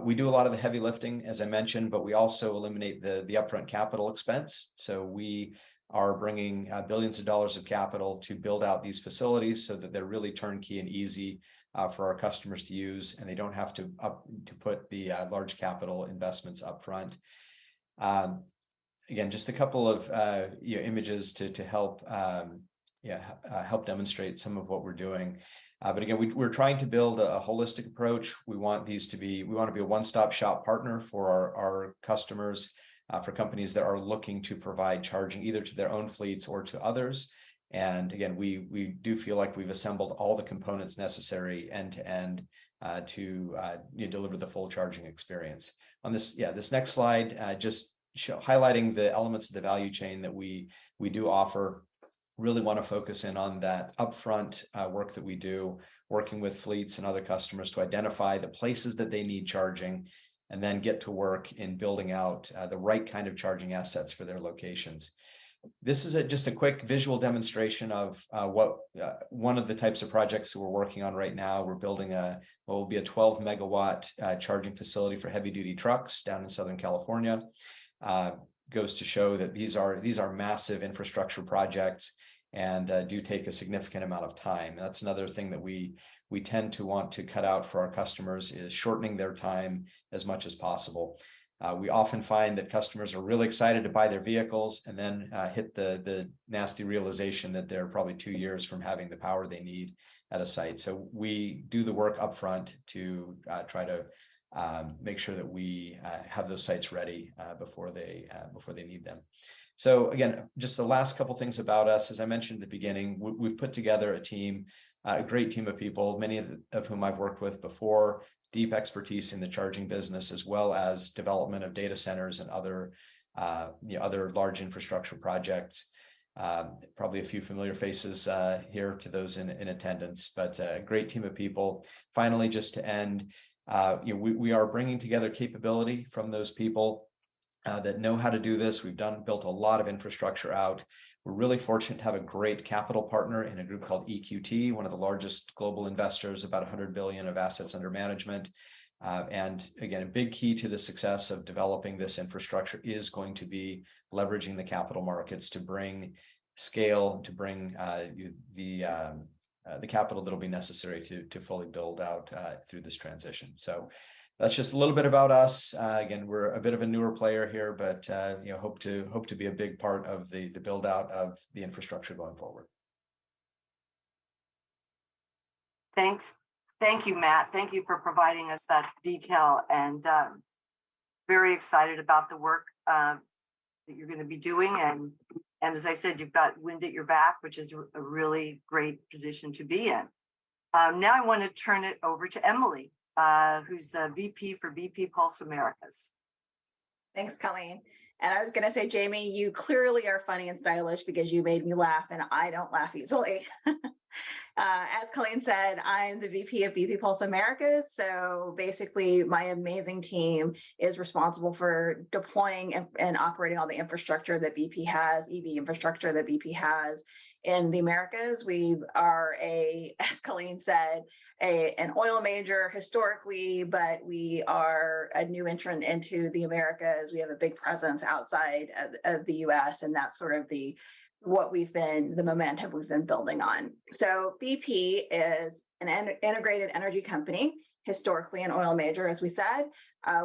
We do a lot of the heavy lifting, as I mentioned, but we also eliminate the upfront capital expense. So we are bringing billions of dollars of capital to build out these facilities so that they're really turnkey and easy for our customers to use, and they don't have to put the large capital investments up front. Again, just a couple of images to help help demonstrate some of what we're doing. But again, we're trying to build a holistic approach. We want to be a one-stop shop partner for our customers, for companies that are looking to provide charging either to their own fleets or to others. And again, we do feel like we've assembled all the components necessary end to end to deliver the full charging experience. On this next slide, highlighting the elements of the value chain that we do offer. Really want to focus in on that upfront work that we do, working with fleets and other customers to identify the places that they need charging, and then get to work in building out the right kind of charging assets for their locations. This is just a quick visual demonstration of one of the types of projects that we're working on right now. We're building what will be a 12 megawatt charging facility for heavy duty trucks down in Southern California. Goes to show that these are massive infrastructure projects and do take a significant amount of time. That's another thing that we tend to want to cut out for our customers, is shortening their time as much as possible. We often find that customers are really excited to buy their vehicles and then hit the nasty realization that they're probably 2 years from having the power they need at a site. So we do the work upfront to try to make sure that we have those sites ready before they need them. So again, just the last couple things about us. As I mentioned at the beginning, we've put together a great team of people, many of whom I've worked with before, deep expertise in the charging business, as well as development of data centers and other large infrastructure projects. Probably a few familiar faces here to those in attendance, but a great team of people. Finally, just to end, we are bringing together capability from those people that know how to do this. We've built a lot of infrastructure out. We're really fortunate to have a great capital partner in a group called EQT, one of the largest global investors, about 100 billion of assets under management. And again, a big key to the success of developing this infrastructure is going to be leveraging the capital markets to bring scale, to bring the capital that'll be necessary to fully build out through this transition. So that's just a little bit about us. Again, we're a bit of a newer player here, but hope to be a big part of the build out of the infrastructure going forward. Thanks. Thank you, Matt. Thank you for providing us that detail, and very excited about the work that you're going to be doing. And as I said, you've got wind at your back, which is a really great position to be in. Now I want to turn it over to Emily, who's the VP for BP Pulse Americas. Thanks, Colleen. And I was going to say, Jamie, you clearly are funny and stylish because you made me laugh, and I don't laugh easily. As Colleen said, I'm the VP of BP Pulse Americas. So basically, my amazing team is responsible for deploying and operating all the infrastructure that BP has, EV infrastructure that BP has in the Americas. We are as Colleen said, an oil major historically, but we are a new entrant into the Americas. We have a big presence outside of the US, and that's sort of the the momentum we've been building on. So BP is an integrated energy company, historically an oil major, as we said.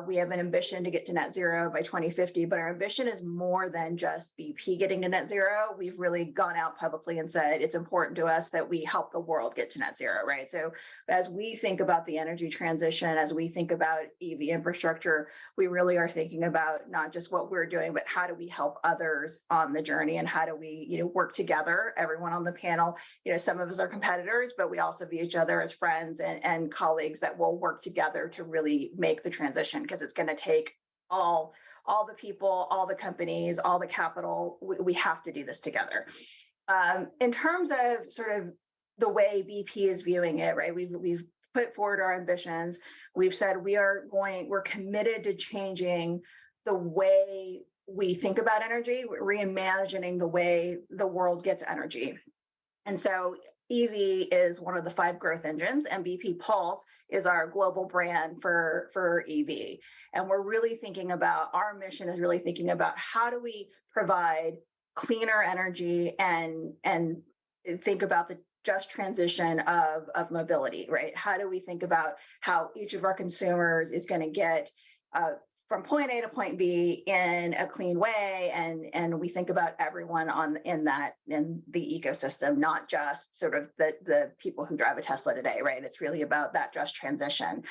We have an ambition to get to net zero by 2050, but our ambition is more than just BP getting to net zero. We've really gone out publicly and said it's important to us that we help the world get to net zero, right? So as we think about the energy transition, as we think about EV infrastructure, we really are thinking about not just what we're doing, but how do we help others on the journey, and how do we, work together, everyone on the panel. Some of us are competitors, but we also view each other as friends and colleagues that will work together to really make the transition, because it's going to take all the people, all the companies, all the capital. We have to do this together. In terms of sort of the way BP is viewing it, right? We've put forward our ambitions. We've said we're committed to changing the way we think about energy, reimagining the way the world gets energy. And so EV is one of the 5 growth engines, and BP Pulse is our global brand for EV. And we're really thinking about, our mission is really thinking about how do we provide cleaner energy and think about the just transition of mobility, right? How do we think about how each of our consumers is going to get from point A to point B in a clean way, and we think about everyone in the ecosystem, not just sort of the people who drive a Tesla today, right? It's really about that just transition.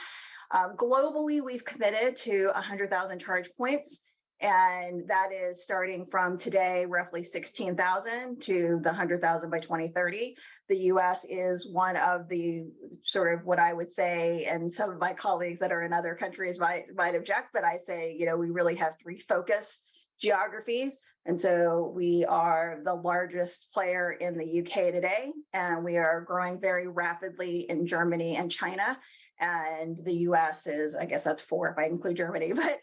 Globally, we've committed to 100,000 charge points, and that is starting from today, roughly 16,000 to the 100,000 by 2030. The US is one of the sort of what I would say, and some of my colleagues that are in other countries might object, but I say, we really have 3 focus geographies. And so we are the largest player in the UK today, and we are growing very rapidly in Germany and China. And the US is, I guess that's 4 if I include Germany, but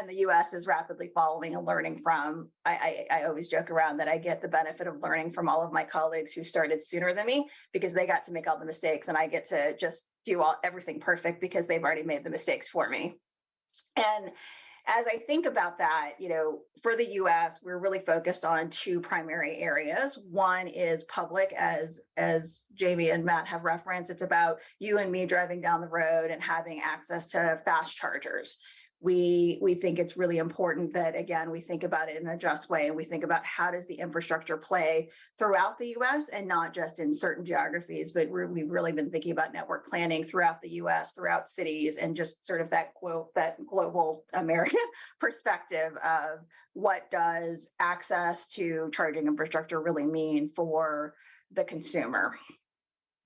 and the US is rapidly following and learning from. I always joke around that I get the benefit of learning from all of my colleagues who started sooner than me, because they got to make all the mistakes, and I get to just do everything perfect because they've already made the mistakes for me. And as I think about that, for the US, we're really focused on 2 primary areas. One is public, as Jamie and Matt have referenced. It's about you and me driving down the road and having access to fast chargers. We think it's really important that, again, we think about it in a just way, and we think about how does the infrastructure play throughout the US and not just in certain geographies, but we've really been thinking about network planning throughout the US, throughout cities, and just sort of that global American perspective of what does access to charging infrastructure really mean for the consumer.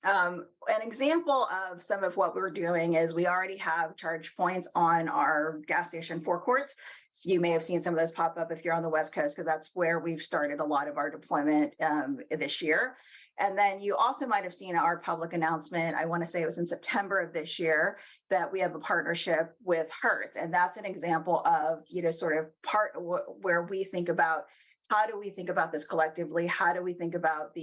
An example of some of what we're doing is we already have charge points on our gas station forecourts. So you may have seen some of those pop up if you're on the West Coast, because that's where we've started a lot of our deployment this year. And then you also might have seen our public announcement, I want to say it was in September of this year, that we have a partnership with Hertz. And that's an example of, sort of where we think about, how do we think about this collectively? How do we think about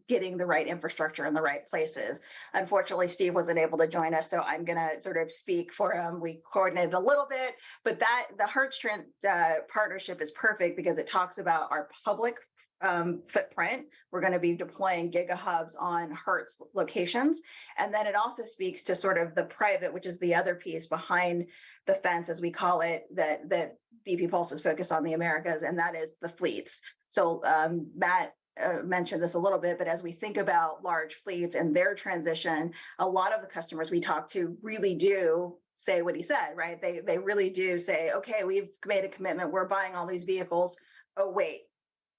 getting the right infrastructure in the right places? Unfortunately, Steve wasn't able to join us, so I'm going to sort of speak for him. We coordinated a little bit, but the Hertz partnership is perfect because it talks about our public footprint. We're going to be deploying GigaHubs on Hertz locations. And then it also speaks to sort of the private, which is the other piece behind the fence, as we call it, that BP Pulse is focused on the Americas, and that is the fleets. So Matt mentioned this a little bit, but as we think about large fleets and their transition, a lot of the customers we talk to really do say what he said, right? They really do say, okay, we've made a commitment. We're buying all these vehicles. Oh, wait.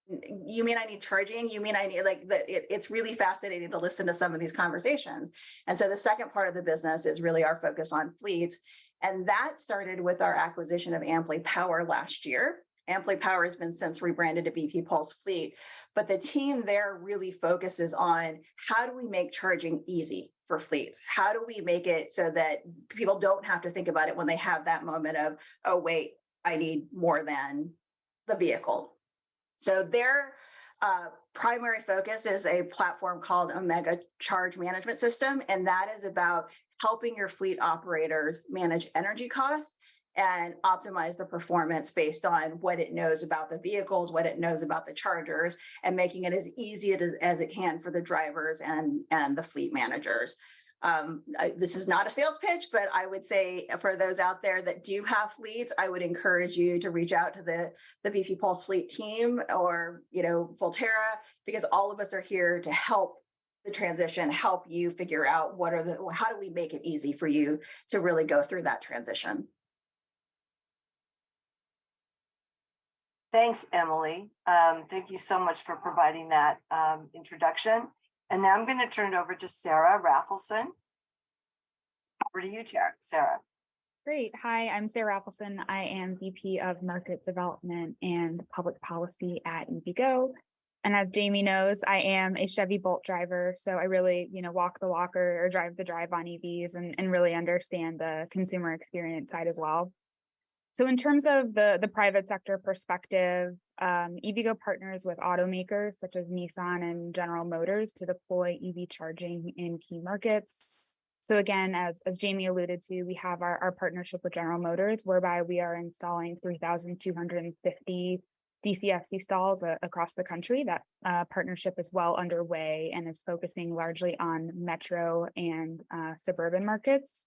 You mean I need charging? You mean I need it's really fascinating to listen to some of these conversations. And so the second part of the business is really our focus on fleets. And that started with our acquisition of Amply Power last year. Amply Power has been since rebranded to BP Pulse Fleet, but the team there really focuses on how do we make charging easy for fleets? How do we make it so that people don't have to think about it when they have that moment of, oh, wait, I need more than the vehicle. So their primary focus is a platform called Omega Charge Management System, and that is about helping your fleet operators manage energy costs and optimize the performance based on what it knows about the vehicles, what it knows about the chargers, and making it as easy as it can for the drivers and the fleet managers. This is not a sales pitch, but I would say for those out there that do have fleets, I would encourage you to reach out to the BP Pulse fleet team or, Volterra, because all of us are here to help the transition, help you figure out how do we make it easy for you to really go through that transition. Thanks, Emily. Thank you so much for providing that introduction. And now I'm going to turn it over to Sarah Raffleson. Over to you, Sarah. Great. Hi, I'm Sarah Raffleson. I am VP of Market Development and Public Policy at EVgo. And as Jamie knows, I am a Chevy Bolt driver. So I really, walk the walk or drive the drive on EVs and really understand the consumer experience side as well. So in terms of the private sector perspective, EVgo partners with automakers such as Nissan and General Motors to deploy EV charging in key markets. So again, as Jamie alluded to, we have our partnership with General Motors, whereby we are installing 3,250 DCFC stalls across the country. That partnership is well underway and is focusing largely on metro and suburban markets,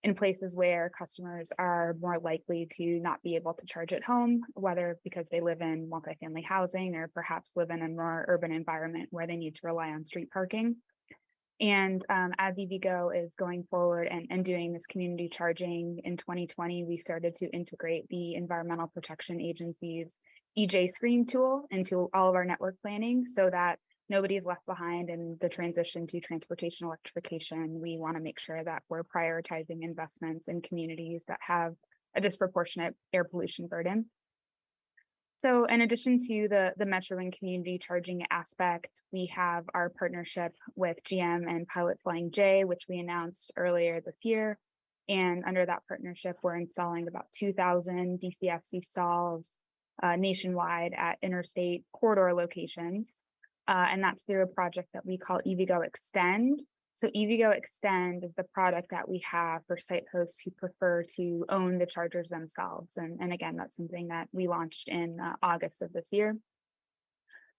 in places where customers are more likely to not be able to charge at home, whether because they live in multifamily housing or perhaps live in a more urban environment where they need to rely on street parking. And as EVgo is going forward and doing this community charging in 2020, we started to integrate the Environmental Protection Agency's EJ Screen tool into all of our network planning so that nobody is left behind in the transition to transportation electrification. We want to make sure that we're prioritizing investments in communities that have a disproportionate air pollution burden. So in addition to the metro and community charging aspect, we have our partnership with GM and Pilot Flying J, which we announced earlier this year. And under that partnership, we're installing about 2,000 DCFC stalls nationwide at interstate corridor locations. And that's through a project that we call EVgo Extend. So EVgo Extend is the product that we have for site hosts who prefer to own the chargers themselves. And again, that's something that we launched in August of this year.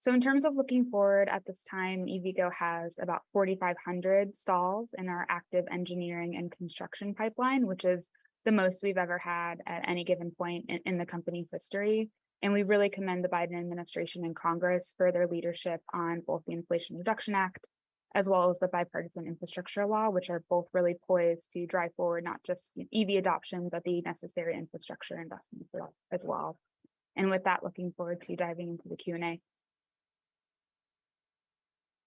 So in terms of looking forward at this time, EVgo has about 4,500 stalls in our active engineering and construction pipeline, which is the most we've ever had at any given point in the company's history. And we really commend the Biden administration and Congress for their leadership on both the Inflation Reduction Act, as well as the bipartisan infrastructure law, which are both really poised to drive forward not just EV adoption, but the necessary infrastructure investments as well. And with that, looking forward to diving into the Q&A.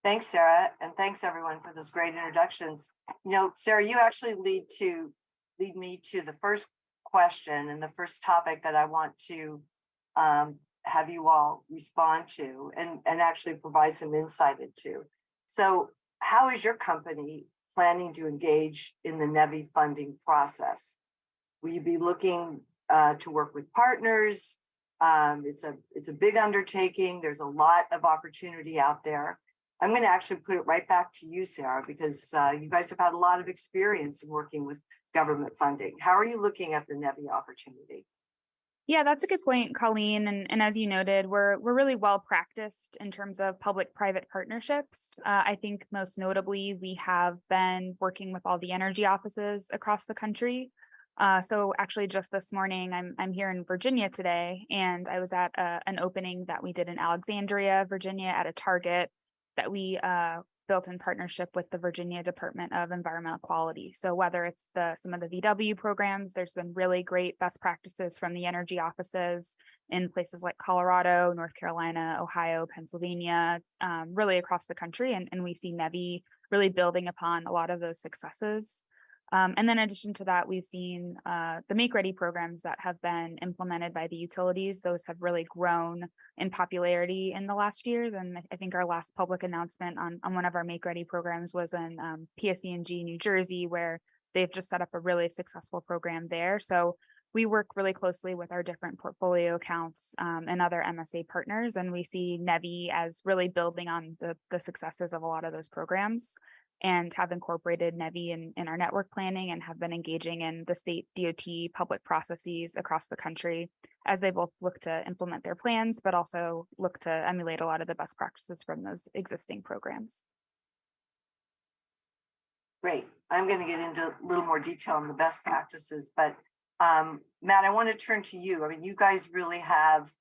Thanks, Sarah, and thanks everyone for those great introductions. Sarah, you actually lead me to the first question and the first topic that I want to have you all respond to and actually provide some insight into. So how is your company planning to engage in the NEVI funding process? Will you be looking to work with partners? It's a big undertaking. There's a lot of opportunity out there. I'm going to actually put it right back to you, Sarah, because you guys have had a lot of experience in working with government funding. How are you looking at the NEVI opportunity? Yeah, that's a good point, Colleen. And as you noted, we're really well practiced in terms of public-private partnerships. I think most notably, we have been working with all the energy offices across the country. So actually just this morning, I'm here in Virginia today, and I was at an opening that we did in Alexandria, Virginia at a Target that we built in partnership with the Virginia Department of Environmental Quality. So whether it's some of the VW programs, there's been really great best practices from the energy offices in places like Colorado, North Carolina, Ohio, Pennsylvania, really across the country. And we see NEVI really building upon a lot of those successes. And then in addition to that, we've seen the Make Ready programs that have been implemented by the utilities. Those have really grown in popularity in the last years. And I think our last public announcement on one of our Make Ready programs was in PSE&G, New Jersey, where they've just set up a really successful program there. So we work really closely with our different portfolio accounts and other MSA partners. And we see NEVI as really building on the successes of a lot of those programs. and have incorporated NEVI in our network planning and have been engaging in the state DOT public processes across the country as they both look to implement their plans, but also look to emulate a lot of the best practices from those existing programs. Great. I'm going to get into a little more detail on the best practices, but Matt, I want to turn to you. I mean, you guys really have,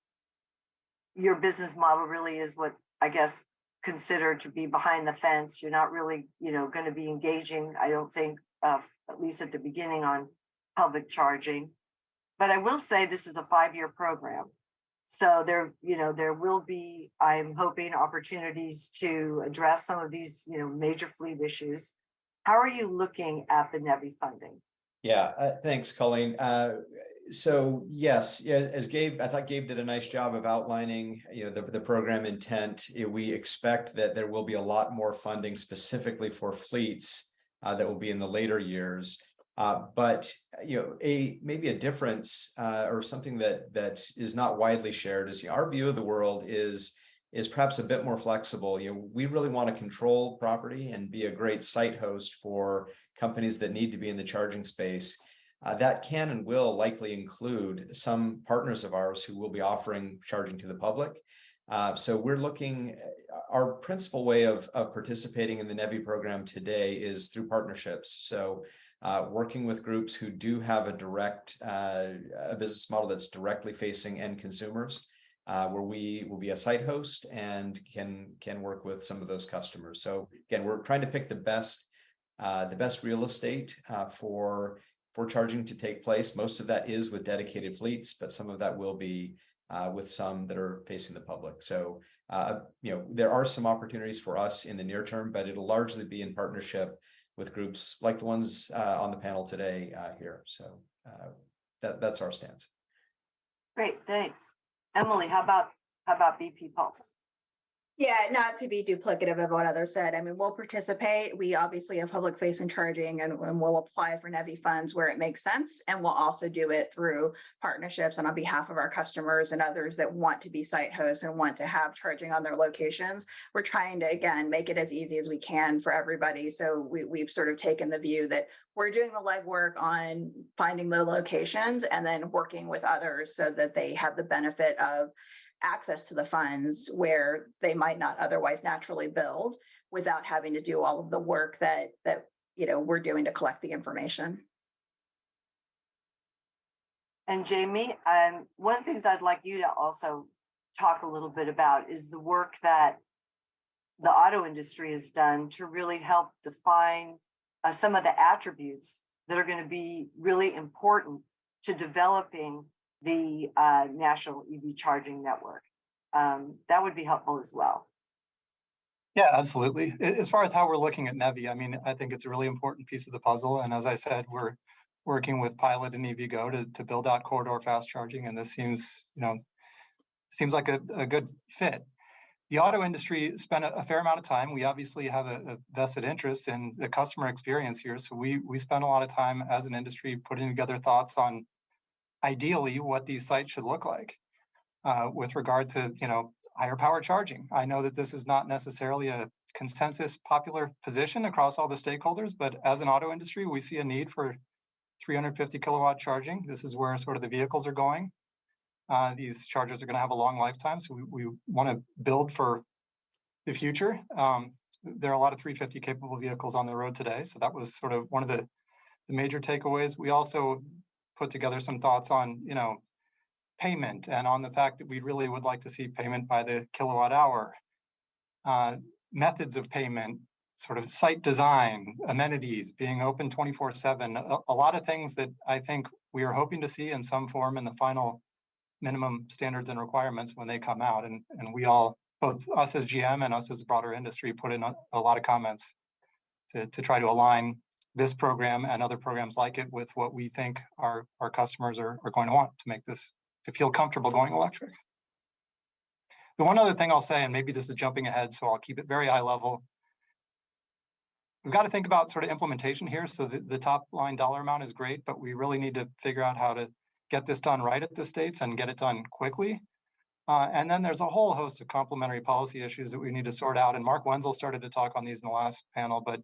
your business model really is what I guess considered to be behind the fence. You're not really, going to be engaging, I don't think, at least at the beginning, on public charging. But I will say this is a 5-year program. So there will be, I'm hoping, opportunities to address some of these, major fleet issues. How are you looking at the NEVI funding? Yeah, thanks, Colleen. So yes, as Gabe, I thought Gabe did a nice job of outlining, the program intent. We expect that there will be a lot more funding specifically for fleets that will be in the later years. But maybe a difference or something that is not widely shared is our view of the world is perhaps a bit more flexible. We really want to control property and be a great site host for companies that need to be in the charging space. That can and will likely include some partners of ours who will be offering charging to the public. So we're looking, our principal way of participating in the NEVI program today is through partnerships. So working with groups who do have a business model that's directly facing end consumers, where we will be a site host and can work with some of those customers. So again, we're trying to pick the best real estate for charging to take place. Most of that is with dedicated fleets, but some of that will be with some that are facing the public. So there are some opportunities for us in the near term, but it'll largely be in partnership with groups like the ones on the panel today here. So that's our stance. Great, thanks. Emily, how about BP Pulse? Yeah, not to be duplicative of what others said. I mean, we'll participate. We obviously have public facing charging and we'll apply for NEVI funds where it makes sense. And we'll also do it through partnerships and on behalf of our customers and others that want to be site hosts and want to have charging on their locations. We're trying to, again, make it as easy as we can for everybody. So we've sort of taken the view that we're doing the legwork on finding the locations and then working with others so that they have the benefit of access to the funds where they might not otherwise naturally build without having to do all of the work that we're doing to collect the information. And Jamie, one of the things I'd like you to also talk a little bit about is the work that the auto industry has done to really help define some of the attributes that are going to be really important to developing the national EV charging network. That would be helpful as well. Yeah, absolutely. As far as how we're looking at NEVI, I mean, I think it's a really important piece of the puzzle. And as I said, we're working with Pilot and EVgo to build out corridor fast charging. And this seems like a good fit. The auto industry spent a fair amount of time. We obviously have a vested interest in the customer experience here. So we spend a lot of time as an industry putting together thoughts on ideally what these sites should look like with regard to, higher power charging. I know that this is not necessarily a consensus popular position across all the stakeholders, but as an auto industry, we see a need for 350 kilowatt charging. This is where sort of the vehicles are going. These chargers are going to have a long lifetime, so we want to build for the future. There are a lot of 350 capable vehicles on the road today, so that was sort of one of the major takeaways. We also put together some thoughts on, payment and on the fact that we really would like to see payment by the kilowatt hour, methods of payment, sort of site design, amenities, being open 24/7, a lot of things that I think we are hoping to see in some form in the final minimum standards and requirements when they come out. And we all, both us as GM and us as the broader industry, put in a lot of comments to try to align this program and other programs like it with what we think our customers are going to want to make this, to feel comfortable going electric. The one other thing I'll say, and maybe this is jumping ahead, so I'll keep it very high level. We've got to think about sort of implementation here. So the top line dollar amount is great, but we really need to figure out how to get this done right at the states and get it done quickly. And then there's a whole host of complementary policy issues that we need to sort out. And Mark Wenzel started to talk on these in the last panel, but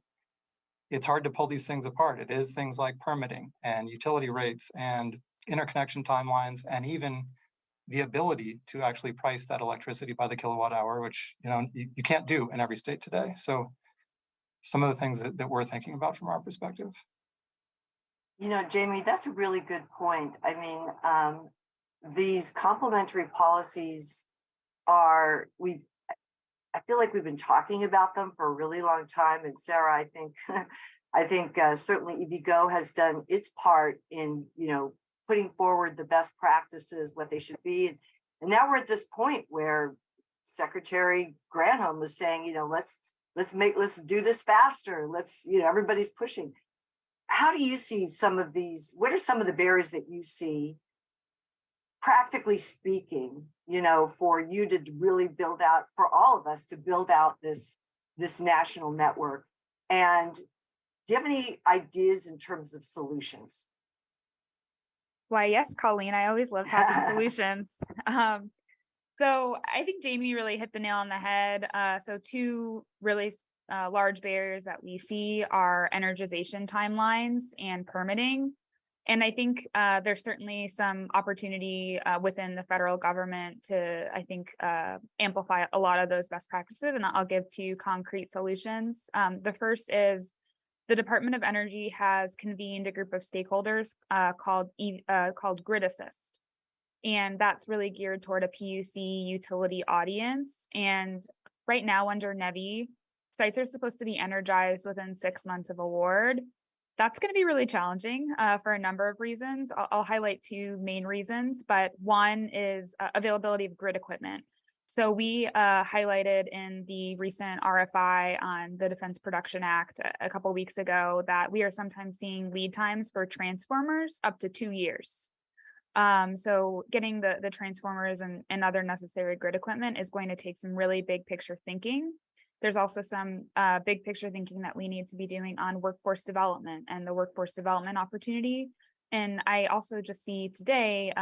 it's hard to pull these things apart. It is things like permitting and utility rates and interconnection timelines, and even the ability to actually price that electricity by the kilowatt hour, which you can't do in every state today. So some of the things that we're thinking about from our perspective. Jamie, that's a really good point. I mean, these complementary policies I feel like we've been talking about them for a really long time. And Sarah, I think certainly EVgo has done its part in, putting forward the best practices, what they should be. And now we're at this point where Secretary Granholm was saying, let's do this faster. Everybody's pushing. How do you see some of these? What are some of the barriers that you see, practically speaking, for you to really build out, for all of us to build out this national network? And do you have any ideas in terms of solutions? Why, yes, Colleen, I always love having solutions. So I think Jamie really hit the nail on the head. So two really large barriers that we see are energization timelines and permitting. And I think there's certainly some opportunity within the federal government to, amplify a lot of those best practices. And I'll give two concrete solutions. The first is the Department of Energy has convened a group of stakeholders called Grid Assist. And that's really geared toward a PUC utility audience. And right now under NEVI, sites are supposed to be energized within 6 months of award. That's going to be really challenging for a number of reasons. I'll highlight two main reasons, but one is availability of grid equipment. So we highlighted in the recent RFI on the Defense Production Act a couple of weeks ago that we are sometimes seeing lead times for transformers up to 2 years. So getting the transformers and other necessary grid equipment is going to take some really big picture thinking. There's also some big picture thinking that we need to be doing on workforce development and the workforce development opportunity. And I also just see today,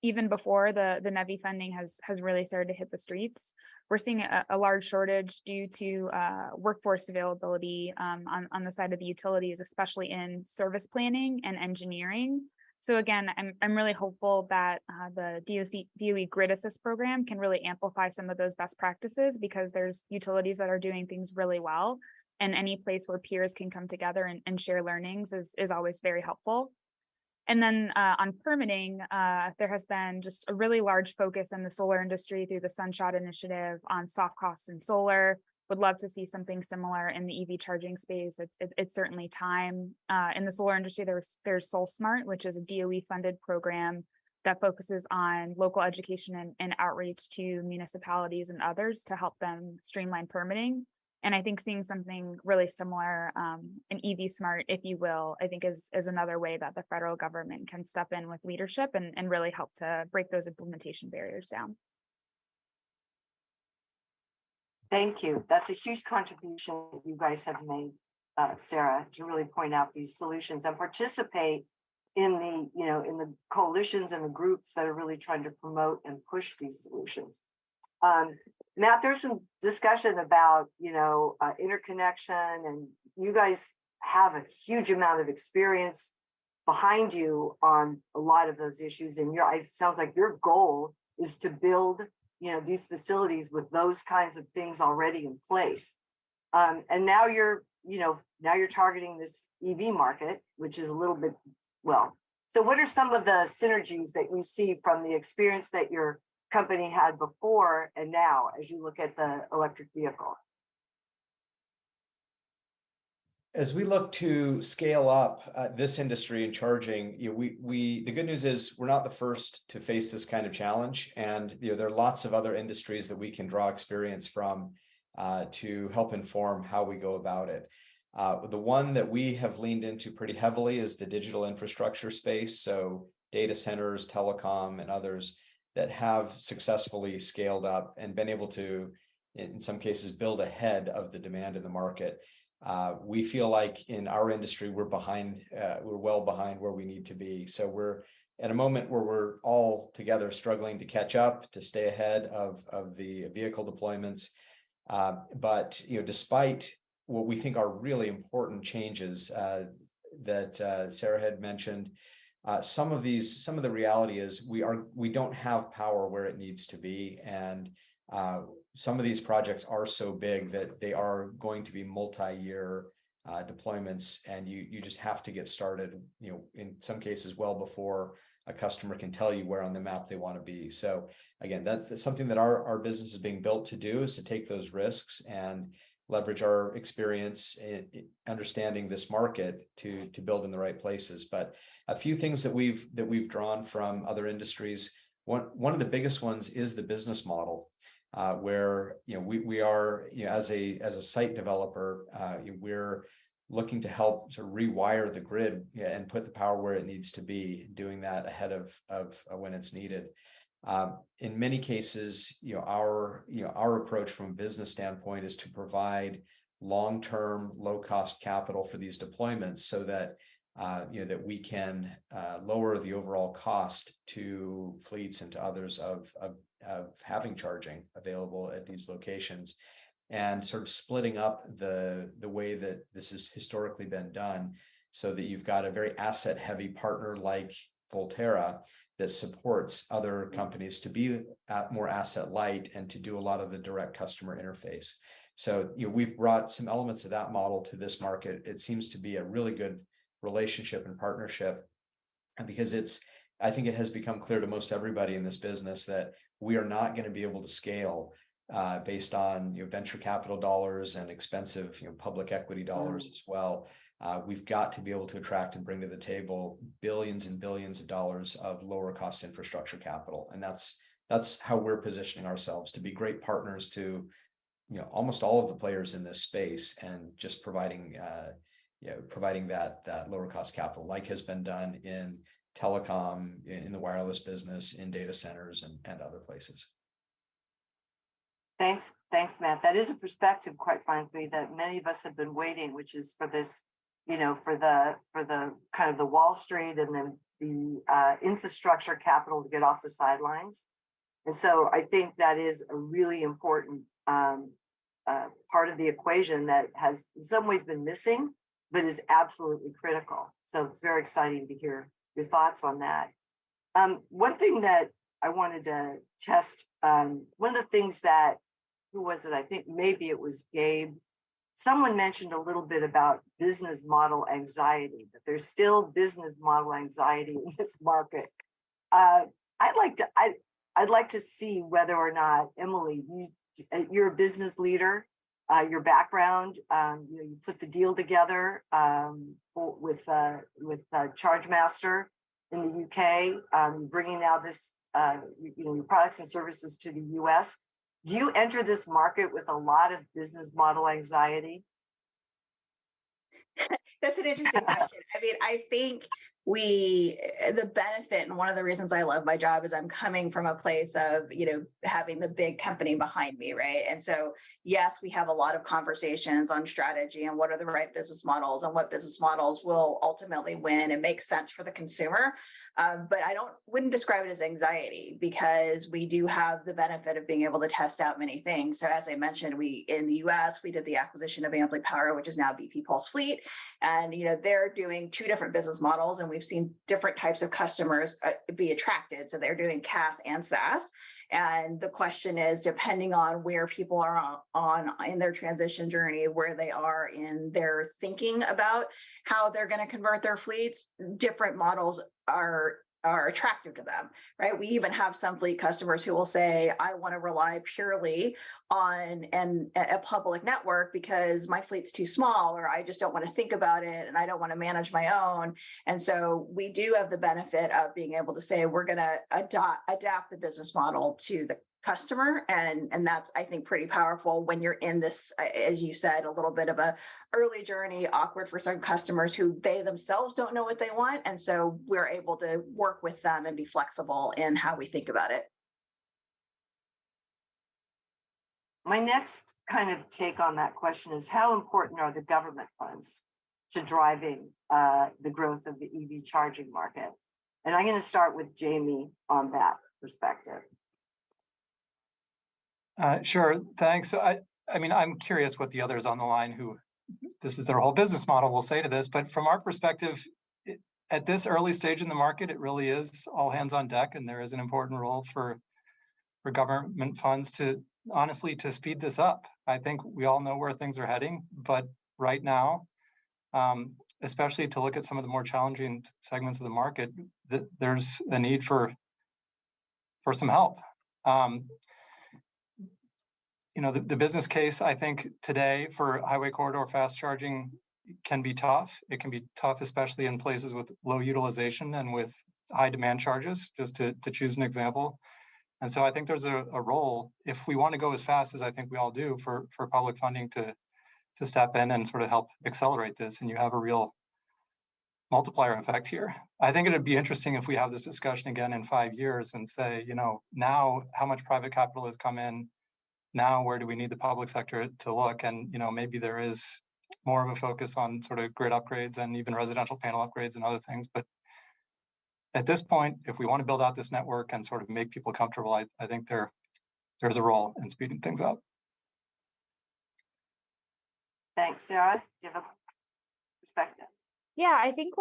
even before the NEVI funding has really started to hit the streets, we're seeing a large shortage due to workforce availability on the side of the utilities, especially in service planning and engineering. So again, I'm really hopeful that the DOE Grid Assist program can really amplify some of those best practices, because there's utilities that are doing things really well, and any place where peers can come together and share learnings is always very helpful. And then on permitting, there has been just a really large focus in the solar industry through the Sunshot Initiative on soft costs in solar. Would love to see something similar in the EV charging space. It's certainly time. In the solar industry, there's SolSmart, which is a DOE-funded program that focuses on local education and outreach to municipalities and others to help them streamline permitting. And I think seeing something really similar, an EV Smart, if you will, I think is another way that the federal government can step in with leadership and really help to break those implementation barriers down. Thank you. That's a huge contribution that you guys have made, Sarah, to really point out these solutions and participate in the coalitions and the groups that are really trying to promote and push these solutions. Matt, there's some discussion about, interconnection, and you guys have a huge amount of experience behind you on a lot of those issues. And it sounds like your goal is to build, these facilities with those kinds of things already in place. And now you're targeting this EV market, which is a little bit, so what are some of the synergies that you see from the experience that your company had before and now as you look at the electric vehicle? As we look to scale up this industry in charging, the good news is we're not the first to face this kind of challenge, and there are lots of other industries that we can draw experience from to help inform how we go about it. The one that we have leaned into pretty heavily is the digital infrastructure space, so data centers, telecom, and others that have successfully scaled up and been able to, in some cases, build ahead of the demand in the market. We feel like in our industry, we're well behind where we need to be. So we're at a moment where we're all together struggling to catch up, to stay ahead of the vehicle deployments. But despite what we think are really important changes that Sarah had mentioned. Some of the reality is we don't have power where it needs to be, and some of these projects are so big that they are going to be multi-year deployments, and you just have to get started, in some cases well before a customer can tell you where on the map they want to be. So again, that's something that our business is being built to do, is to take those risks and leverage our experience in understanding this market to build in the right places. But a few things that we've drawn from other industries. One of the biggest ones is the business model, where we are, as a site developer, we're looking to help sort of rewire the grid and put the power where it needs to be, doing that ahead of when it's needed. In many cases, our approach from a business standpoint is to provide long-term, low-cost capital for these deployments, so that that we can lower the overall cost to fleets and to others of having charging available at these locations, and sort of splitting up the way that this has historically been done, so that you've got a very asset-heavy partner like Volterra that supports other companies to be more asset light and to do a lot of the direct customer interface. So we've brought some elements of that model to this market. It seems to be a really good relationship and partnership, and because I think it has become clear to most everybody in this business that we are not going to be able to scale based on venture capital dollars and expensive public equity dollars as well. We've got to be able to attract and bring to the table billions and billions of dollars of lower cost infrastructure capital, and that's how we're positioning ourselves to be great partners to almost all of the players in this space, and just providing that lower cost capital, like has been done in telecom, in the wireless business, in data centers, and other places. Thanks, Matt. That is a perspective, quite frankly, that many of us have been waiting, which is for this, for the kind of the Wall Street and then the infrastructure capital to get off the sidelines. And so I think that is a really important part of the equation that has in some ways been missing, but is absolutely critical. So it's very exciting to hear your thoughts on that. One thing that I wanted to test, one of the things that, who was it? I think maybe it was Gabe. Someone mentioned a little bit about business model anxiety, that there's still business model anxiety in this market. I'd like to see whether or not, Emily, you're a business leader, your background, you put the deal together with ChargeMaster in the UK, bringing now this, your products and services to the US. Do you enter this market with a lot of business model anxiety? That's an interesting question. I mean, I think the benefit, and one of the reasons I love my job, is I'm coming from a place of, having the big company behind me, right? And so, yes, we have a lot of conversations on strategy and what are the right business models and what business models will ultimately win and make sense for the consumer. But I wouldn't describe it as anxiety, because we do have the benefit of being able to test out many things. So as I mentioned, in the US, we did the acquisition of Amply Power, which is now BP Pulse Fleet. And, they're doing two different business models, and we've seen different types of customers be attracted. So they're doing CaaS and SaaS. And the question is, depending on where people are on in their transition journey, where they are in their thinking about how they're going to convert their fleets, different models are attractive to them, right? We even have some fleet customers who will say, I want to rely purely on a public network because my fleet's too small, or I just don't want to think about it and I don't want to manage my own. And so we do have the benefit of being able to say, we're going to adapt the business model to the customer. And that's, I think, pretty powerful when you're in this, as you said, a little bit of a early journey, awkward for some customers who they themselves don't know what they want. And so we're able to work with them and be flexible in how we think about it. My next kind of take on that question is, how important are the government funds to driving the growth of the EV charging market? And I'm going to start with Jamie on that perspective. Sure, thanks. So I mean, I'm curious what the others on the line who this is their whole business model, will say to this, but from our perspective, at this early stage in the market, it really is all hands on deck, and there is an important role for government funds to honestly to speed this up. I think we all know where things are heading, but right now, especially to look at some of the more challenging segments of the market, there's a need for some help. You know, the business case, I think today for highway corridor fast charging can be tough. It can be tough, especially in places with low utilization and with high demand charges, just to choose an example. And so I think there's a role, if we want to go as fast as I think we all do, for public funding to step in and sort of help accelerate this, and you have a real multiplier effect here. I think it'd be interesting if we have this discussion again in 5 years and say, you know, now how much private capital has come in, now where do we need the public sector to look? And, you know, maybe there is more of a focus on sort of grid upgrades and even residential panel upgrades and other things. But at this point, if we want to build out this network and sort of make people comfortable, I think there's a role in speeding things up. Thanks, Sarah. Do you have a perspective? Yeah, I think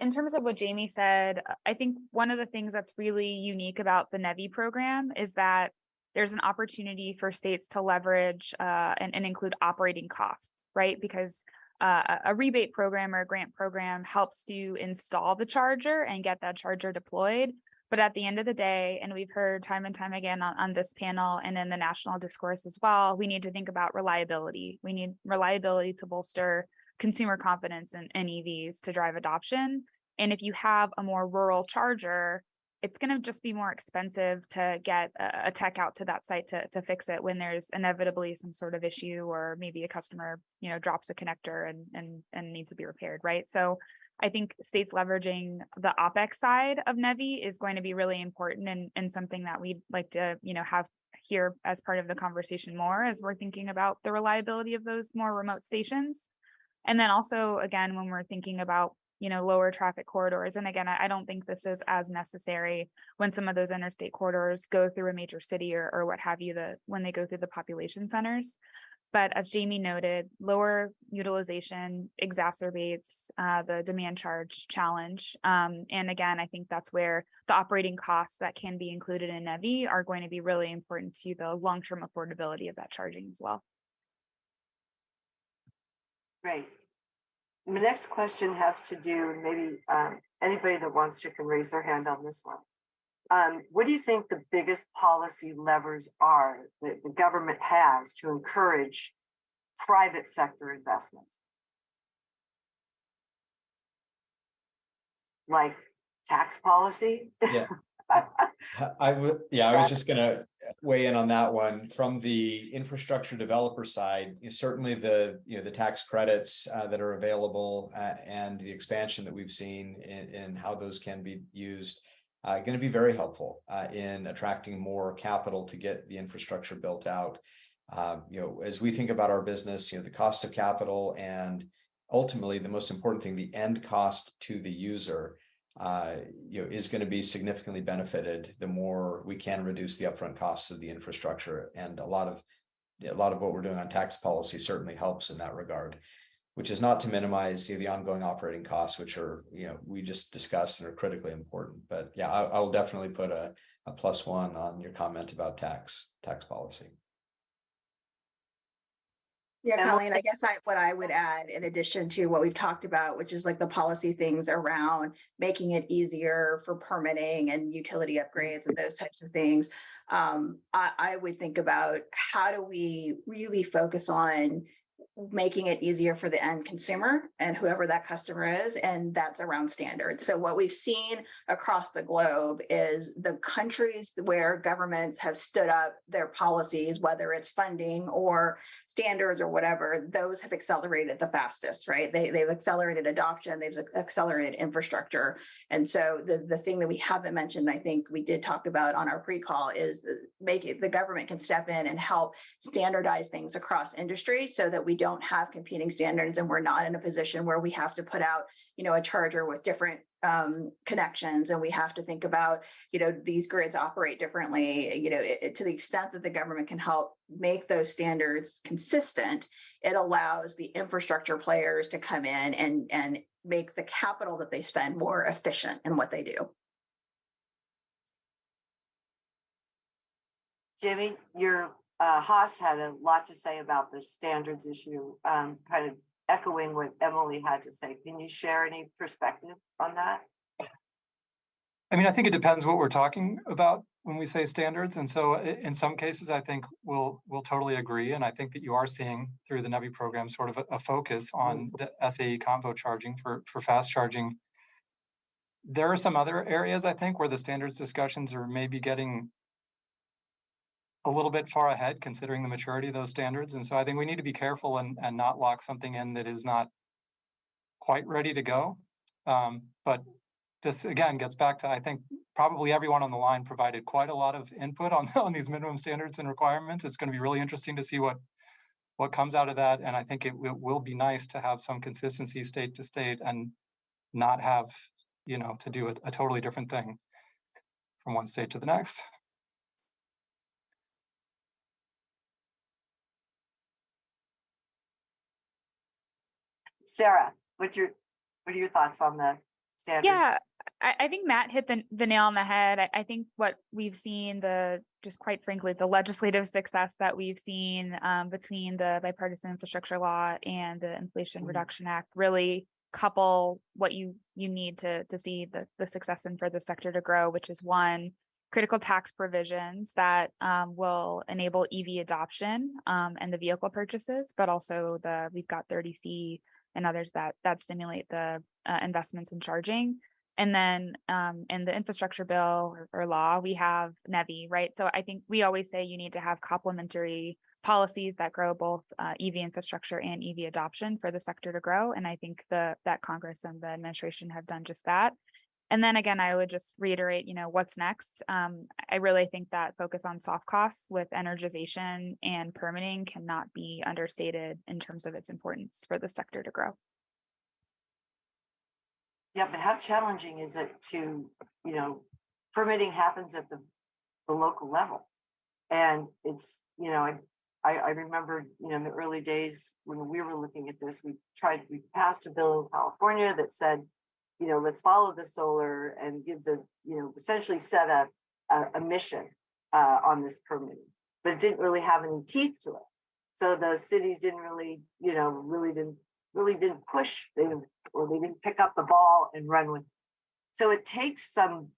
in terms of what Jamie said, I think one of the things that's really unique about the NEVI program is that there's an opportunity for states to leverage and include operating costs, right? Because a rebate program or a grant program helps to install the charger and get that charger deployed. But at the end of the day, and we've heard time and time again on this panel and in the national discourse as well, we need to think about reliability. We need reliability to bolster consumer confidence in EVs to drive adoption. And if you have a more rural charger, it's going to just be more expensive to get a tech out to that site to fix it when there's inevitably some sort of issue, or maybe a customer, you know, drops a connector and needs to be repaired, right? So I think states leveraging the OpEx side of NEVI is going to be really important, and something that we'd like to, you know, have here as part of the conversation more as we're thinking about the reliability of those more remote stations. And then also, again, when we're thinking about, you know, lower traffic corridors, and again, I don't think this is as necessary when some of those interstate corridors go through a major city or what have you, when they go through the population centers. But as Jamie noted, lower utilization exacerbates the demand charge challenge. And again, I think that's where the operating costs that can be included in NEVI are going to be really important to the long-term affordability of that charging as well. Great. My next question has to do, maybe anybody that wants to can raise their hand on this one. What do you think the biggest policy levers are that the government has to encourage private sector investment? Like tax policy? Yeah. I was just going to weigh in on that one. From the infrastructure developer side, certainly the tax credits that are available and the expansion that we've seen in how those can be used, going to be very helpful in attracting more capital to get the infrastructure built out. As we think about our business, the cost of capital and ultimately the most important thing, the end cost to the user, is going to be significantly benefited the more we can reduce the upfront costs of the infrastructure. And a lot of what we're doing on tax policy certainly helps in that regard, which is not to minimize the ongoing operating costs, which are, we just discussed and are critically important. But yeah, I will definitely put a +1 on your comment about tax policy. Yeah, Colleen, I guess what I would add, in addition to what we've talked about, which is like the policy things around making it easier for permitting and utility upgrades and those types of things, I would think about how do we really focus on making it easier for the end consumer and whoever that customer is, and that's around standards. So what we've seen across the globe is the countries where governments have stood up their policies, whether it's funding or standards or whatever, those have accelerated the fastest, right? They've accelerated adoption, they've accelerated infrastructure. And so the thing that we haven't mentioned, I think we did talk about on our pre-call, is the government can step in and help standardize things across industry so that we don't have competing standards and we're not in a position where we have to put out, a charger with different connections, and we have to think about, these grids operate differently. To the extent that the government can help make those standards consistent, it allows the infrastructure players to come in and make the capital that they spend more efficient in what they do. Jimmy, your Haas had a lot to say about the standards issue, kind of echoing what Emily had to say. Can you share any perspective on that? I mean, I think it depends what we're talking about when we say standards. And so in some cases, I think we'll totally agree. And I think that you are seeing through the NEVI program sort of a focus on the SAE combo charging for fast charging. There are some other areas, I think, where the standards discussions are maybe getting a little bit far ahead considering the maturity of those standards. And so I think we need to be careful and not lock something in that is not quite ready to go. But this again gets back to, I think probably everyone on the line provided quite a lot of input on these minimum standards and requirements. It's going to be really interesting to see what comes out of that. And I think it will be nice to have some consistency state to state and not have, to do a totally different thing from one state to the next. Sarah, what are your thoughts on the standards? Yeah, I think Matt hit the nail on the head. I think what we've seen, just quite frankly, the legislative success that we've seen between the bipartisan infrastructure law and the Inflation Reduction Act really couple what you need to see the success and for the sector to grow, which is one, critical tax provisions that will enable EV adoption and the vehicle purchases, but also we've got 30C and others that stimulate the investments in charging. And then in the infrastructure bill or law, we have NEVI, right? So I think we always say you need to have complementary policies that grow both EV infrastructure and EV adoption for the sector to grow. And I think that Congress and the administration have done just that. And then again, I would just reiterate, what's next. I really think that focus on soft costs with energization and permitting cannot be understated in terms of its importance for the sector to grow. Yeah, but how challenging is it to, permitting happens at the local level. And it's, I remember, in the early days when we were looking at this, we passed a bill in California that said, let's follow the solar and give essentially set a mission on this permitting, but it didn't really have any teeth to it. So the cities didn't really, really didn't push. They didn't pick up the ball and run with it. So it takes some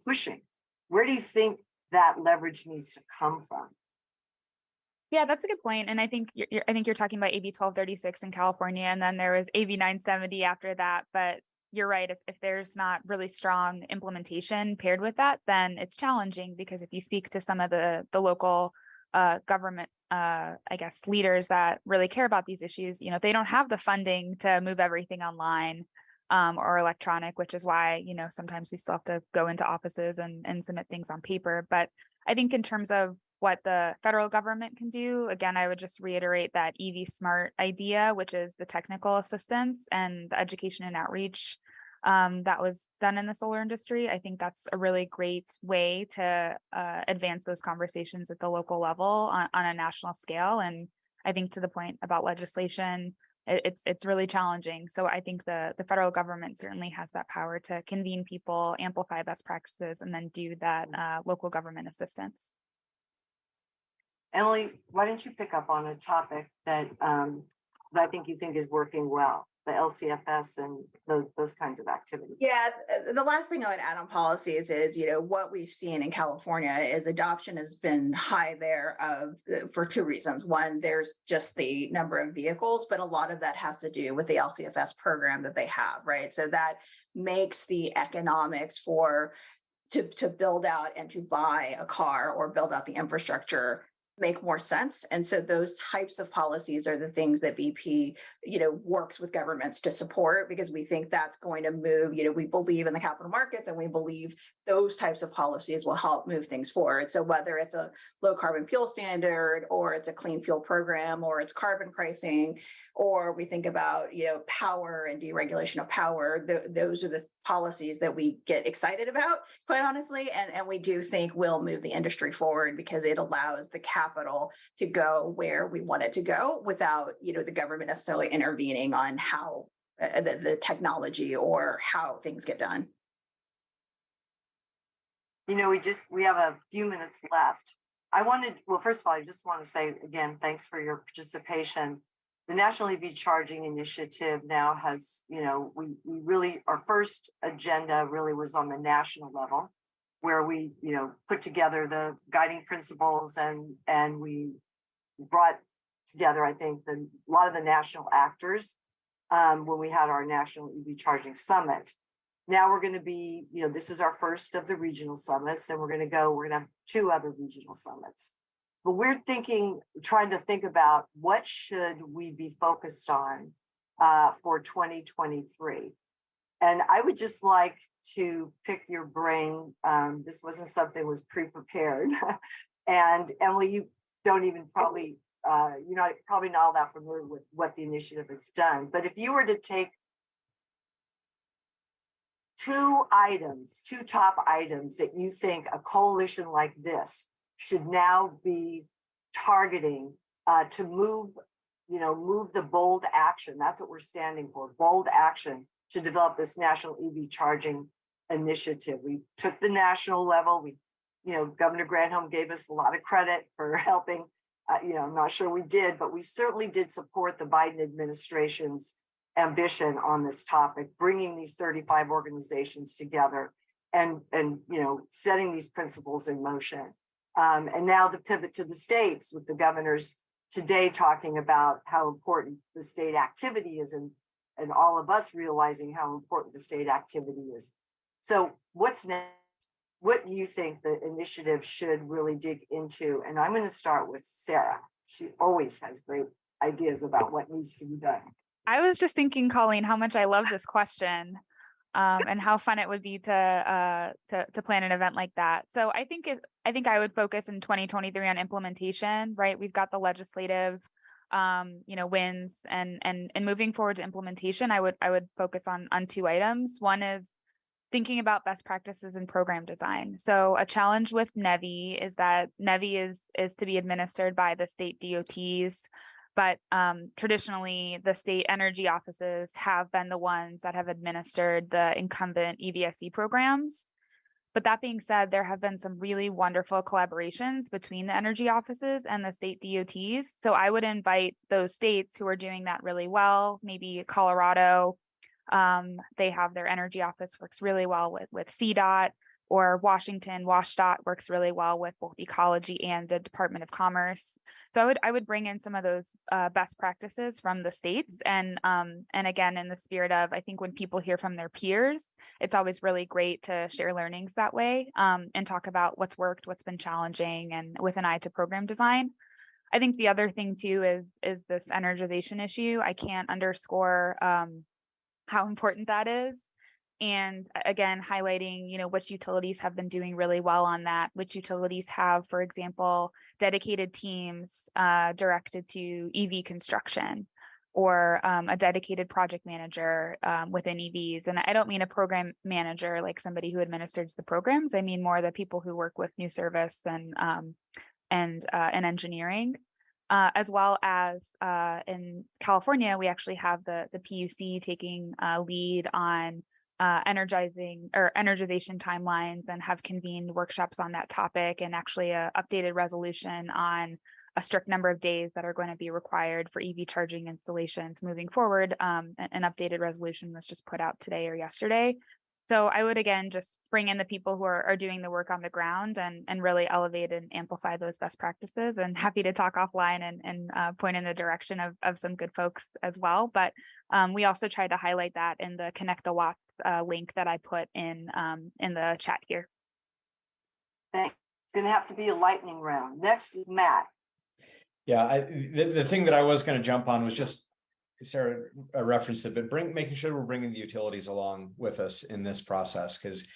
pushing. Where do you think that leverage needs to come from? Yeah, that's a good point. And I think you're talking about AB 1236 in California, and then there was AB 970 after that. But you're right, if there's not really strong implementation paired with that, then it's challenging, because if you speak to some of the local government, leaders that really care about these issues, they don't have the funding to move everything online or electronic, which is why, sometimes we still have to go into offices and submit things on paper. But I think in terms of what the federal government can do, again, I would just reiterate that EV Smart idea, which is the technical assistance and the education and outreach that was done in the solar industry. I think that's a really great way to advance those conversations at the local level on a national scale. And I think to the point about legislation, it's really challenging. So I think the federal government certainly has that power to convene people, amplify best practices, and then do that local government assistance. Emily, why don't you pick up on a topic that I think you think is working well, the LCFS and those kinds of activities? Yeah, the last thing I would add on policies is, what we've seen in California is adoption has been high there for two reasons. One, there's just the number of vehicles, but a lot of that has to do with the LCFS program that they have, right? So that makes the economics to build out and to buy a car or build out the infrastructure make more sense. And so those types of policies are the things that BP, works with governments to support, because we think that's going to move, we believe in the capital markets, and we believe those types of policies will help move things forward. So whether it's a low carbon fuel standard, or it's a clean fuel program, or it's carbon pricing, or we think about, power and deregulation of power, those are the policies that we get excited about, quite honestly. And we do think will move the industry forward, because it allows the capital capital to go where we want it to go without, the government necessarily intervening on how the technology or how things get done. We have a few minutes left. First of all, I just want to say again, thanks for your participation. The National EV Charging Initiative now has, we really, our first agenda really was on the national level, where we, put together the guiding principles and we brought together, I think, a lot of the national actors when we had our National EV Charging Summit. Now we're going to be, this is our first of the regional summits, and we're going to have 2 other regional summits. But we're trying to think about what should we be focused on for 2023. And I would just like to pick your brain. This wasn't something that was pre-prepared. And Emily, you don't even probably, you're probably not all that familiar with what the initiative has done. But if you were to take 2 top items that you think a coalition like this should now be targeting to move the bold action. That's what we're standing for, bold action to develop this national EV charging initiative. We took the national level. Governor Granholm gave us a lot of credit for helping. I'm not sure we did, but we certainly did support the Biden administration's ambition on this topic, bringing these 35 organizations together and setting these principles in motion. And now the pivot to the states, with the governors today talking about how important the state activity is, and all of us realizing how important the state activity is. So what's next? What do you think the initiative should really dig into? And I'm going to start with Sarah. She always has great ideas about what needs to be done. I was just thinking, Colleen, how much I love this question. And how fun it would be to plan an event like that. So I think I would focus in 2023 on implementation, right? We've got the legislative, wins and moving forward to implementation. I would focus on 2 items. One is thinking about best practices in program design. So a challenge with NEVI is that NEVI is to be administered by the state DOTs. But traditionally, the state energy offices have been the ones that have administered the incumbent EVSE programs. But that being said, there have been some really wonderful collaborations between the energy offices and the state DOTs. So I would invite those states who are doing that really well, maybe Colorado, they have their energy office works really well with CDOT, or Washington, WashDOT works really well with both ecology and the Department of Commerce. So I would bring in some of those best practices from the states, and again, in the spirit of, I think when people hear from their peers, it's always really great to share learnings that way, and talk about what's worked, what's been challenging, and with an eye to program design. I think the other thing too is this energization issue. I can't underscore how important that is. And again, highlighting, which utilities have been doing really well on that, which utilities have, for example, dedicated teams directed to EV construction, or a dedicated project manager within EVs. And I don't mean a program manager, like somebody who administers the programs. I mean more the people who work with new service and engineering. As well as in California, we actually have the PUC taking lead on energization timelines, and have convened workshops on that topic, and actually a updated resolution on a strict number of days that are going to be required for EV charging installations moving forward. An updated resolution was just put out today or yesterday. So I would, again, just bring in the people who are doing the work on the ground and really elevate and amplify those best practices, and happy to talk offline and point in the direction of some good folks as well. But we also tried to highlight that in the Connect the Watts link that I put in the chat here. Thanks. It's going to have to be a lightning round. Next is Matt. Yeah, the thing that I was going to jump on was just, Sarah referenced it, but making sure we're bringing the utilities along with us in this process, because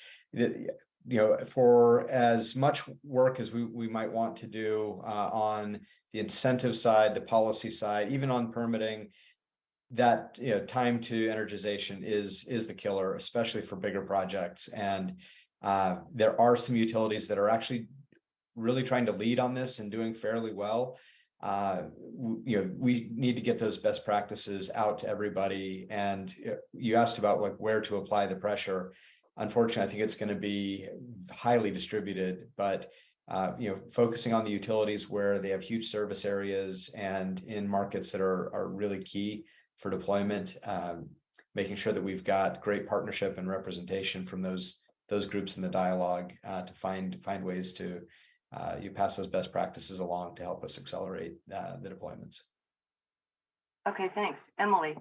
for as much work as we might want to do on the incentive side, the policy side, even on permitting, that time to energization is the killer, especially for bigger projects. And there are some utilities that are actually really trying to lead on this and doing fairly well. We need to get those best practices out to everybody. And you asked about like where to apply the pressure. Unfortunately, I think it's going to be highly distributed, but focusing on the utilities where they have huge service areas and in markets that are really key for deployment, making sure that we've got great partnership and representation from those groups in the dialogue to find ways to you pass those best practices along to help us accelerate the deployments. Okay, thanks. Emily.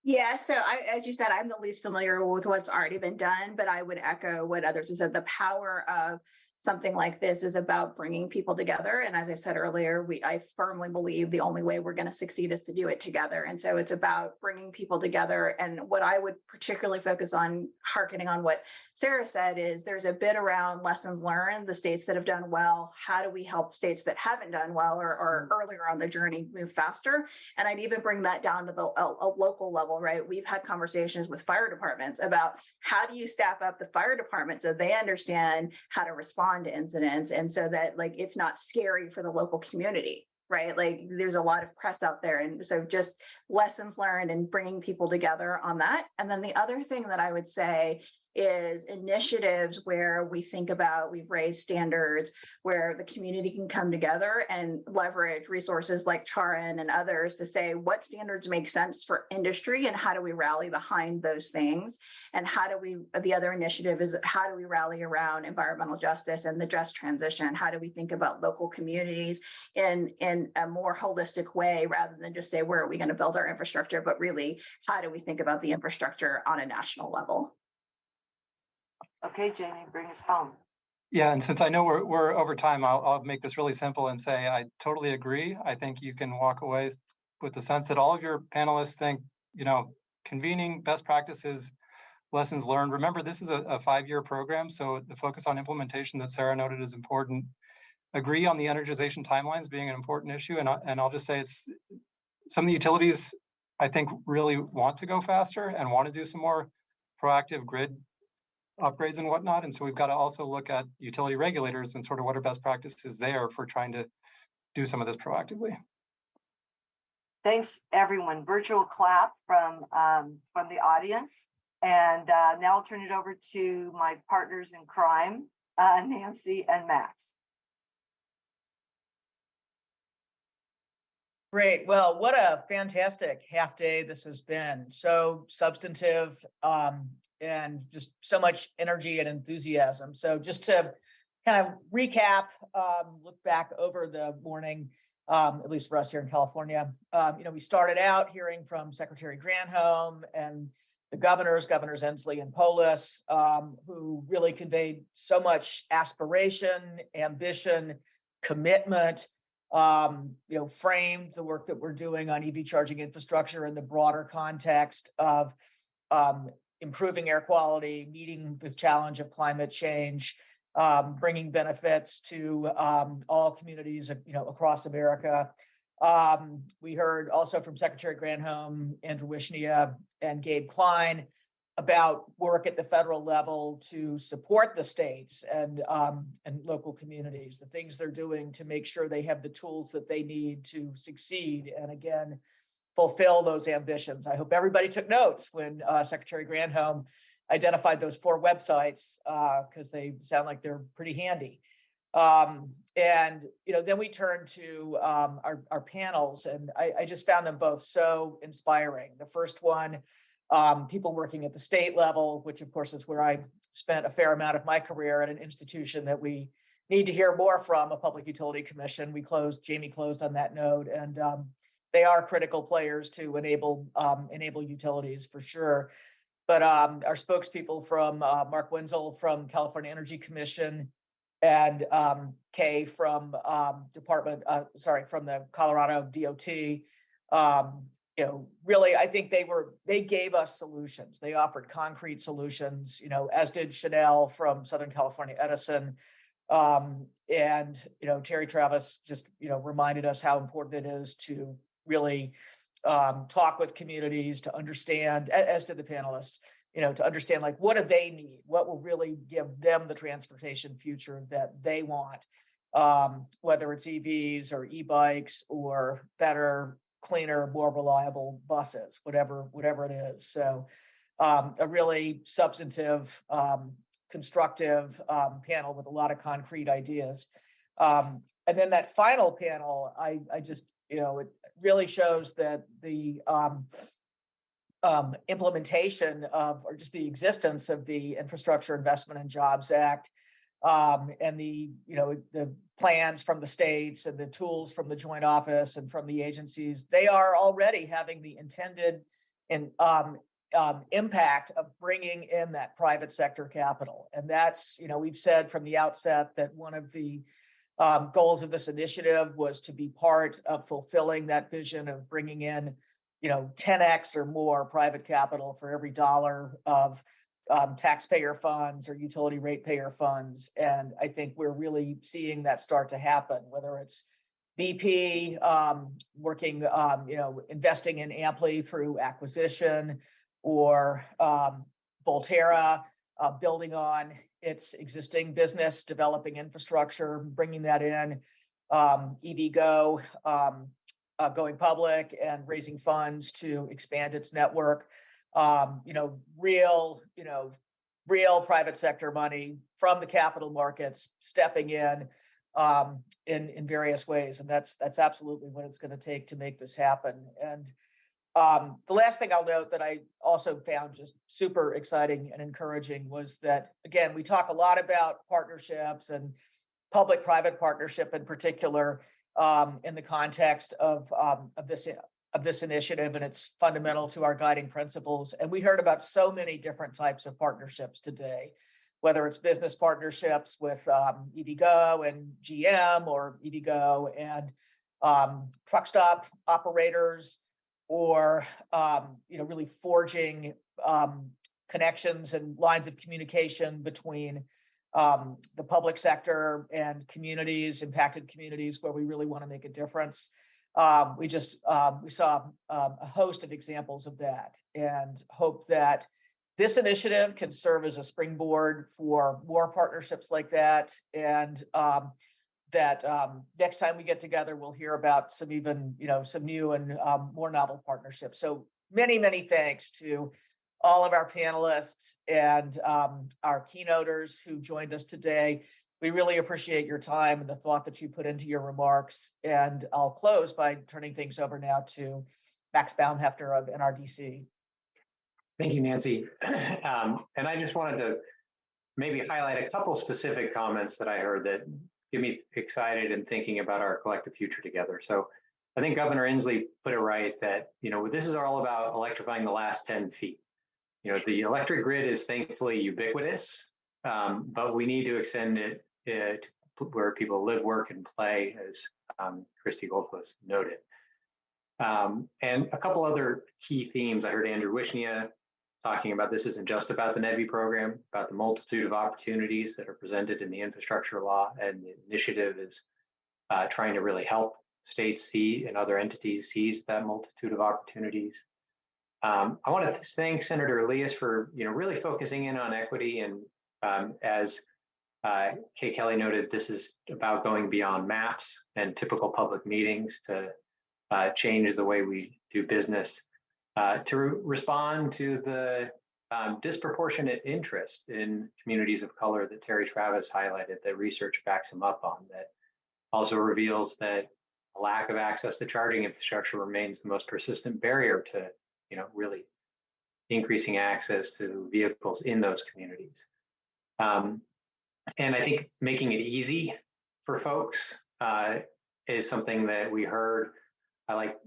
Yeah, so as you said, I'm the least familiar with what's already been done, but I would echo what others have said. The power of something like this is about bringing people together. And as I said earlier, I firmly believe the only way we're going to succeed is to do it together. And so it's about bringing people together. And what I would particularly focus on, hearkening on what Sarah said, is there's a bit around lessons learned, the states that have done well. How do we help states that haven't done well or earlier on the journey move faster? And I'd even bring that down to a local level, right? We've had conversations with fire departments about how do you staff up the fire department so they understand how to respond to incidents, and so that like it's not scary for the local community, right? Like there's a lot of press out there, and so just lessons learned and bringing people together on that. And then the other thing that I would say is initiatives where we think about, we've raised standards where the community can come together and leverage resources like Charin and others to say what standards make sense for industry and how do we rally behind those things. And the other initiative is how do we rally around environmental justice and the just transition? How do we think about local communities in a more holistic way rather than just say, where are we going to build our infrastructure, but really, how do we think about the infrastructure on a national level? Okay, Jamie, bring us home. Yeah, and since I know we're over time, I'll make this really simple and say I totally agree. I think you can walk away with the sense that all of your panelists think, convening best practices, lessons learned. Remember, this is a 5-year program, so the focus on implementation that Sarah noted is important. Agree on the energization timelines being an important issue, and I'll just say it's some of the utilities I think really want to go faster and want to do some more proactive grid upgrades and whatnot. And so we've got to also look at utility regulators and sort of what are best practices there for trying to do some of this proactively. Thanks, everyone. Virtual clap from the audience. And now I'll turn it over to my partners in crime, Nancy and Max. Great. Well, what a fantastic half day this has been. So substantive and just so much energy and enthusiasm. So just to kind of recap, look back over the morning, at least for us here in California, we started out hearing from Secretary Granholm and the governors Inslee and Polis, who really conveyed so much aspiration, ambition, commitment, framed the work that we're doing on EV charging infrastructure in the broader context of improving air quality, meeting the challenge of climate change, bringing benefits to all communities, across America. We heard also from Secretary Granholm, Andrew Wisnia, and Gabe Klein about work at the federal level to support the states and local communities, the things they're doing to make sure they have the tools that they need to succeed and again fulfill those ambitions. I hope everybody took notes when Secretary Granholm identified those 4 websites because they sound like they're pretty handy. Then we turned to our panels, and I just found them both so inspiring. The first one, people working at the state level, which of course is where I spent a fair amount of my career at an institution that we need to hear more from, a public utility commission. Jamie closed on that note, and they are critical players to enable utilities for sure. But our spokespeople from Mark Wenzel from California Energy Commission and Kay from from the Colorado DOT, really, I think they gave us solutions. They offered concrete solutions, as did Chanel from Southern California Edison. And Terry Travis just, reminded us how important it is to really talk with communities to understand, as did the panelists, to understand like what do they need, what will really give them the transportation future that they want, whether it's EVs or e-bikes or better, cleaner, more reliable buses, whatever it is. So a really substantive, constructive panel with a lot of concrete ideas. And then that final panel, I just, it really shows that the implementation of, or just the existence of the Infrastructure Investment and Jobs Act, and the plans from the states and the tools from the Joint Office and from the agencies, they are already having the intended and impact of bringing in that private sector capital. And that's, we've said from the outset that one of the goals of this initiative was to be part of fulfilling that vision of bringing in 10x or more private capital for every dollar of taxpayer funds or utility ratepayer funds. And I think we're really seeing that start to happen, whether it's BP working, investing in Amply through acquisition, or Volterra building on its existing business, developing infrastructure, bringing that in, EVgo going public and raising funds to expand its network. Real private sector money from the capital markets stepping in various ways. And that's absolutely what it's going to take to make this happen. And the last thing I'll note that I also found just super exciting and encouraging was that, again, we talk a lot about partnerships and public-private partnership in particular in the context of this initiative, and it's fundamental to our guiding principles. And we heard about so many different types of partnerships today, whether it's business partnerships with EVgo and GM, or EVgo and truck stop operators, or really forging connections and lines of communication between the public sector and communities, impacted communities where we really want to make a difference. We saw a host of examples of that, and hope that this initiative can serve as a springboard for more partnerships like that, and that next time we get together, we'll hear about some new and more novel partnerships. So many thanks to all of our panelists and our keynoters who joined us today. We really appreciate your time and the thought that you put into your remarks. And I'll close by turning things over now to Max Baumhefter of NRDC. Thank you, Nancy. And I just wanted to maybe highlight a couple specific comments that I heard that get me excited and thinking about our collective future together. So I think Governor Inslee put it right that, this is all about electrifying the last 10 feet. The electric grid is thankfully ubiquitous, but we need to extend it to where people live, work, and play, as Christy Goldfuss noted. And a couple other key themes. I heard Andrew Wisnia talking about this isn't just about the NEVI program, about the multitude of opportunities that are presented in the infrastructure law, and the initiative is trying to really help states see and other entities seize that multitude of opportunities. I want to thank Senator Elias for really focusing in on equity, and as Kay Kelly noted, this is about going beyond maps and typical public meetings to change the way we do business, to respond to the disproportionate interest in communities of color that Terry Travis highlighted, that research backs him up on, that also reveals that a lack of access to charging infrastructure remains the most persistent barrier to really increasing access to vehicles in those communities. And I think making it easy for folks is something that we heard. I like,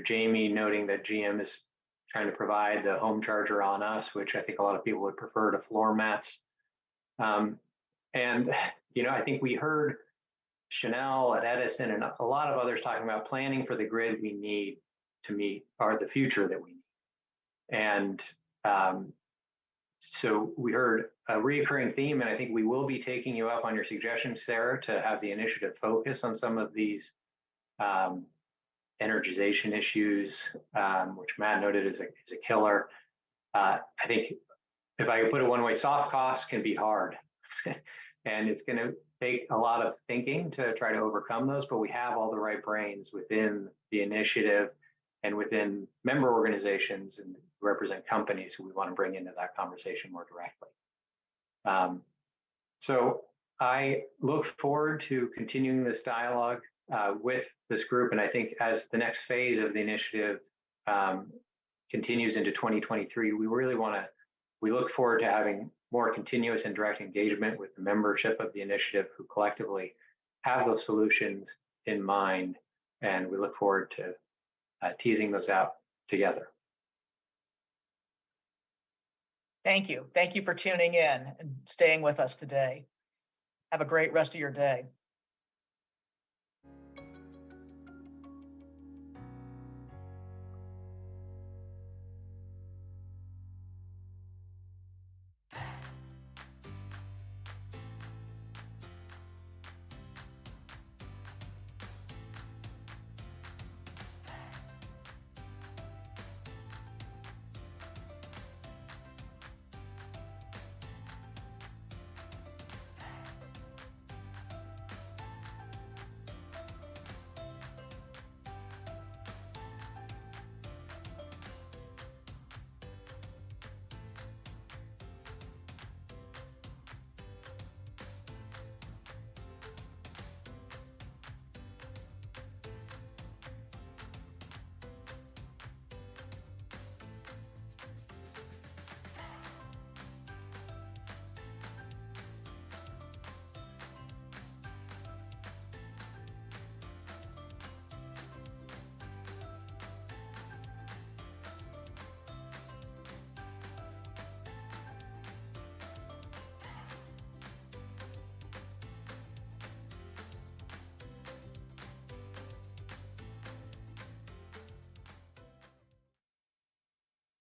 Jamie noting that GM is trying to provide the home charger on us, which I think a lot of people would prefer to floor mats. And, I think we heard Chanel at Edison and a lot of others talking about planning for the grid we need to meet, or the future that we need. And so we heard a reoccurring theme, and I think we will be taking you up on your suggestion, Sarah, to have the initiative focus on some of these energization issues, which Matt noted is a killer. I think if I put it one way, soft costs can be hard. And it's going to take a lot of thinking to try to overcome those, but we have all the right brains within the initiative and within member organizations and represent companies who we want to bring into that conversation more directly. So I look forward to continuing this dialogue with this group. And I think as the next phase of the initiative continues into 2023, we look forward to having more continuous and direct engagement with the membership of the initiative who collectively have those solutions in mind. And we look forward to teasing those out together. Thank you. Thank you for tuning in and staying with us today. Have a great rest of your day.